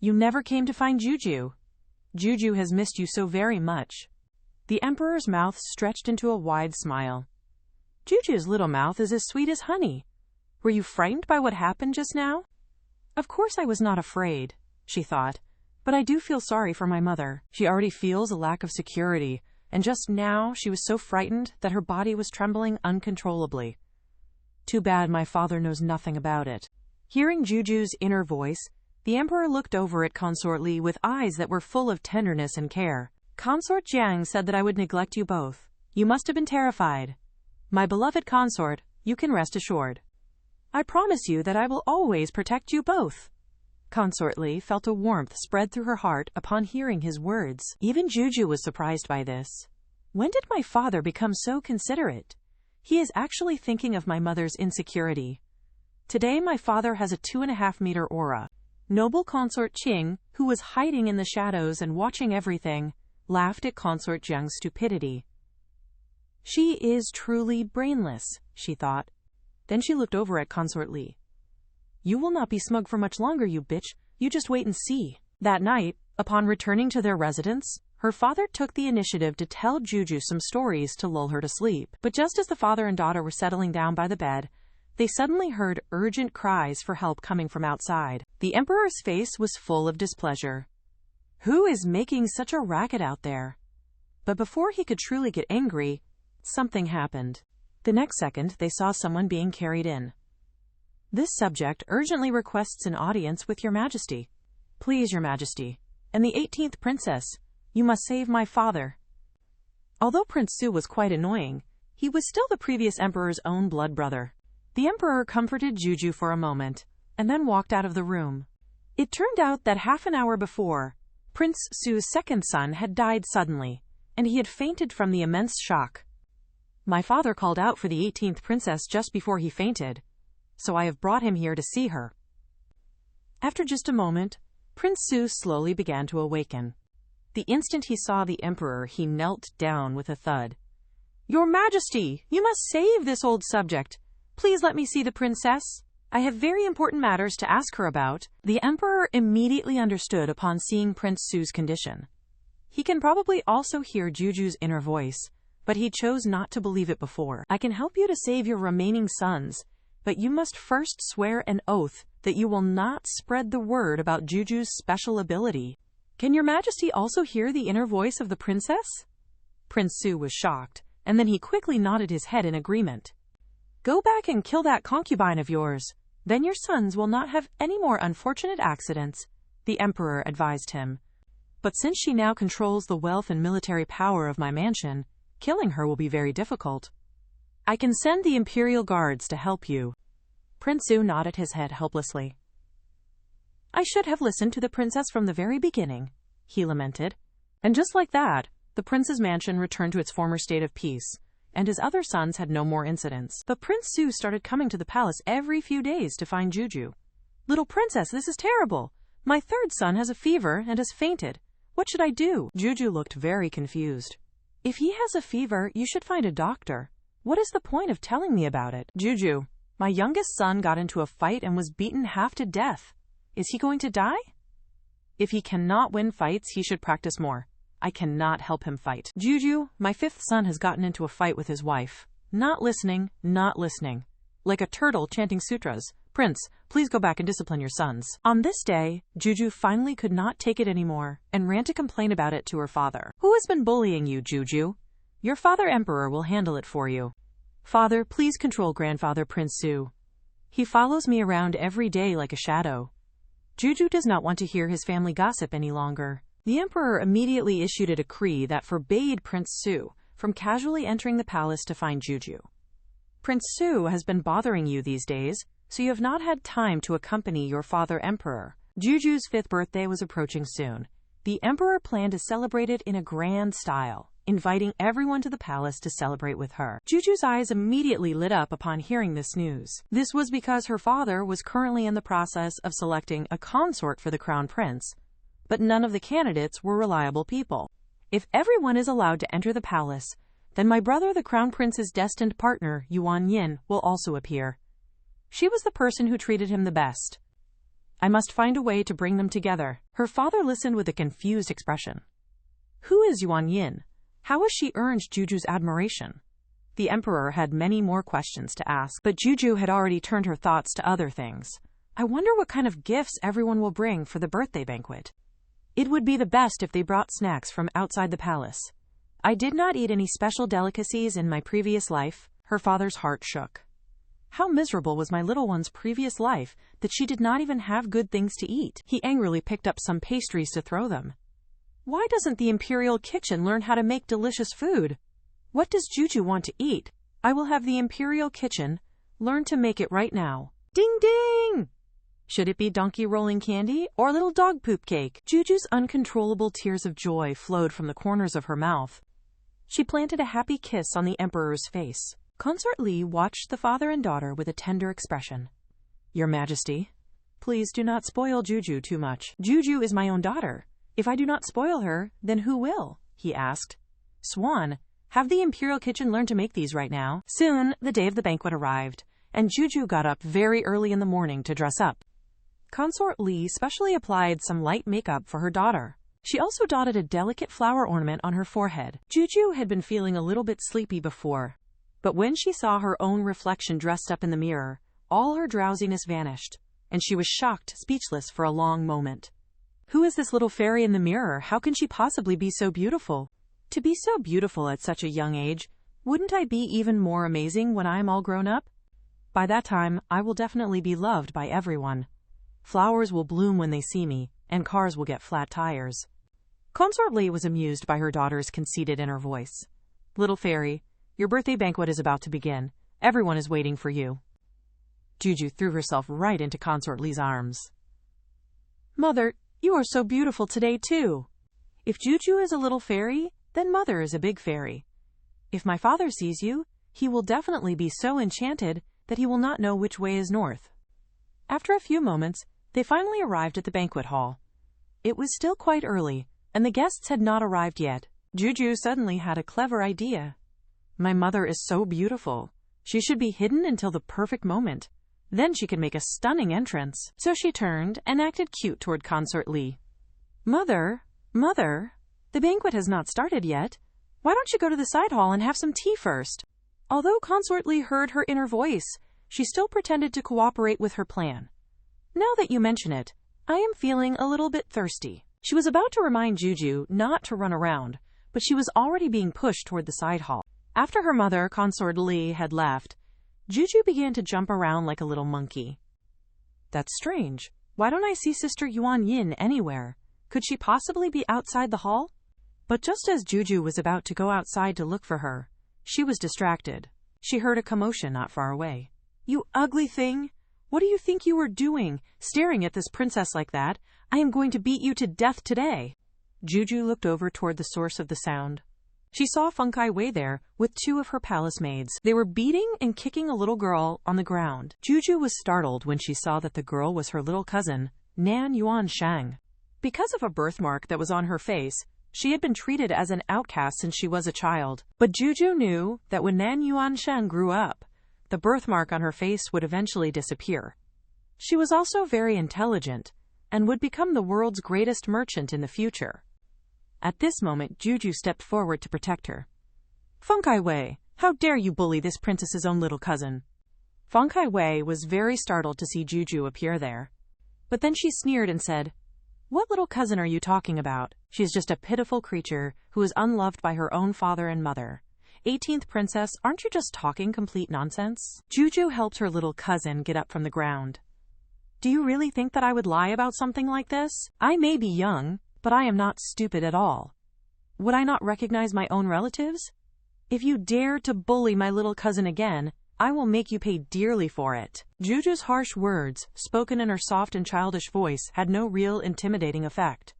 you never came to find Guju. Guju has missed you so very much. The Emperor's mouth stretched into a wide smile. Guju's little mouth is as sweet as honey. Were you frightened by what happened just now? Of course I was not afraid, she thought, but I do feel sorry for my mother. She already feels a lack of security, and just now she was so frightened that her body was trembling uncontrollably. Too bad my father knows nothing about it. Hearing Guju's inner voice, the emperor looked over at Consort Li with eyes that were full of tenderness and care. Consort Jiang said that I would neglect you both. You must have been terrified. My beloved consort, you can rest assured. I promise you that I will always protect you both. Consort Li felt a warmth spread through her heart upon hearing his words. Even Guju was surprised by this. When did my father become so considerate? He is actually thinking of my mother's insecurity. Today my father has a 2.5-meter aura. Noble consort Qing, who was hiding in the shadows and watching everything, laughed at Consort Jiang's stupidity. She is truly brainless, she thought. Then she looked over at Consort Li. You will not be smug for much longer, you bitch. You just wait and see. That night, upon returning to their residence, her father took the initiative to tell Guju some stories to lull her to sleep. But just as the father and daughter were settling down by the bed, they suddenly heard urgent cries for help coming from outside. The emperor's face was full of displeasure. Who is making such a racket out there? But before he could truly get angry, something happened. The next second, they saw someone being carried in. This subject urgently requests an audience with Your Majesty. Please, Your Majesty. And the 18th princess, you must save my father. Although Prince Su was quite annoying, he was still the previous emperor's own blood brother. The emperor comforted Guju for a moment, and then walked out of the room. It turned out that half an hour before, Prince Su's second son had died suddenly, and he had fainted from the immense shock. My father called out for the 18th princess just before he fainted, so I have brought him here to see her. After just a moment, Prince Su slowly began to awaken. The instant he saw the emperor, he knelt down with a thud. Your Majesty, you must save this old subject. Please let me see the princess. I have very important matters to ask her about. The emperor immediately understood upon seeing Prince Su's condition. He can probably also hear Guju's inner voice, but he chose not to believe it before. I can help you to save your remaining sons, but you must first swear an oath that you will not spread the word about Guju's special ability. Can your Majesty also hear the inner voice of the princess? Prince Su was shocked, and then he quickly nodded his head in agreement. Go back and kill that concubine of yours. Then your sons will not have any more unfortunate accidents, the emperor advised him. But since she now controls the wealth and military power of my mansion, killing her will be very difficult. I can send the imperial guards to help you. Prince Su nodded his head helplessly. I should have listened to the princess from the very beginning, he lamented. And just like that, the prince's mansion returned to its former state of peace, and his other sons had no more incidents. But Prince Su started coming to the palace every few days to find Guju. Little princess, this is terrible. My third son has a fever and has fainted. What should I do? Guju looked very confused. If he has a fever, you should find a doctor. What is the point of telling me about it? Guju, my youngest son got into a fight and was beaten half to death. Is he going to die? If he cannot win fights, he should practice more. I cannot help him fight. Guju, my fifth son has gotten into a fight with his wife. Not listening, not listening. Like a turtle chanting sutras. Prince, please go back and discipline your sons. On this day, Guju finally could not take it anymore and ran to complain about it to her father. Who has been bullying you, Guju? Your father emperor will handle it for you. Father, please control grandfather Prince Su. He follows me around every day like a shadow. Guju does not want to hear his family gossip any longer. The emperor immediately issued a decree that forbade Prince Su from casually entering the palace to find Guju. Prince Su has been bothering you these days, so you have not had time to accompany your father emperor. Guju's 5th birthday was approaching soon. The emperor planned to celebrate it in a grand style, inviting everyone to the palace to celebrate with her. Guju's eyes immediately lit up upon hearing this news. This was because her father was currently in the process of selecting a consort for the crown prince, but none of the candidates were reliable people. If everyone is allowed to enter the palace, then my brother the crown prince's destined partner, Yuan Yin, will also appear. She was the person who treated him the best. I must find a way to bring them together. Her father listened with a confused expression. Who is Yuan Yin? How has she earned Guju's admiration? The emperor had many more questions to ask, but Guju had already turned her thoughts to other things. I wonder what kind of gifts everyone will bring for the birthday banquet. It would be the best if they brought snacks from outside the palace. I did not eat any special delicacies in my previous life. Her father's heart shook. How miserable was my little one's previous life that she did not even have good things to eat. He angrily picked up some pastries to throw them. Why doesn't the imperial kitchen learn how to make delicious food? What does Guju want to eat? I will have the imperial kitchen learn to make it right now. Ding ding! Should it be donkey rolling candy or little dog poop cake? Guju's uncontrollable tears of joy flowed from the corners of her mouth. She planted a happy kiss on the emperor's face. Consort Li watched the father and daughter with a tender expression. Your Majesty, please do not spoil Guju too much. Guju is my own daughter. If I do not spoil her, then who will? He asked. Swan, have the imperial kitchen learn to make these right now. Soon, the day of the banquet arrived, and Guju got up very early in the morning to dress up. Consort Li specially applied some light makeup for her daughter. She also dotted a delicate flower ornament on her forehead. Guju had been feeling a little bit sleepy before, but when she saw her own reflection dressed up in the mirror, all her drowsiness vanished, and she was shocked, speechless for a long moment. Who is this little fairy in the mirror? How can she possibly be so beautiful? To be so beautiful at such a young age, wouldn't I be even more amazing when I am all grown up? By that time, I will definitely be loved by everyone. Flowers will bloom when they see me, and cars will get flat tires. Consort Li was amused by her daughter's conceited inner voice. Little fairy, your birthday banquet is about to begin. Everyone is waiting for you. Guju threw herself right into Consort Li's arms. Mother, you are so beautiful today too. If Guju is a little fairy, then mother is a big fairy. If my father sees you, he will definitely be so enchanted that he will not know which way is north. After a few moments, they finally arrived at the banquet hall. It was still quite early, and the guests had not arrived yet. Guju suddenly had a clever idea. My mother is so beautiful. She should be hidden until the perfect moment. Then she could make a stunning entrance. So she turned and acted cute toward Consort Li. Mother, the banquet has not started yet. Why don't you go to the side hall and have some tea first? Although Consort Li heard her inner voice, she still pretended to cooperate with her plan. Now that you mention it, I am feeling a little bit thirsty. She was about to remind Guju not to run around, but she was already being pushed toward the side hall. After her mother, Consort Li, had left, Guju began to jump around like a little monkey. That's strange. Why don't I see Sister Yuan Yin anywhere? Could she possibly be outside the hall? But just as Guju was about to go outside to look for her, she was distracted. She heard a commotion not far away. You ugly thing! What do you think you were doing, staring at this princess like that? I am going to beat you to death today. Guju looked over toward the source of the sound. She saw Funkai Wei there with two of her palace maids. They were beating and kicking a little girl on the ground. Guju was startled when she saw that the girl was her little cousin, Nan Yuan Shang. Because of a birthmark that was on her face, she had been treated as an outcast since she was a child. But Guju knew that when Nan Yuan Shang grew up, the birthmark on her face would eventually disappear. She was also very intelligent and would become the world's greatest merchant in the future. At this moment, Guju stepped forward to protect her. Funkai Wei, how dare you bully this princess's own little cousin? Funkai Wei was very startled to see Guju appear there. But then she sneered and said, What little cousin are you talking about? She is just a pitiful creature who is unloved by her own father and mother. 18th princess, aren't you just talking complete nonsense? Guju helped her little cousin get up from the ground. Do you really think that I would lie about something like this? I may be young, but I am not stupid at all. Would I not recognize my own relatives? If you dare to bully my little cousin again, I will make you pay dearly for it. Guju's harsh words, spoken in her soft and childish voice, had no real intimidating effect.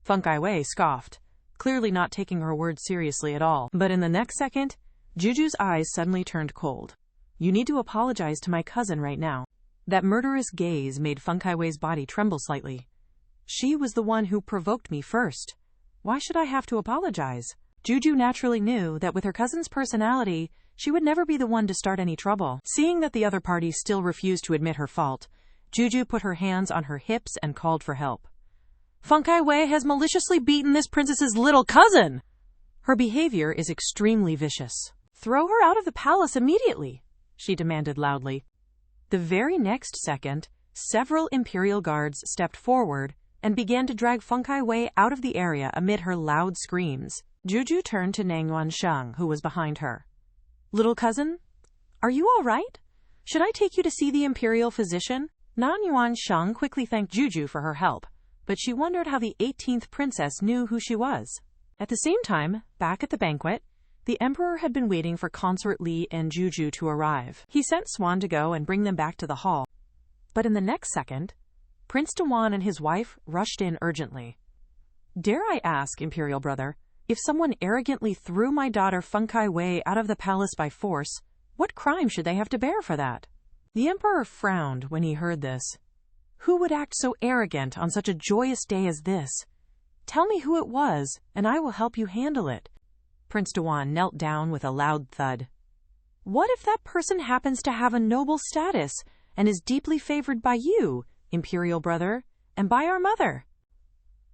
Funkai Wei scoffed, clearly not taking her words seriously at all. But in the next second, Guju's eyes suddenly turned cold. You need to apologize to my cousin right now. That murderous gaze made Funkai Wei's body tremble slightly. She was the one who provoked me first. Why should I have to apologize? Guju naturally knew that with her cousin's personality, she would never be the one to start any trouble. Seeing that the other party still refused to admit her fault, Guju put her hands on her hips and called for help. Funkai Wei has maliciously beaten this princess's little cousin! Her behavior is extremely vicious. Throw her out of the palace immediately, she demanded loudly. The very next second, several imperial guards stepped forward and began to drag Funkai Wei out of the area amid her loud screams. Guju turned to Nan Yuan Shang, who was behind her. Little cousin, are you all right? Should I take you to see the imperial physician? Nan Yuan Shang quickly thanked Guju for her help, but she wondered how the 18th princess knew who she was. At the same time, back at the banquet, the emperor had been waiting for Consort Li and Guju to arrive. He sent Swan to go and bring them back to the hall. But in the next second, Prince Dewan and his wife rushed in urgently. Dare I ask, imperial brother, if someone arrogantly threw my daughter Funkai Wei out of the palace by force, what crime should they have to bear for that? The emperor frowned when he heard this. Who would act so arrogant on such a joyous day as this? Tell me who it was, and I will help you handle it. Prince Dewan knelt down with a loud thud. What if that person happens to have a noble status and is deeply favored by you, imperial brother, and by our mother?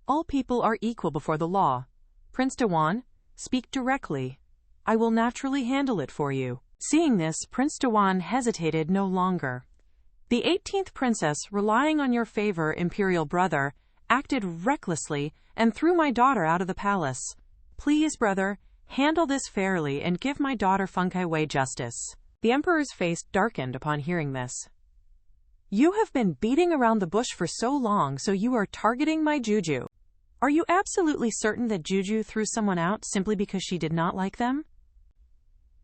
All people are equal before the law. Prince Dewan, speak directly. I will naturally handle it for you. Seeing this, Prince Dewan hesitated no longer. The 18th princess, relying on your favor, imperial brother, acted recklessly and threw my daughter out of the palace. Please, brother, handle this fairly and give my daughter Funkai Wei justice. The emperor's face darkened upon hearing this. You have been beating around the bush for so long, so you are targeting my Guju. Are you absolutely certain that Guju threw someone out simply because she did not like them?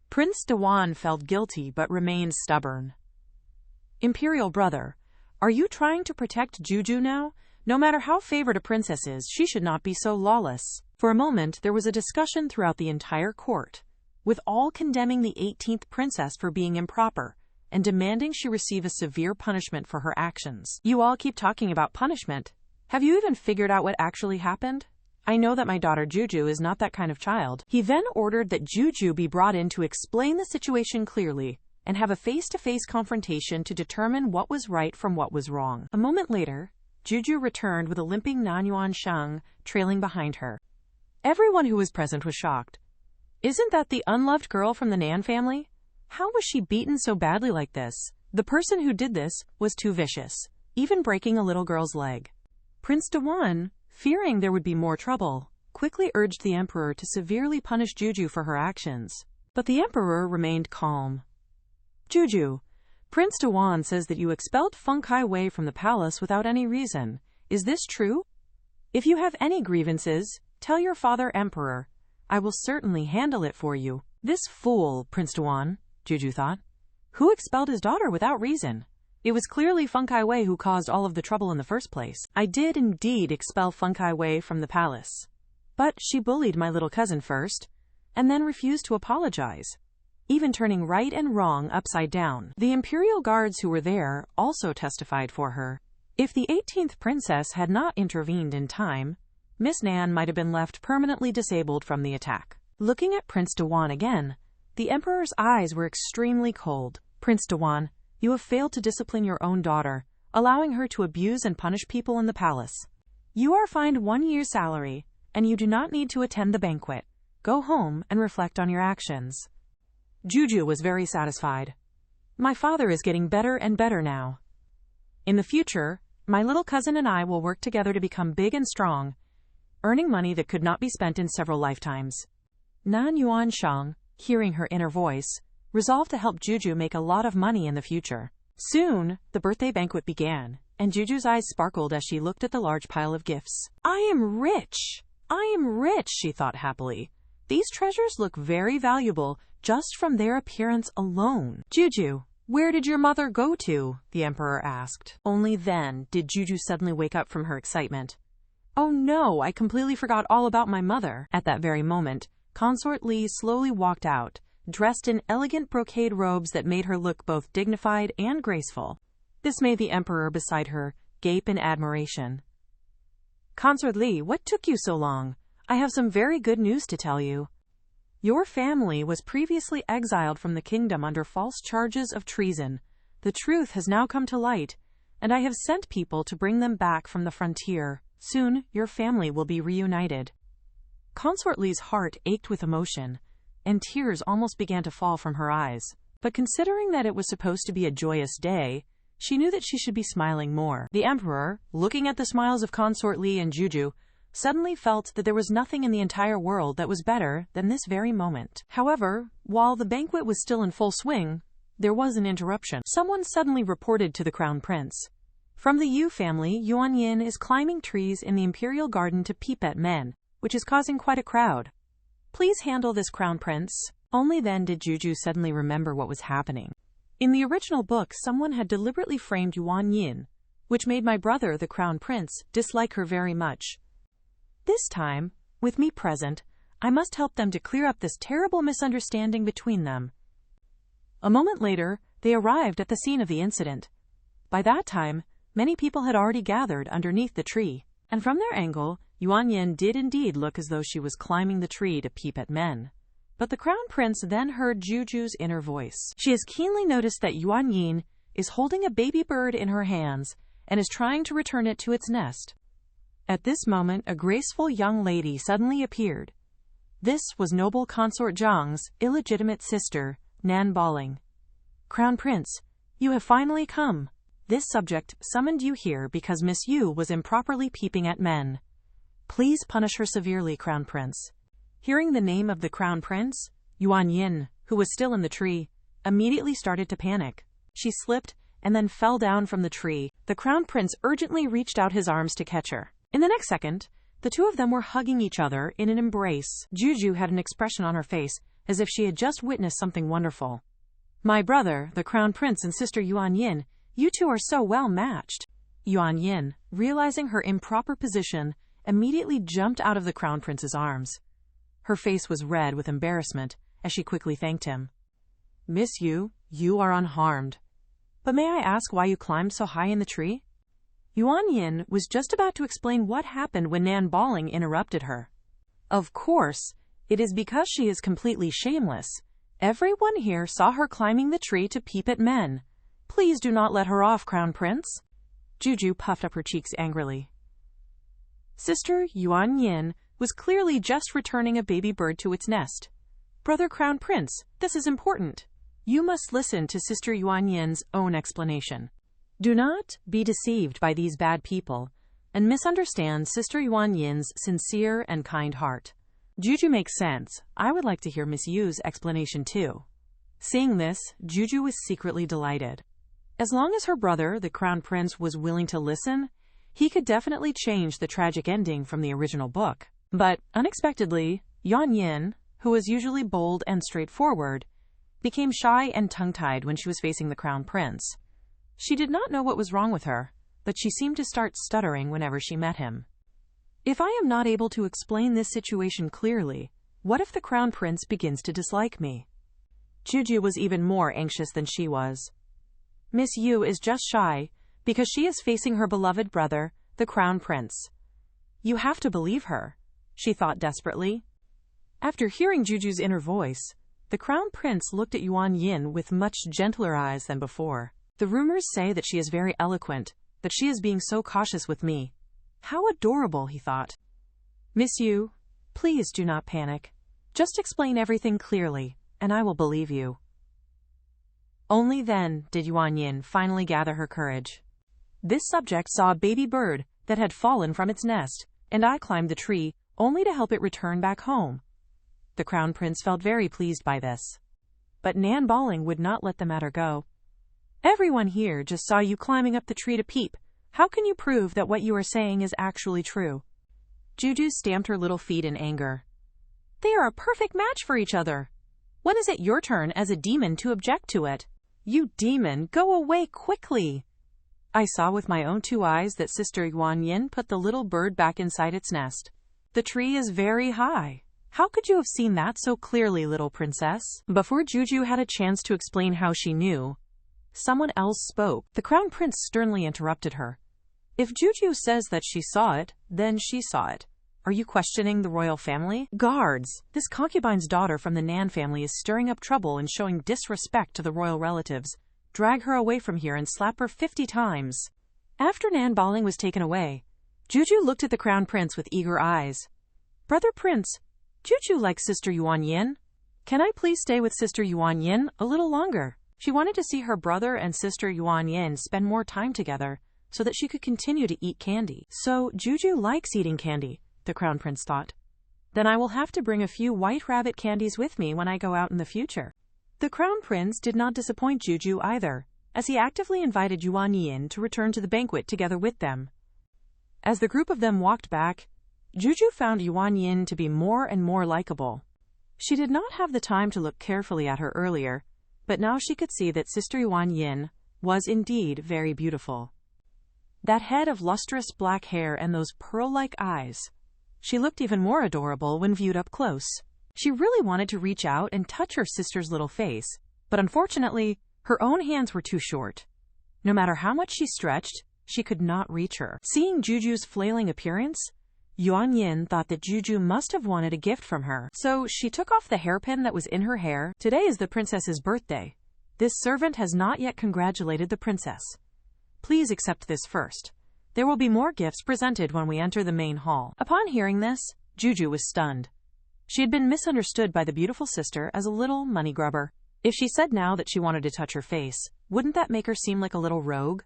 Prince Dewan felt guilty but remained stubborn. Imperial brother, are you trying to protect Guju now? No matter how favored a princess is, she should not be so lawless. For a moment, there was a discussion throughout the entire court, with all condemning the 18th princess for being improper and demanding she receive a severe punishment for her actions. You all keep talking about punishment. Have you even figured out what actually happened? I know that my daughter Guju is not that kind of child. He then ordered that Guju be brought in to explain the situation clearly and have a face-to-face confrontation to determine what was right from what was wrong. A moment later, Guju returned with a limping Nanyuan Shang trailing behind her. Everyone who was present was shocked. Isn't that the unloved girl from the Nan family? How was she beaten so badly like this? The person who did this was too vicious, even breaking a little girl's leg. Prince Dewan, fearing there would be more trouble, quickly urged the emperor to severely punish Guju for her actions. But the emperor remained calm. Guju, Prince Dewan says that you expelled Feng Kai-wei from the palace without any reason. Is this true? If you have any grievances, tell your father emperor. I will certainly handle it for you. This fool, Prince Dewan, Guju thought. Who expelled his daughter without reason? It was clearly Feng Kai-wei who caused all of the trouble in the first place. I did indeed expel Feng Kai-wei from the palace. But she bullied my little cousin first, and then refused to apologize, even turning right and wrong upside down. The imperial guards who were there also testified for her. If the 18th princess had not intervened in time, Miss Nan might have been left permanently disabled from the attack. Looking at Prince Dewan again, the emperor's eyes were extremely cold. Prince Dewan, you have failed to discipline your own daughter, allowing her to abuse and punish people in the palace. You are fined 1 year's salary, and you do not need to attend the banquet. Go home and reflect on your actions. Guju was very satisfied. My father is getting better and better now. In the future, my little cousin and I will work together to become big and strong, earning money that could not be spent in several lifetimes. Nan Yuan Shang, hearing her inner voice, resolved to help Guju make a lot of money in the future. Soon, the birthday banquet began, and Juju's eyes sparkled as she looked at the large pile of gifts. I am rich! I am rich, she thought happily. These treasures look very valuable just from their appearance alone. Guju, where did your mother go to? The emperor asked. Only then did Guju suddenly wake up from her excitement. Oh no, I completely forgot all about my mother. At that very moment, Consort Li slowly walked out, dressed in elegant brocade robes that made her look both dignified and graceful. This made the emperor beside her gape in admiration. Consort Li, what took you so long? I have some very good news to tell you. Your family was previously exiled from the kingdom under false charges of treason. The truth has now come to light, and I have sent people to bring them back from the frontier. Soon, your family will be reunited. Consort Li's heart ached with emotion, and tears almost began to fall from her eyes. But considering that it was supposed to be a joyous day, she knew that she should be smiling more. The emperor, looking at the smiles of Consort Li and Guju, suddenly felt that there was nothing in the entire world that was better than this very moment. However, while the banquet was still in full swing, there was an interruption. Someone suddenly reported to the crown prince. From the Yu family, Yuan Yin is climbing trees in the imperial garden to peep at men, which is causing quite a crowd. Please handle this, crown prince. Only then did Guju suddenly remember what was happening. In the original book, someone had deliberately framed Yuan Yin, which made my brother, the crown prince, dislike her very much. This time, with me present, I must help them to clear up this terrible misunderstanding between them. A moment later, they arrived at the scene of the incident. By that time, many people had already gathered underneath the tree, and from their angle, Yuan Yin did indeed look as though she was climbing the tree to peep at men. But the crown prince then heard Juju's inner voice. She has keenly noticed that Yuan Yin is holding a baby bird in her hands and is trying to return it to its nest. At this moment, a graceful young lady suddenly appeared. This was noble consort Zhang's illegitimate sister, Nan Baling. Crown Prince, you have finally come. This subject summoned you here because Miss Yu was improperly peeping at men. Please punish her severely, Crown Prince. Hearing the name of the Crown Prince, Yuan Yin, who was still in the tree, immediately started to panic. She slipped and then fell down from the tree. The Crown Prince urgently reached out his arms to catch her. In the next second, the two of them were hugging each other in an embrace. Guju had an expression on her face, as if she had just witnessed something wonderful. My brother, the Crown Prince, and sister Yuan Yin, you two are so well matched. Yuan Yin, realizing her improper position immediately jumped out of the Crown Prince's arms. Her face was red with embarrassment as she quickly thanked him. "Miss Yu, you are unharmed. But may I ask why you climbed so high in the tree?" Yuan Yin was just about to explain what happened when Nan Bawling interrupted her. "Of course, it is because she is completely shameless. Everyone here saw her climbing the tree to peep at men. Please do not let her off, Crown Prince." Guju puffed up her cheeks angrily. Sister Yuan Yin was clearly just returning a baby bird to its nest. "Brother Crown Prince, this is important. You must listen to Sister Yuan Yin's own explanation. Do not be deceived by these bad people and misunderstand Sister Yuan Yin's sincere and kind heart." Juju makes sense. I would like to hear Miss Yu's explanation too. Seeing this, Juju was secretly delighted. As long as her brother, the Crown Prince, was willing to listen, he could definitely change the tragic ending from the original book. But, unexpectedly, Yuan Yin, who was usually bold and straightforward, became shy and tongue-tied when she was facing the Crown Prince. She did not know what was wrong with her, but she seemed to start stuttering whenever she met him. If I am not able to explain this situation clearly, what if the Crown Prince begins to dislike me? Juju was even more anxious than she was. Miss Yu is just shy because she is facing her beloved brother, the Crown Prince. You have to believe her, she thought desperately. After hearing Juju's inner voice, the Crown Prince looked at Yuan Yin with much gentler eyes than before. The rumors say that she is very eloquent, that she is being so cautious with me. How adorable, he thought. Miss Yu, please do not panic. Just explain everything clearly, and I will believe you. Only then did Yuan Yin finally gather her courage. This subject saw a baby bird that had fallen from its nest, and I climbed the tree only to help it return back home. The Crown Prince felt very pleased by this. But Nan Bawling would not let the matter go. Everyone here just saw you climbing up the tree to peep. How can you prove that what you are saying is actually true? Juju stamped her little feet in anger. They are a perfect match for each other. When is it your turn as a demon to object to it? You demon, go away quickly! I saw with my own 2 eyes that Sister Yuan Yin put the little bird back inside its nest. The tree is very high. How could you have seen that so clearly, little princess? Before Juju had a chance to explain how she knew, someone else spoke. The Crown Prince sternly interrupted her. If Juju says that she saw it, then she saw it. Are you questioning the royal family? Guards! This concubine's daughter from the Nan family is stirring up trouble and showing disrespect to the royal relatives. Drag her away from here and slap her 50 times. After Nan Bawling was taken away, Juju looked at the Crown Prince with eager eyes. Brother Prince, Juju likes Sister Yuan Yin. Can I please stay with Sister Yuan Yin a little longer? She wanted to see her brother and Sister Yuan Yin spend more time together so that she could continue to eat candy. So Juju likes eating candy, the Crown Prince thought. Then I will have to bring a few white rabbit candies with me when I go out in the future. The Crown Prince did not disappoint Juju either, as he actively invited Yuan Yin to return to the banquet together with them. As the group of them walked back, Juju found Yuan Yin to be more and more likable. She did not have the time to look carefully at her earlier, but now she could see that Sister Yuan Yin was indeed very beautiful. That head of lustrous black hair and those pearl-like eyes. She looked even more adorable when viewed up close. She really wanted to reach out and touch her sister's little face, but unfortunately, her own hands were too short. No matter how much she stretched, she could not reach her. Seeing Juju's flailing appearance, Yuan Yin thought that Juju must have wanted a gift from her. So she took off the hairpin that was in her hair. Today is the princess's birthday. This servant has not yet congratulated the princess. Please accept this first. There will be more gifts presented when we enter the main hall. Upon hearing this, Juju was stunned. She had been misunderstood by the beautiful sister as a little money grubber. If she said now that she wanted to touch her face, wouldn't that make her seem like a little rogue?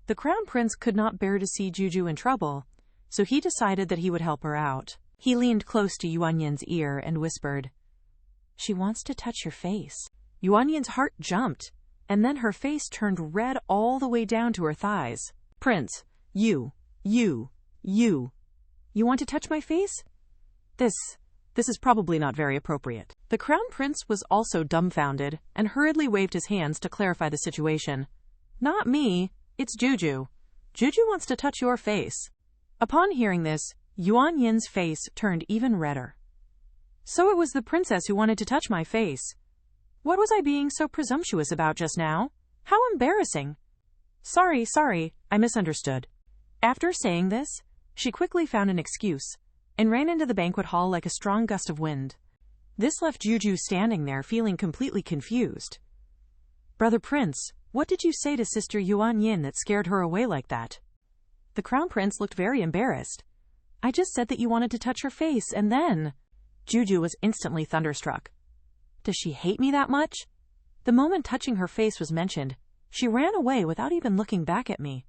The Crown Prince could not bear to see Juju in trouble, so he decided that he would help her out. He leaned close to Yuan Yin's ear and whispered, "She wants to touch your face." Yuan Yin's heart jumped, and then her face turned red all the way down to her thighs. "Prince, you want to touch my face? This is probably not very appropriate." The Crown Prince was also dumbfounded and hurriedly waved his hands to clarify the situation. "Not me, it's Juju. Juju wants to touch your face." Upon hearing this, Yuan Yin's face turned even redder. So it was the princess who wanted to touch my face. What was I being so presumptuous about just now? How embarrassing. Sorry, I misunderstood. After saying this, she quickly found an excuse and ran into the banquet hall like a strong gust of wind. This left Guju standing there feeling completely confused. Brother Prince, what did you say to Sister Yuan Yin that scared her away like that? The Crown Prince looked very embarrassed. I just said that you wanted to touch her face, and then... Guju was instantly thunderstruck. Does she hate me that much? The moment touching her face was mentioned, she ran away without even looking back at me.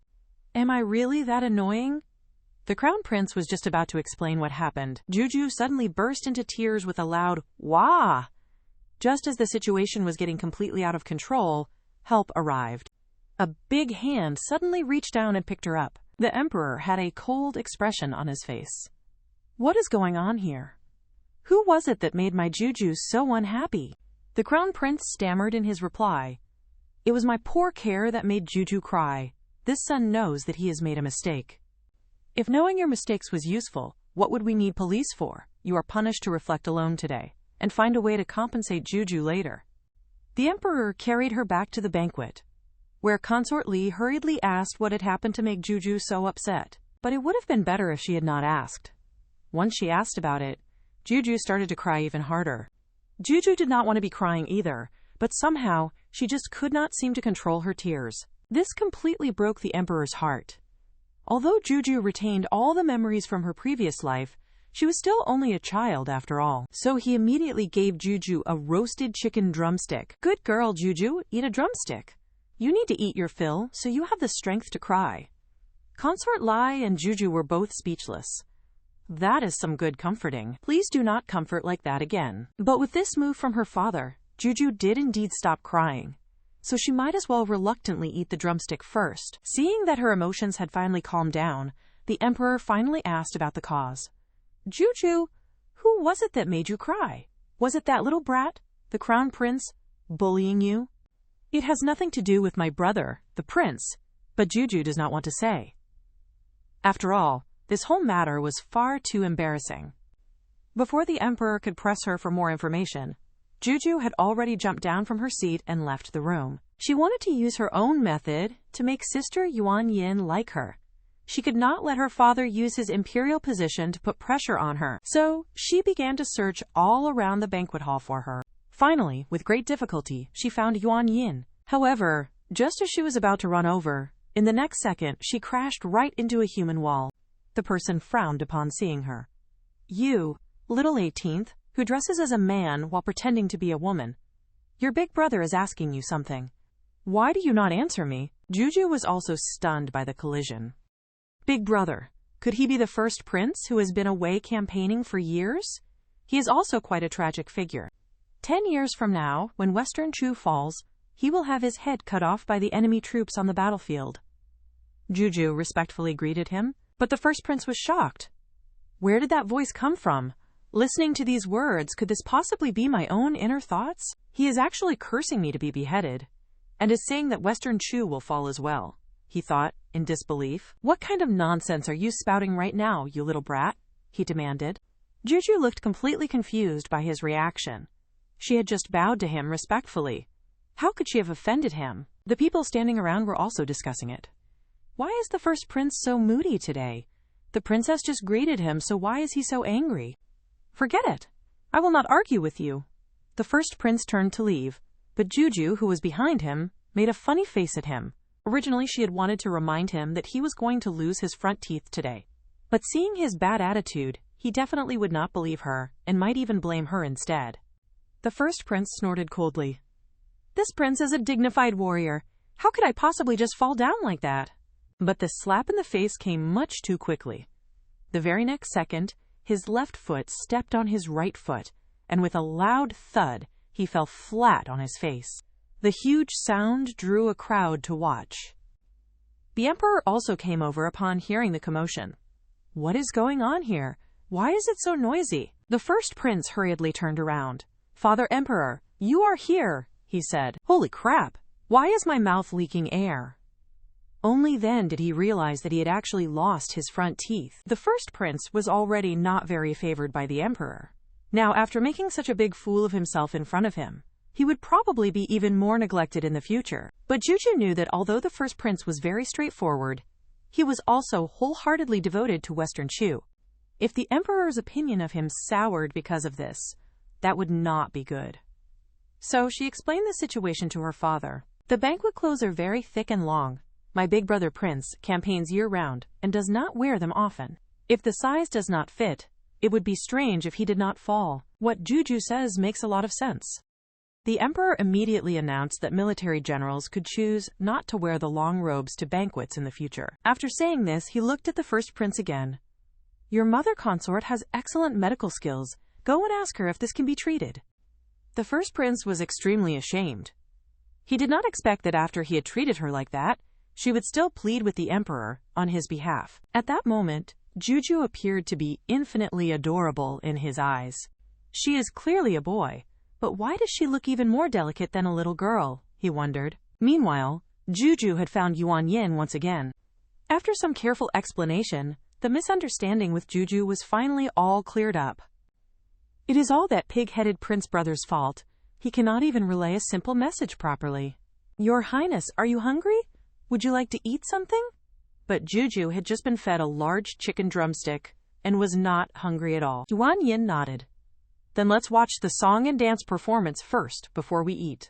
Am I really that annoying? The Crown Prince was just about to explain what happened. Guju suddenly burst into tears with a loud wah! Just as the situation was getting completely out of control, help arrived. A big hand suddenly reached down and picked her up. The Emperor had a cold expression on his face. What is going on here? Who was it that made my Guju so unhappy? The Crown Prince stammered in his reply. It was my poor care that made Guju cry. This son knows that he has made a mistake. If knowing your mistakes was useful, what would we need police for? You are punished to reflect alone today, and find a way to compensate Guju later. The Emperor carried her back to the banquet, where Consort Li hurriedly asked what had happened to make Guju so upset. But it would have been better if she had not asked. Once she asked about it, Guju started to cry even harder. Guju did not want to be crying either, but somehow she just could not seem to control her tears. This completely broke the Emperor's heart. Although Guju retained all the memories from her previous life, she was still only a child after all. So he immediately gave Guju a roasted chicken drumstick. Good girl, Guju, eat a drumstick. You need to eat your fill, so you have the strength to cry. Consort Lai and Guju were both speechless. That is some good comforting. Please do not comfort like that again. But with this move from her father, Guju did indeed stop crying. So she might as well reluctantly eat the drumstick first. Seeing that her emotions had finally calmed down, the Emperor finally asked about the cause. Guju, who was it that made you cry? Was it that little brat, the Crown Prince, bullying you? It has nothing to do with my brother, the prince, but Guju does not want to say. After all, this whole matter was far too embarrassing. Before the Emperor could press her for more information, Guju had already jumped down from her seat and left the room. She wanted to use her own method to make Sister Yuan Yin like her. She could not let her father use his imperial position to put pressure on her, so she began to search all around the banquet hall for her. Finally, with great difficulty, she found Yuan Yin. However, just as she was about to run over, in the next second, she crashed right into a human wall. The person frowned upon seeing her. You, little 18th, who dresses as a man while pretending to be a woman. Your big brother is asking you something. Why do you not answer me? Guju was also stunned by the collision. Big brother, could he be the first prince who has been away campaigning for years? He is also quite a tragic figure. 10 years from now, when Western Chu falls, he will have his head cut off by the enemy troops on the battlefield. Guju respectfully greeted him, but the first prince was shocked. Where did that voice come from? Listening to these words, could this possibly be my own inner thoughts? He is actually cursing me to be beheaded, and is saying that Western Chu will fall as well, he thought, in disbelief. What kind of nonsense are you spouting right now, you little brat? He demanded. Guju looked completely confused by his reaction. She had just bowed to him respectfully. How could she have offended him? The people standing around were also discussing it. Why is the first prince so moody today? The princess just greeted him, so why is he so angry? Forget it. I will not argue with you. The first prince turned to leave, but Guju, who was behind him, made a funny face at him. Originally, she had wanted to remind him that he was going to lose his front teeth today. But seeing his bad attitude, he definitely would not believe her, and might even blame her instead. The first prince snorted coldly. This prince is a dignified warrior. How could I possibly just fall down like that? But the slap in the face came much too quickly. The very next second, his left foot stepped on his right foot, and with a loud thud, he fell flat on his face. The huge sound drew a crowd to watch. The Emperor also came over upon hearing the commotion. What is going on here? Why is it so noisy? The first prince hurriedly turned around. Father Emperor, you are here, he said. Holy crap! Why is my mouth leaking air? Only then did he realize that he had actually lost his front teeth. The first prince was already not very favored by the emperor. Now, after making such a big fool of himself in front of him, he would probably be even more neglected in the future. But Guju knew that although the first prince was very straightforward, he was also wholeheartedly devoted to Western Shu. If the emperor's opinion of him soured because of this, that would not be good. So she explained the situation to her father. The banquet clothes are very thick and long. My big brother Prince campaigns year-round and does not wear them often. If the size does not fit, it would be strange if he did not fall. What Guju says makes a lot of sense. The emperor immediately announced that military generals could choose not to wear the long robes to banquets in the future. After saying this, he looked at the first prince again. Your mother consort has excellent medical skills. Go and ask her if this can be treated. The first prince was extremely ashamed. He did not expect that after he had treated her like that, she would still plead with the emperor on his behalf. At that moment, Guju appeared to be infinitely adorable in his eyes. She is clearly a boy, but why does she look even more delicate than a little girl? He wondered. Meanwhile, Guju had found Yuan Yin once again. After some careful explanation, the misunderstanding with Guju was finally all cleared up. It is all that pig-headed prince brother's fault. He cannot even relay a simple message properly. Your Highness, are you hungry? Would you like to eat something? But Guju had just been fed a large chicken drumstick and was not hungry at all. Yuan Yin nodded. Then let's watch the song and dance performance first before we eat.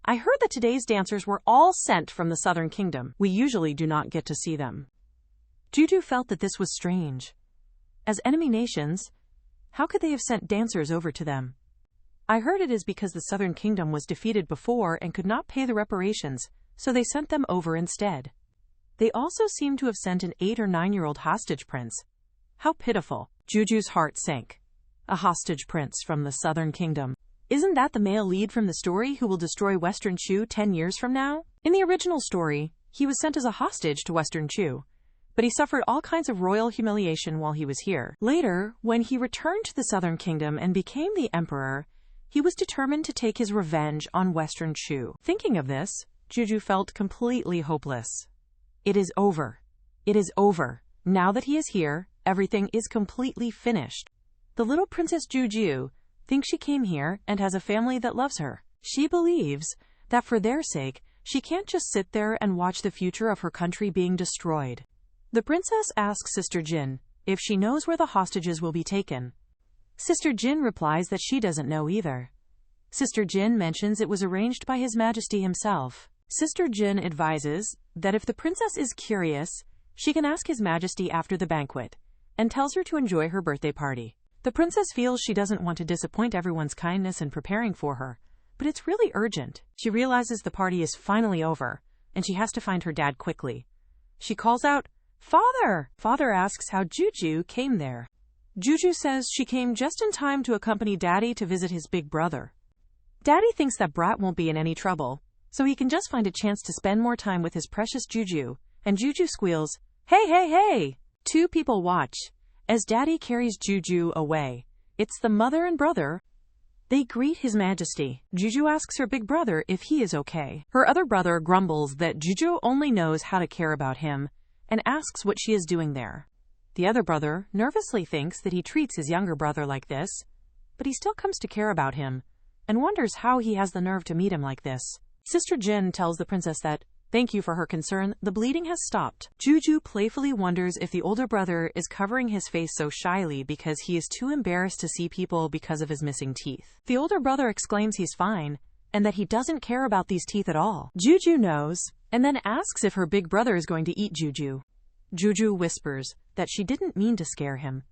I heard that today's dancers were all sent from the Southern Kingdom. We usually do not get to see them. Guju felt that this was strange. As enemy nations, how could they have sent dancers over to them? I heard it is because the Southern Kingdom was defeated before and could not pay the reparations, so they sent them over instead. They also seem to have sent an 8 or 9-year-old hostage prince. How pitiful. Juju's heart sank. A hostage prince from the Southern Kingdom. Isn't that the male lead from the story who will destroy Western Shu 10 years from now? In the original story, he was sent as a hostage to Western Shu, but he suffered all kinds of royal humiliation while he was here. Later, when he returned to the Southern Kingdom and became the emperor, he was determined to take his revenge on Western Shu. Thinking of this, Guju felt completely hopeless. It is over. It is over. Now that he is here, everything is completely finished. The little Princess Guju thinks she came here and has a family that loves her. She believes that for their sake, she can't just sit there and watch the future of her country being destroyed. The princess asks Sister Jin if she knows where the hostages will be taken. Sister Jin replies that she doesn't know either. Sister Jin mentions it was arranged by His Majesty himself. Sister Jin advises that if the princess is curious, she can ask His Majesty after the banquet, and tells her to enjoy her birthday party. The princess feels she doesn't want to disappoint everyone's kindness in preparing for her, but it's really urgent. She realizes the party is finally over, and she has to find her dad quickly. She calls out, "Father!" Father asks how Guju came there. Guju says she came just in time to accompany Daddy to visit his big brother. Daddy thinks that Brat won't be in any trouble, so he can just find a chance to spend more time with his precious Guju, and Guju squeals, "Hey, hey, hey!" Two people watch as Daddy carries Guju away. It's the mother and brother. They greet His Majesty. Guju asks her big brother if he is okay. Her other brother grumbles that Guju only knows how to care about him and asks what she is doing there. The other brother nervously thinks that he treats his younger brother like this, but he still comes to care about him and wonders how he has the nerve to meet him like this. Sister Jin tells the princess that, thank you for her concern, the bleeding has stopped. Guju playfully wonders if the older brother is covering his face so shyly because he is too embarrassed to see people because of his missing teeth. The older brother exclaims he's fine, and that he doesn't care about these teeth at all. Guju knows, and then asks if her big brother is going to eat Guju. Guju whispers that she didn't mean to scare him.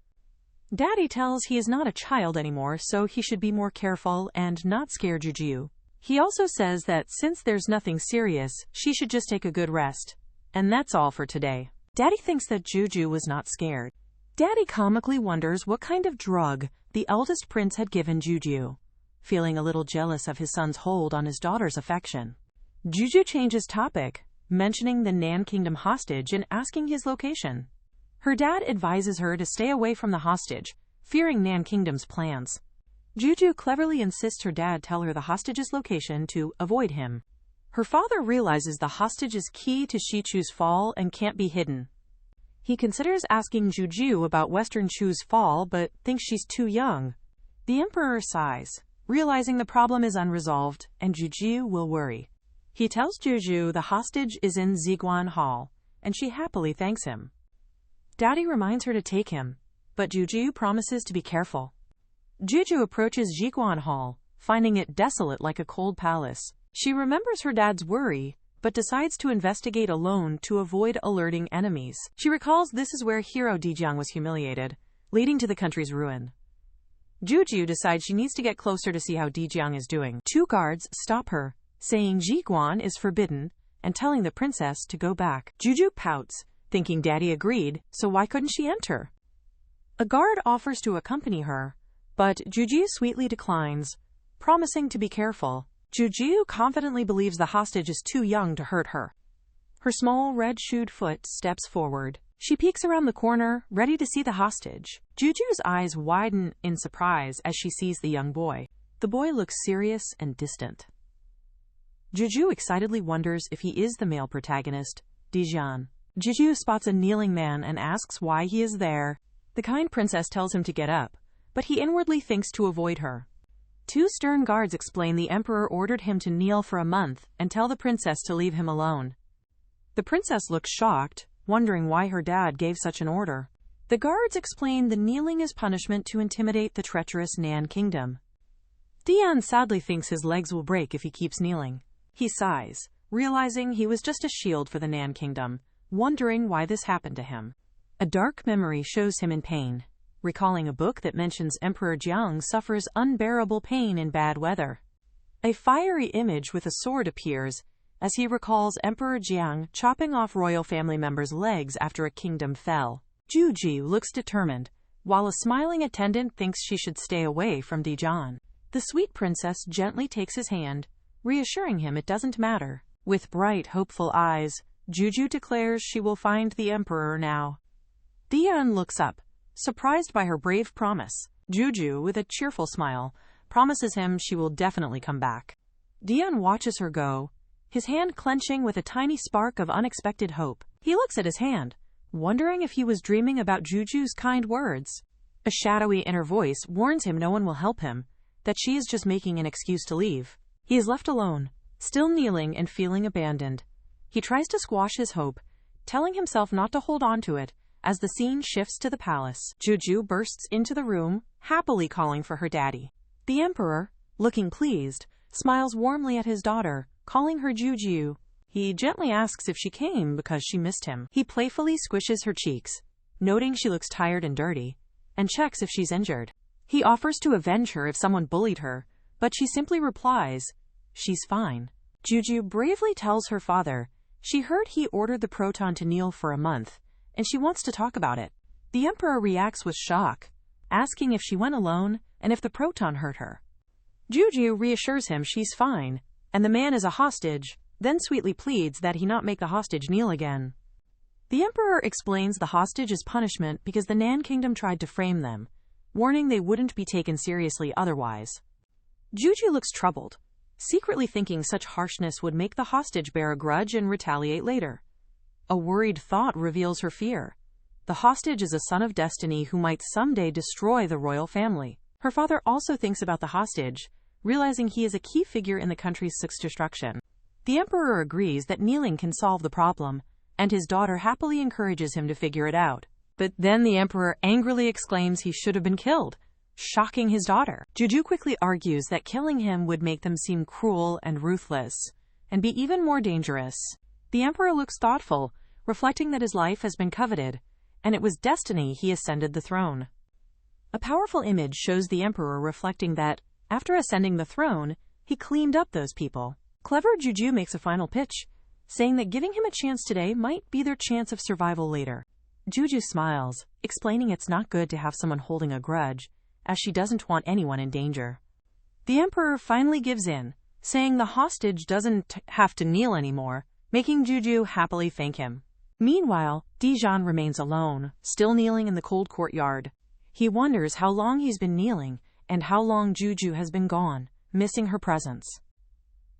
Daddy tells he is not a child anymore, so he should be more careful and not scare Guju. He also says that since there's nothing serious, she should just take a good rest. And that's all for today. Daddy thinks that Guju was not scared. Daddy comically wonders what kind of drug the eldest prince had given Guju, feeling a little jealous of his son's hold on his daughter's affection. Guju changes topic, mentioning the Nan Kingdom hostage and asking his location. Her dad advises her to stay away from the hostage, fearing Nan Kingdom's plans. Guju cleverly insists her dad tell her the hostage's location to avoid him. Her father realizes the hostage is key to Shichu's fall and can't be hidden. He considers asking Guju about Western Chu's fall, but thinks she's too young. The Emperor sighs, realizing the problem is unresolved, and Guju will worry. He tells Guju the hostage is in Ziguan Hall, and she happily thanks him. Daddy reminds her to take him, but Guju promises to be careful. Guju approaches Ziguan Hall, finding it desolate like a cold palace. She remembers her dad's worry, but decides to investigate alone to avoid alerting enemies. She recalls this is where hero Dijiang was humiliated, leading to the country's ruin. Guju decides she needs to get closer to see how Dijiang is doing. 2 guards stop her, saying Ziguan is forbidden, and telling the princess to go back. Guju pouts, thinking Daddy agreed, so why couldn't she enter? A guard offers to accompany her, but Guju sweetly declines, promising to be careful. Guju confidently believes the hostage is too young to hurt her. Her small red-shoed foot steps forward. She peeks around the corner, ready to see the hostage. Guju's eyes widen in surprise as she sees the young boy. The boy looks serious and distant. Guju excitedly wonders if he is the male protagonist, Dijiang. Guju spots a kneeling man and asks why he is there. The kind princess tells him to get up, but he inwardly thinks to avoid her. 2 stern guards explain the emperor ordered him to kneel for a month and tell the princess to leave him alone. The princess looks shocked, wondering why her dad gave such an order. The guards explain the kneeling is punishment to intimidate the treacherous Nan kingdom. Dian sadly thinks his legs will break if he keeps kneeling. He sighs, realizing he was just a shield for the Nan kingdom, wondering why this happened to him. A dark memory shows him in pain, recalling a book that mentions Emperor Jiang suffers unbearable pain in bad weather. A fiery image with a sword appears, as he recalls Emperor Jiang chopping off royal family members' legs after a kingdom fell. Guju looks determined, while a smiling attendant thinks she should stay away from Dijiang. The sweet princess gently takes his hand, reassuring him it doesn't matter. With bright, hopeful eyes, Guju declares she will find the emperor now. Dian looks up, surprised by her brave promise. Guju, with a cheerful smile, promises him she will definitely come back. Dian watches her go, his hand clenching with a tiny spark of unexpected hope. He looks at his hand, wondering if he was dreaming about Guju's kind words. A shadowy inner voice warns him no one will help him, that she is just making an excuse to leave. He is left alone, still kneeling and feeling abandoned. He tries to squash his hope, telling himself not to hold on to it, as the scene shifts to the palace. Guju bursts into the room, happily calling for her daddy. The emperor, looking pleased, smiles warmly at his daughter, calling her Guju. He gently asks if she came because she missed him. He playfully squishes her cheeks, noting she looks tired and dirty, and checks if she's injured. He offers to avenge her if someone bullied her, but she simply replies, she's fine. Guju bravely tells her father she heard he ordered the proton to kneel for a month, and she wants to talk about it. The emperor reacts with shock, asking if she went alone and if the proton hurt her. Guju reassures him she's fine, and the man is a hostage, then sweetly pleads that he not make the hostage kneel again. The emperor explains the hostage is punishment because the Nan kingdom tried to frame them, warning they wouldn't be taken seriously otherwise. Guju looks troubled, secretly thinking such harshness would make the hostage bear a grudge and retaliate later. A worried thought reveals her fear. The hostage is a son of destiny who might someday destroy the royal family. Her father also thinks about the hostage, realizing he is a key figure in the country's destruction. The emperor agrees that kneeling can solve the problem, and his daughter happily encourages him to figure it out. But then the emperor angrily exclaims he should have been killed, shocking his daughter. Guju quickly argues that killing him would make them seem cruel and ruthless, and be even more dangerous. The emperor looks thoughtful, reflecting that his life has been coveted, and it was destiny he ascended the throne. A powerful image shows the emperor reflecting that, after ascending the throne, he cleaned up those people. Clever Guju makes a final pitch, saying that giving him a chance today might be their chance of survival later. Guju smiles, explaining it's not good to have someone holding a grudge, as she doesn't want anyone in danger. The emperor finally gives in, saying the hostage doesn't have to kneel anymore, making Guju happily thank him. Meanwhile, Dijiang remains alone, still kneeling in the cold courtyard. He wonders how long he's been kneeling, and how long Guju has been gone, missing her presence.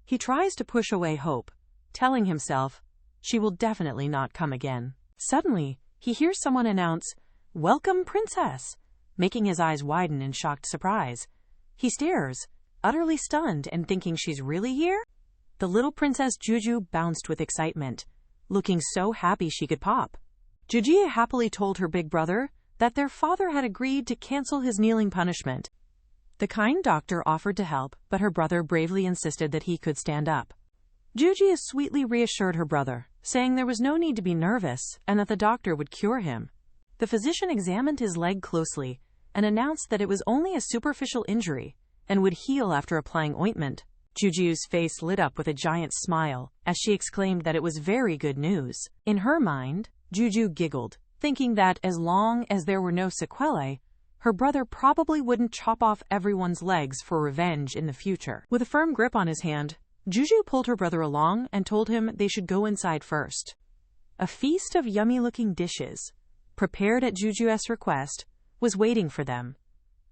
He tries to push away hope, telling himself, she will definitely not come again. Suddenly, he hears someone announce, "Welcome, Princess," making his eyes widen in shocked surprise. He stares, utterly stunned and thinking she's really here? The little Princess Guju bounced with excitement, looking so happy she could pop. Guju happily told her big brother that their father had agreed to cancel his kneeling punishment. The kind doctor offered to help, but her brother bravely insisted that he could stand up. Guju sweetly reassured her brother, saying there was no need to be nervous and that the doctor would cure him. The physician examined his leg closely and announced that it was only a superficial injury and would heal after applying ointment. Guju's face lit up with a giant smile as she exclaimed that it was very good news. In her mind, Guju giggled, thinking that as long as there were no sequelae, her brother probably wouldn't chop off everyone's legs for revenge in the future. With a firm grip on his hand, Guju pulled her brother along and told him they should go inside first. A feast of yummy-looking dishes, prepared at Guju's request, was waiting for them.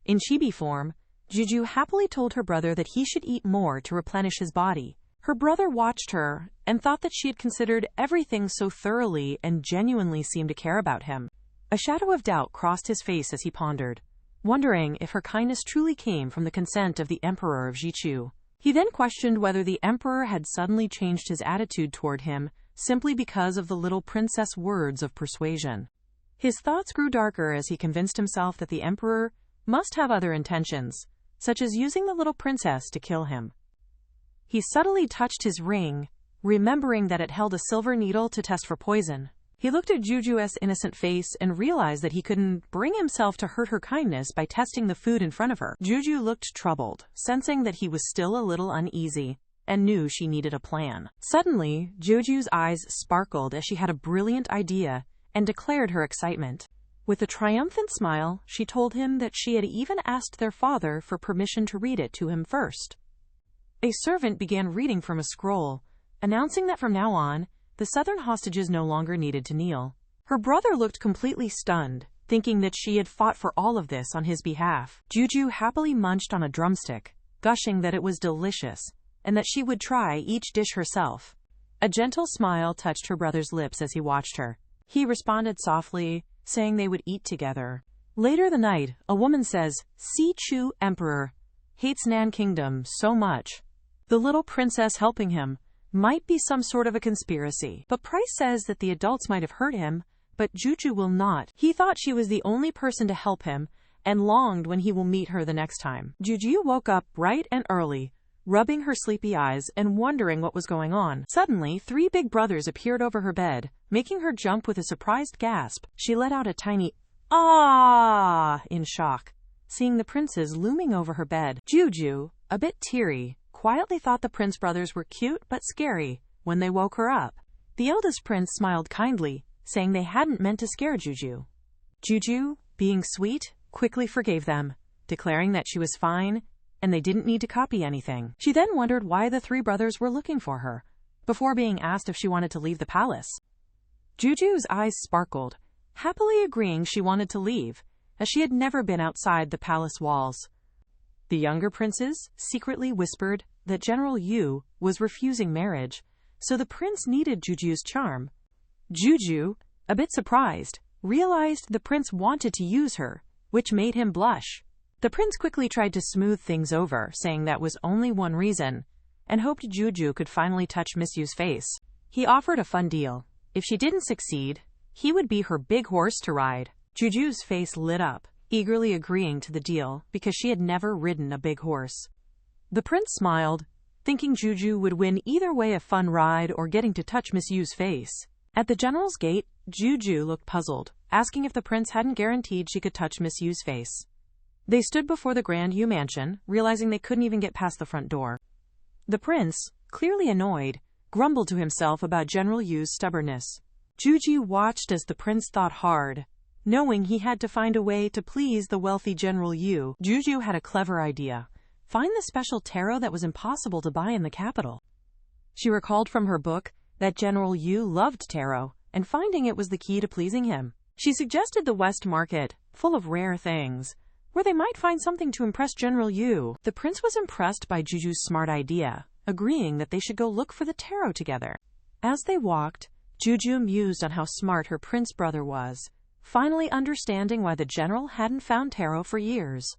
In chibi form, Guju happily told her brother that he should eat more to replenish his body. Her brother watched her and thought that she had considered everything so thoroughly and genuinely seemed to care about him. A shadow of doubt crossed his face as he pondered, wondering if her kindness truly came from the consent of the Emperor of Jichu. He then questioned whether the Emperor had suddenly changed his attitude toward him simply because of the little princess' words of persuasion. His thoughts grew darker as he convinced himself that the Emperor must have other intentions, such as using the little princess to kill him. He subtly touched his ring, remembering that it held a silver needle to test for poison. He looked at Guju's innocent face and realized that he couldn't bring himself to hurt her kindness by testing the food in front of her. Guju looked troubled, sensing that he was still a little uneasy, and knew she needed a plan. Suddenly, Guju's eyes sparkled as she had a brilliant idea and declared her excitement. With a triumphant smile, she told him that she had even asked their father for permission to read it to him first. A servant began reading from a scroll, announcing that from now on, the southern hostages no longer needed to kneel. Her brother looked completely stunned, thinking that she had fought for all of this on his behalf. Guju happily munched on a drumstick, gushing that it was delicious, and that she would try each dish herself. A gentle smile touched her brother's lips as he watched her. He responded softly, saying they would eat together. Later the night, a woman says, "Si Chu Emperor hates Nan Kingdom so much. The little princess helping him might be some sort of a conspiracy. But Price says that the adults might have hurt him, but Guju will not. He thought she was the only person to help him, and longed when he will meet her the next time." Guju woke up bright and early, rubbing her sleepy eyes and wondering what was going on. Suddenly, 3 big brothers appeared over her bed, making her jump with a surprised gasp. She let out a tiny "ah" in shock, seeing the princes looming over her bed. Guju, a bit teary, quietly thought the Prince brothers were cute but scary when they woke her up. The eldest prince smiled kindly, saying they hadn't meant to scare Guju. Guju, being sweet, quickly forgave them, declaring that she was fine and they didn't need to copy anything. She then wondered why the 3 brothers were looking for her, before being asked if she wanted to leave the palace. Guju's eyes sparkled, happily agreeing she wanted to leave, as she had never been outside the palace walls. The younger princes secretly whispered that General Yu was refusing marriage, so the prince needed Guju's charm. Guju, a bit surprised, realized the prince wanted to use her, which made him blush. The prince quickly tried to smooth things over, saying that was only one reason, and hoped Guju could finally touch Miss Yu's face. He offered a fun deal. If she didn't succeed, he would be her big horse to ride. Guju's face lit up, eagerly agreeing to the deal because she had never ridden a big horse. The prince smiled, thinking Guju would win either way, a fun ride or getting to touch Miss Yu's face. At the general's gate, Guju looked puzzled, asking if the prince hadn't guaranteed she could touch Miss Yu's face. They stood before the Grand Yu mansion, realizing they couldn't even get past the front door. The prince, clearly annoyed, grumbled to himself about General Yu's stubbornness. Guju watched as the prince thought hard, knowing he had to find a way to please the wealthy General Yu. Guju had a clever idea. Find the special tarot that was impossible to buy in the capital. She recalled from her book that General Yu loved tarot, and finding it was the key to pleasing him. She suggested the West Market, full of rare things, where they might find something to impress General Yu. The prince was impressed by Guju's smart idea, agreeing that they should go look for the tarot together. As they walked, Guju mused on how smart her prince brother was, finally understanding why the general hadn't found tarot for years.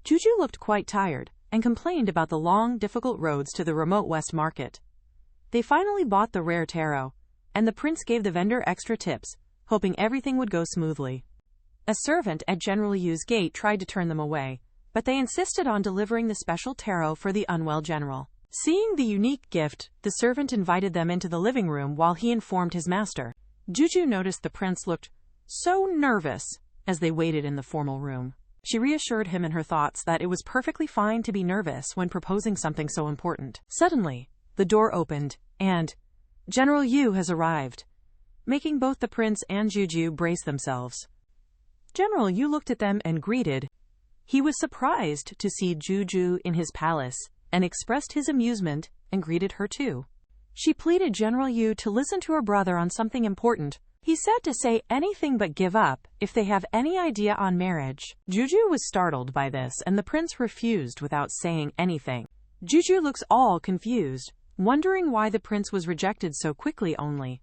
Guju looked quite tired and complained about the long, difficult roads to the remote West Market. They finally bought the rare tarot, and the prince gave the vendor extra tips, hoping everything would go smoothly. A servant at General Yu's gate tried to turn them away, but they insisted on delivering the special tarot for the unwell general. Seeing the unique gift, the servant invited them into the living room while he informed his master. Guju noticed the prince looked so nervous as they waited in the formal room. She reassured him in her thoughts that it was perfectly fine to be nervous when proposing something so important. Suddenly, the door opened, and General Yu has arrived, making both the prince and Guju brace themselves. General Yu looked at them and greeted. He was surprised to see Guju in his palace and expressed his amusement and greeted her too. She pleaded General Yu to listen to her brother on something important. He said to say anything but give up if they have any idea on marriage. Guju was startled by this, and the prince refused without saying anything. Guju looks all confused, wondering why the prince was rejected so quickly only.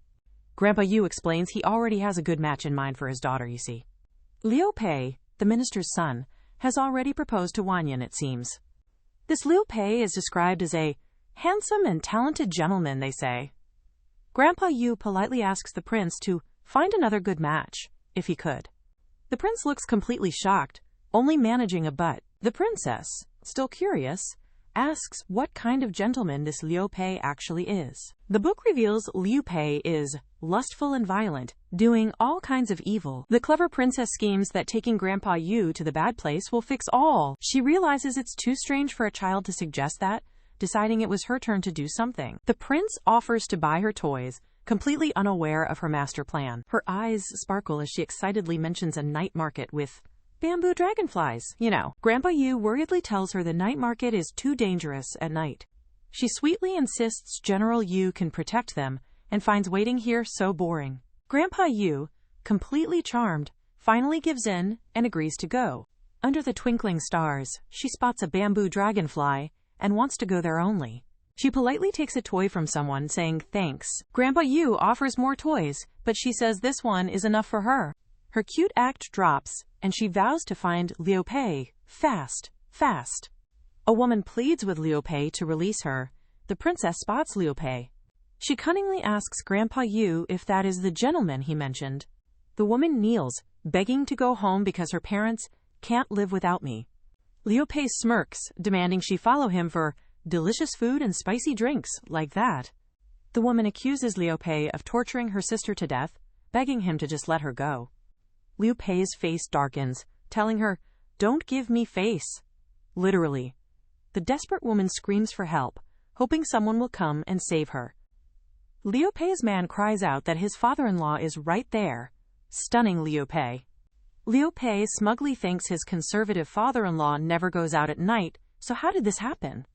Grandpa Yu explains he already has a good match in mind for his daughter, you see. Liu Pei, the minister's son, has already proposed to Wanyan, it seems. This Liu Pei is described as a handsome and talented gentleman, they say. Grandpa Yu politely asks the prince to find another good match, if he could. The prince looks completely shocked, only managing a but. The princess, still curious, asks what kind of gentleman this Liu Pei actually is. The book reveals Liu Pei is lustful and violent, doing all kinds of evil. The clever princess schemes that taking Grandpa Yu to the bad place will fix all. She realizes it's too strange for a child to suggest that, deciding it was her turn to do something. The prince offers to buy her toys, completely unaware of her master plan. Her eyes sparkle as she excitedly mentions a night market with bamboo dragonflies, you know. Grandpa Yu worriedly tells her the night market is too dangerous at night. She sweetly insists General Yu can protect them and finds waiting here so boring. Grandpa Yu, completely charmed, finally gives in and agrees to go. Under the twinkling stars, she spots a bamboo dragonfly and wants to go there only. She politely takes a toy from someone, saying thanks. Grandpa Yu offers more toys, but she says this one is enough for her. Her cute act drops, and she vows to find Liu Pei fast. A woman pleads with Liu Pei to release her. The princess spots Liu Pei. She cunningly asks Grandpa Yu if that is the gentleman he mentioned. The woman kneels, begging to go home because her parents can't live without me. Liu Pei smirks, demanding she follow him for delicious food and spicy drinks, like that. The woman accuses Liu Pei of torturing her sister to death, begging him to just let her go. Liu Pei's face darkens, telling her, "Don't give me face." Literally. The desperate woman screams for help, hoping someone will come and save her. Liu Pei's man cries out that his father-in-law is right there, stunning Liu Pei. Liu Pei smugly thinks his conservative father-in-law never goes out at night, so how did this happen?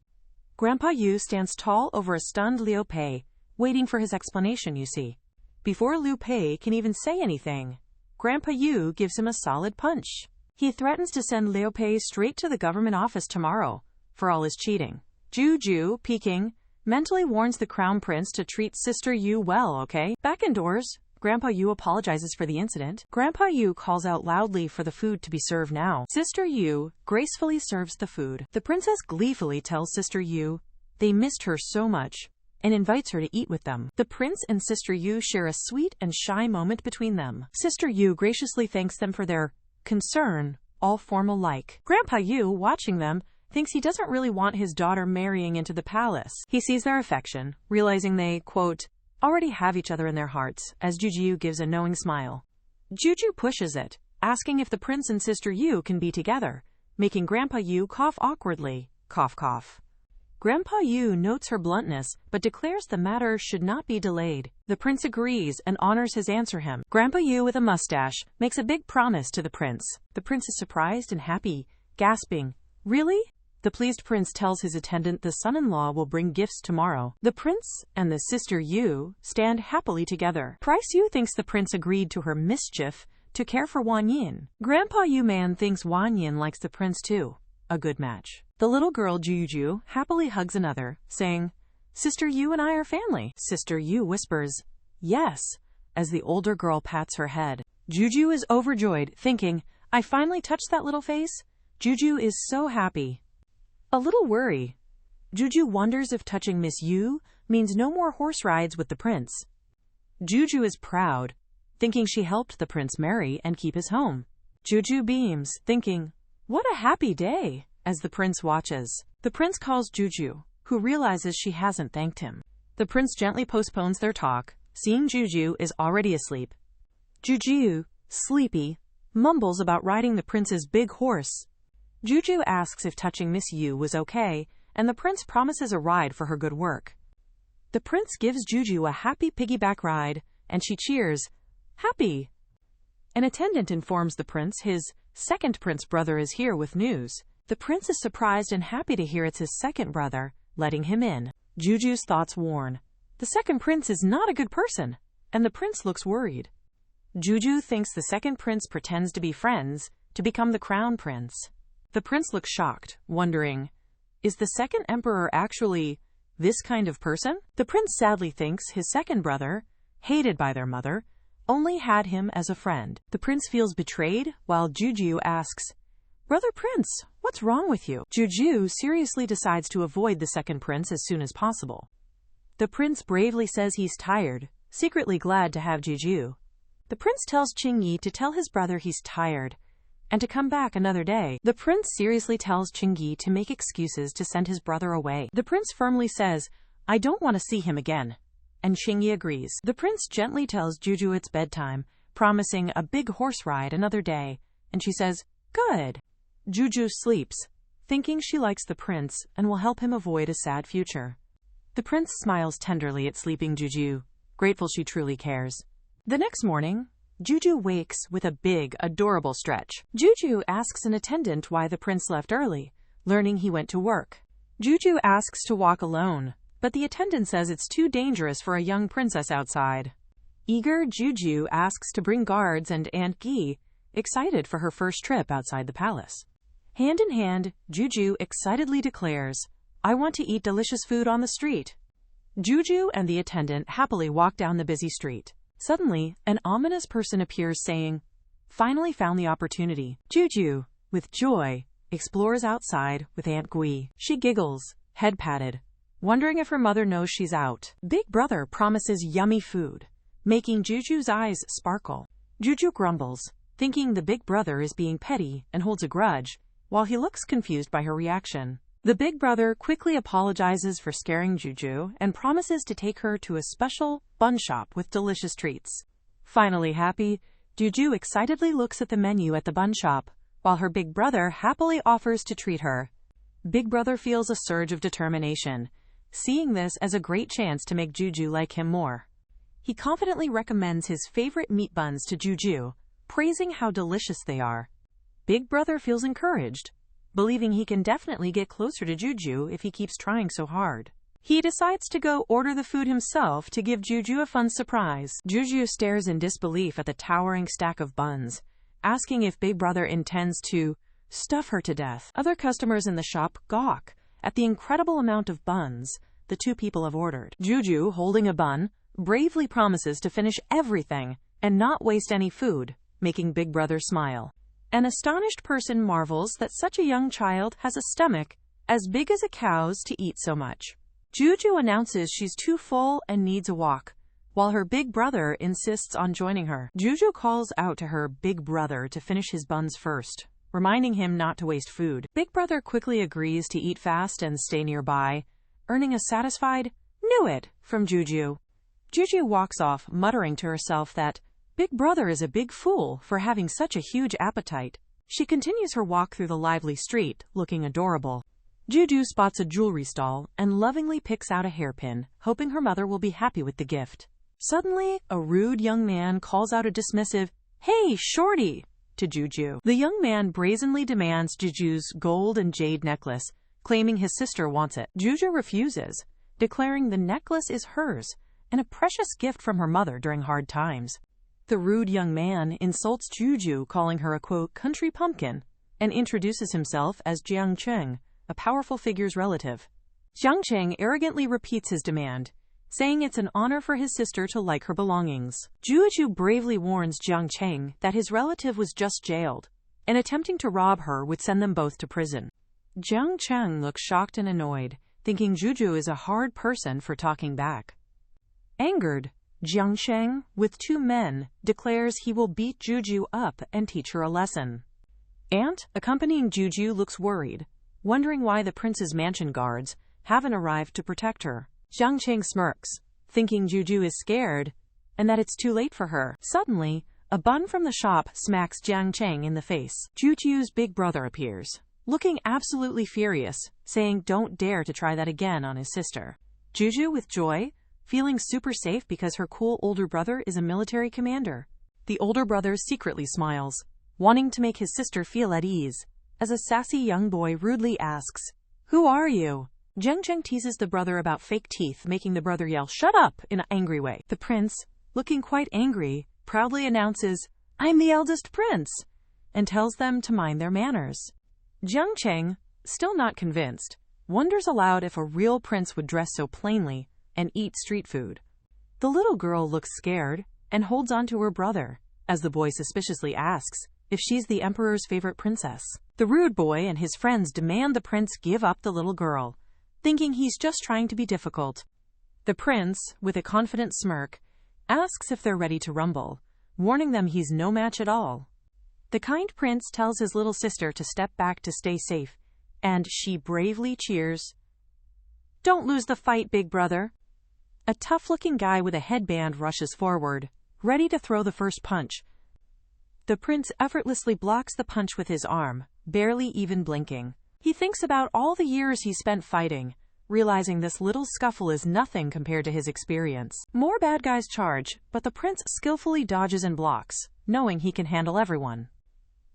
Grandpa Yu stands tall over a stunned Liu Pei, waiting for his explanation, you see. Before Liu Pei can even say anything, Grandpa Yu gives him a solid punch. He threatens to send Liu Pei straight to the government office tomorrow, for all his cheating. Guju, peeking, mentally warns the crown prince to treat Sister Yu well, okay? Back indoors, Grandpa Yu apologizes for the incident. Grandpa Yu calls out loudly for the food to be served now. Sister Yu gracefully serves the food. The princess gleefully tells Sister Yu they missed her so much and invites her to eat with them. The prince and Sister Yu share a sweet and shy moment between them. Sister Yu graciously thanks them for their concern, all formal-like. Grandpa Yu, watching them, thinks he doesn't really want his daughter marrying into the palace. He sees their affection, realizing they, quote, already have each other in their hearts, as Guju gives a knowing smile. Guju pushes it, asking if the prince and Sister Yu can be together, making Grandpa Yu cough awkwardly. Cough, cough. Grandpa Yu notes her bluntness, but declares the matter should not be delayed. The prince agrees and honors his answer him. Grandpa Yu, with a mustache, makes a big promise to the prince. The prince is surprised and happy, gasping, "Really?" The pleased prince tells his attendant the son-in-law will bring gifts tomorrow. The prince and the Sister Yu stand happily together. Price Yu thinks the prince agreed to her mischief to care for Wanyan. Grandpa Yu man thinks Wanyan likes the prince too. A good match. The little girl Juju happily hugs another, saying, "Sister Yu and I are family." Sister Yu whispers, "Yes," as the older girl pats her head. Juju is overjoyed, thinking, "I finally touched that little face." Juju is so happy. A little worry. Juju wonders if touching Miss Yu means no more horse rides with the prince. Juju is proud, thinking she helped the prince marry and keep his home. Juju beams, thinking, "What a happy day," as the prince watches. The prince calls Juju, who realizes she hasn't thanked him. The prince gently postpones their talk, seeing Juju is already asleep. Juju, sleepy, mumbles about riding the prince's big horse. Juju asks if touching Miss Yu was okay, and the prince promises a ride for her good work. The prince gives Juju a happy piggyback ride, and she cheers, "Happy!" An attendant informs the prince his second prince brother is here with news. The prince is surprised and happy to hear it's his second brother, letting him in. Juju's thoughts warn. The second prince is not a good person, and the prince looks worried. Juju thinks the second prince pretends to be friends to become the crown prince. The prince looks shocked, wondering, is the second emperor actually this kind of person? The prince sadly thinks his second brother, hated by their mother, only had him as a friend. The prince feels betrayed, while Juju asks, "Brother Prince, what's wrong with you?" Juju seriously decides to avoid the second prince as soon as possible. The prince bravely says he's tired, secretly glad to have Juju. The prince tells Qingyi to tell his brother he's tired, and to come back another day. The prince seriously tells Qingyi to make excuses to send his brother away. The prince firmly says, "I don't want to see him again," and Qingyi agrees. The prince gently tells Juju it's bedtime, promising a big horse ride another day, and she says, "Good." Juju sleeps, thinking she likes the prince and will help him avoid a sad future. The prince smiles tenderly at sleeping Juju, grateful she truly cares. The next morning, Juju wakes with a big, adorable stretch. Juju asks an attendant why the prince left early, learning he went to work. Juju asks to walk alone, but the attendant says it's too dangerous for a young princess outside. Eager, Juju asks to bring guards and Aunt Gi, excited for her first trip outside the palace. Hand in hand, Juju excitedly declares, "I want to eat delicious food on the street." Juju and the attendant happily walk down the busy street. Suddenly, an ominous person appears saying, "Finally found the opportunity." Juju, with joy, explores outside with Aunt Gui. She giggles, head patted, wondering if her mother knows she's out. Big Brother promises yummy food, making Juju's eyes sparkle. Juju grumbles, thinking the Big Brother is being petty and holds a grudge, while he looks confused by her reaction. The Big Brother quickly apologizes for scaring Juju and promises to take her to a special bun shop with delicious treats. Finally happy, Juju excitedly looks at the menu at the bun shop, while her Big Brother happily offers to treat her. Big Brother feels a surge of determination, seeing this as a great chance to make Juju like him more. He confidently recommends his favorite meat buns to Juju, praising how delicious they are. Big Brother feels encouraged, believing he can definitely get closer to Juju if he keeps trying so hard. He decides to go order the food himself to give Juju a fun surprise. Juju stares in disbelief at the towering stack of buns, asking if Big Brother intends to stuff her to death. Other customers in the shop gawk at the incredible amount of buns the two people have ordered. Juju, holding a bun, bravely promises to finish everything and not waste any food, making Big Brother smile. An astonished person marvels that such a young child has a stomach as big as a cow's to eat so much. Juju announces she's too full and needs a walk, while her Big Brother insists on joining her. Juju calls out to her Big Brother to finish his buns first, reminding him not to waste food. Big Brother quickly agrees to eat fast and stay nearby, earning a satisfied "knew it" from Juju. Juju walks off, muttering to herself that Big Brother is a big fool for having such a huge appetite. She continues her walk through the lively street, looking adorable. Juju spots a jewelry stall and lovingly picks out a hairpin, hoping her mother will be happy with the gift. Suddenly, a rude young man calls out a dismissive, "Hey, shorty!" to Juju. The young man brazenly demands Juju's gold and jade necklace, claiming his sister wants it. Juju refuses, declaring the necklace is hers and a precious gift from her mother during hard times. The rude young man insults Juju, calling her a, quote, country pumpkin, and introduces himself as Jiang Cheng, a powerful figure's relative. Jiang Cheng arrogantly repeats his demand, saying it's an honor for his sister to like her belongings. Guju bravely warns Jiang Cheng that his relative was just jailed, and attempting to rob her would send them both to prison. Jiang Cheng looks shocked and annoyed, thinking Guju is a hard person for talking back. Angered, Jiang Cheng, with 2 men, declares he will beat Guju up and teach her a lesson. Aunt, accompanying Guju, looks worried, wondering why the prince's mansion guards haven't arrived to protect her. Jiang Cheng smirks, thinking Guju is scared and that it's too late for her. Suddenly, a bun from the shop smacks Jiang Cheng in the face. Guju's big brother appears, looking absolutely furious, saying don't dare to try that again on his sister. Guju, with joy, feeling super safe because her cool older brother is a military commander. The older brother secretly smiles, wanting to make his sister feel at ease, as a sassy young boy rudely asks, "Who are you?" Jiang Cheng teases the brother about fake teeth, making the brother yell, "Shut up!" in an angry way. The prince, looking quite angry, proudly announces, "I'm the eldest prince," and tells them to mind their manners. Jiang Cheng, still not convinced, wonders aloud if a real prince would dress so plainly and eat street food. The little girl looks scared and holds on to her brother, as the boy suspiciously asks if she's the emperor's favorite princess. The rude boy and his friends demand the prince give up the little girl, thinking he's just trying to be difficult. The prince, with a confident smirk, asks if they're ready to rumble, warning them he's no match at all. The kind prince tells his little sister to step back to stay safe, and she bravely cheers. "Don't lose the fight, big brother." A tough-looking guy with a headband rushes forward, ready to throw the first punch. The prince effortlessly blocks the punch with his arm, barely even blinking. He thinks about all the years he spent fighting, realizing this little scuffle is nothing compared to his experience. More bad guys charge, but the prince skillfully dodges and blocks, knowing he can handle everyone.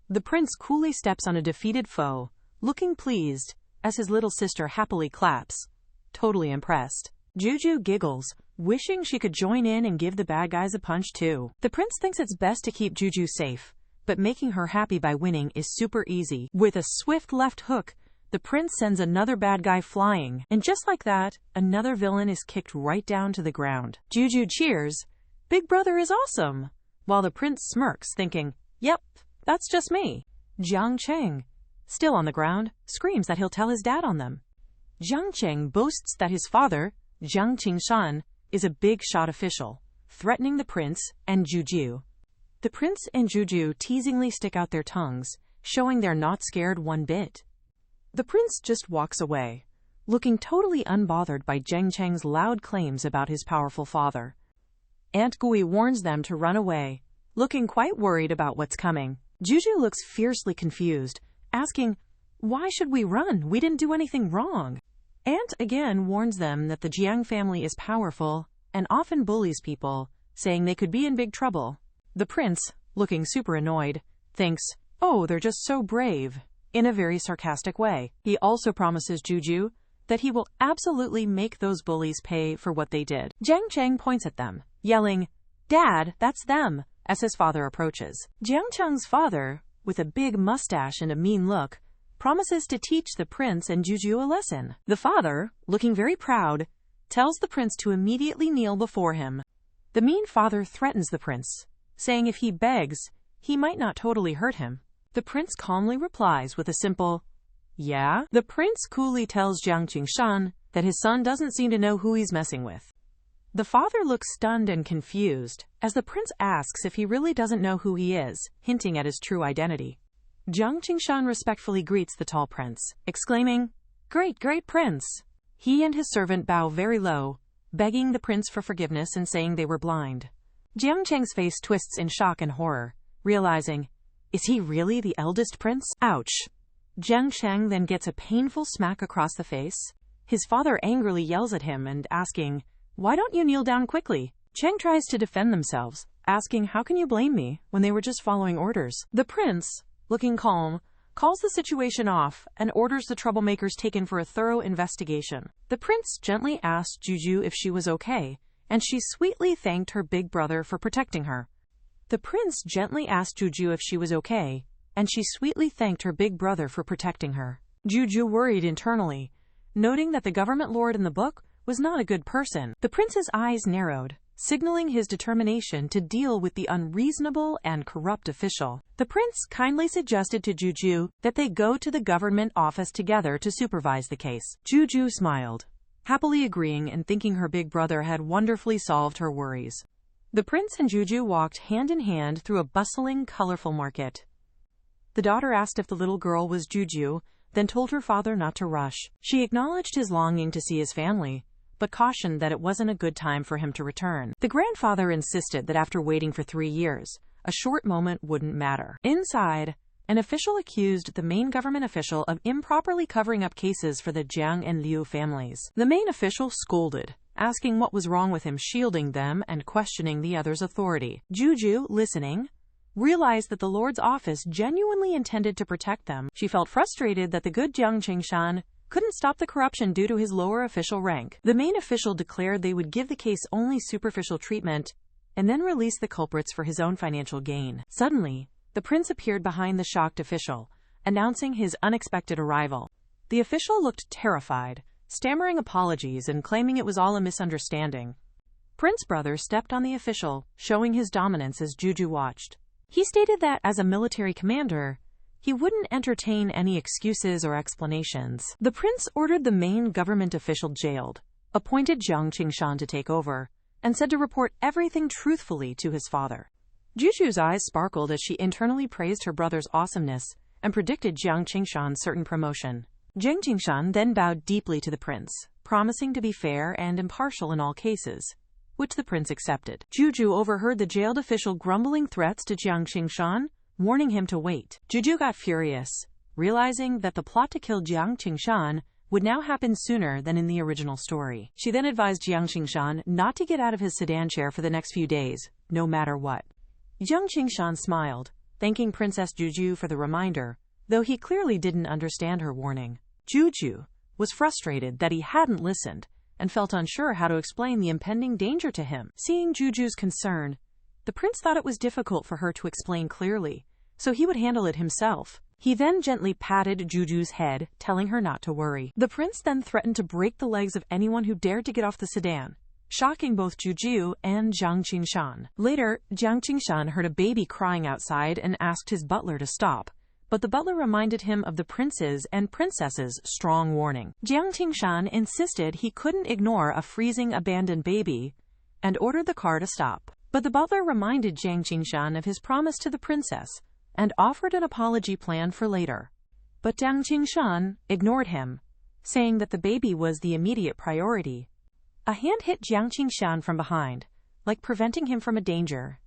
The prince coolly steps on a defeated foe, looking pleased, as his little sister happily claps, totally impressed. Guju giggles, wishing she could join in and give the bad guys a punch too. The prince thinks it's best to keep Guju safe, but making her happy by winning is super easy. With a swift left hook, the prince sends another bad guy flying, and just like that, another villain is kicked right down to the ground. Guju cheers, "Big brother is awesome," while the prince smirks, thinking, "Yep, that's just me." Jiang Cheng, still on the ground, screams that he'll tell his dad on them. Jiang Cheng boasts that his father, Jiang Qingshan, is a big shot official, threatening the prince and Guju. The prince and Guju teasingly stick out their tongues, showing they're not scared one bit. The prince just walks away, looking totally unbothered by Jiang Cheng's loud claims about his powerful father. Aunt Gui warns them to run away, looking quite worried about what's coming. Guju looks fiercely confused, asking, "Why should we run? We didn't do anything wrong." Aunt again warns them that the Jiang family is powerful and often bullies people, saying they could be in big trouble. The prince, looking super annoyed, thinks, "Oh, they're just so brave," in a very sarcastic way. He also promises Guju that he will absolutely make those bullies pay for what they did. Jiang Cheng points at them, yelling, "Dad, that's them," as his father approaches. Jiang Cheng's father, with a big mustache and a mean look, promises to teach the prince and Guju a lesson. The father, looking very proud, tells the prince to immediately kneel before him. The mean father threatens the prince, saying if he begs, he might not totally hurt him. The prince calmly replies with a simple, "Yeah?" The prince coolly tells Jiang Qingshan that his son doesn't seem to know who he's messing with. The father looks stunned and confused, as the prince asks if he really doesn't know who he is, hinting at his true identity. Jiang Qingshan respectfully greets the tall prince, exclaiming, "Great, great prince!" He and his servant bow very low, begging the prince for forgiveness and saying they were blind. Jiang Cheng's face twists in shock and horror, realizing, is he really the eldest prince? Ouch! Jiang Cheng then gets a painful smack across the face. His father angrily yells at him and asking, "Why don't you kneel down quickly?" Cheng tries to defend themselves, asking, "How can you blame me when they were just following orders?" The prince, looking calm, calls the situation off and orders the troublemakers taken for a thorough investigation. The prince gently asked Guju if she was okay, and she sweetly thanked her big brother for protecting her. The prince gently asked Guju if she was okay, and she sweetly thanked her big brother for protecting her. Guju worried internally, noting that the government lord in the book was not a good person. The prince's eyes narrowed, signaling his determination to deal with the unreasonable and corrupt official. The prince kindly suggested to Guju that they go to the government office together to supervise the case. Guju smiled, happily agreeing and thinking her big brother had wonderfully solved her worries. The prince and Guju walked hand in hand through a bustling, colorful market. The daughter asked if the little girl was Guju, then told her father not to rush. She acknowledged his longing to see his family, but cautioned that it wasn't a good time for him to return. The grandfather insisted that after waiting for 3 years, a short moment wouldn't matter. Inside, an official accused the main government official of improperly covering up cases for the Jiang and Liu families. The main official scolded, asking what was wrong with him shielding them and questioning the other's authority. Guju, listening, realized that the Lord's office genuinely intended to protect them. She felt frustrated that the good Jiang Qingshan couldn't stop the corruption due to his lower official rank. The main official declared they would give the case only superficial treatment and then release the culprits for his own financial gain. Suddenly, the prince appeared behind the shocked official, announcing his unexpected arrival. The official looked terrified, stammering apologies and claiming it was all a misunderstanding. Prince Brother stepped on the official, showing his dominance as Guju watched. He stated that, as a military commander, he wouldn't entertain any excuses or explanations. The prince ordered the main government official jailed, appointed Jiang Qingshan to take over, and said to report everything truthfully to his father. Guju's eyes sparkled as she internally praised her brother's awesomeness and predicted Jiang Qingshan's certain promotion. Jiang Qingshan then bowed deeply to the prince, promising to be fair and impartial in all cases, which the prince accepted. Guju overheard the jailed official grumbling threats to Jiang Qingshan, warning him to wait. Guju got furious, realizing that the plot to kill Jiang Qingshan would now happen sooner than in the original story. She then advised Jiang Qingshan not to get out of his sedan chair for the next few days, no matter what. Jiang Qingshan smiled, thanking Princess Guju for the reminder, though he clearly didn't understand her warning. Guju was frustrated that he hadn't listened and felt unsure how to explain the impending danger to him. Seeing Juju's concern, the prince thought it was difficult for her to explain clearly, so he would handle it himself. He then gently patted Juju's head, telling her not to worry. The prince then threatened to break the legs of anyone who dared to get off the sedan, shocking both Guju and Jiang Qingshan. Later, Jiang Qingshan heard a baby crying outside and asked his butler to stop, but the butler reminded him of the prince's and princess's strong warning. Jiang Qingshan insisted he couldn't ignore a freezing abandoned baby and ordered the car to stop. But the butler reminded Jiang Qingshan of his promise to the princess and offered an apology plan for later. But Jiang Qingshan ignored him, saying that the baby was the immediate priority. A hand hit Jiang Qingshan from behind, like preventing him from a danger,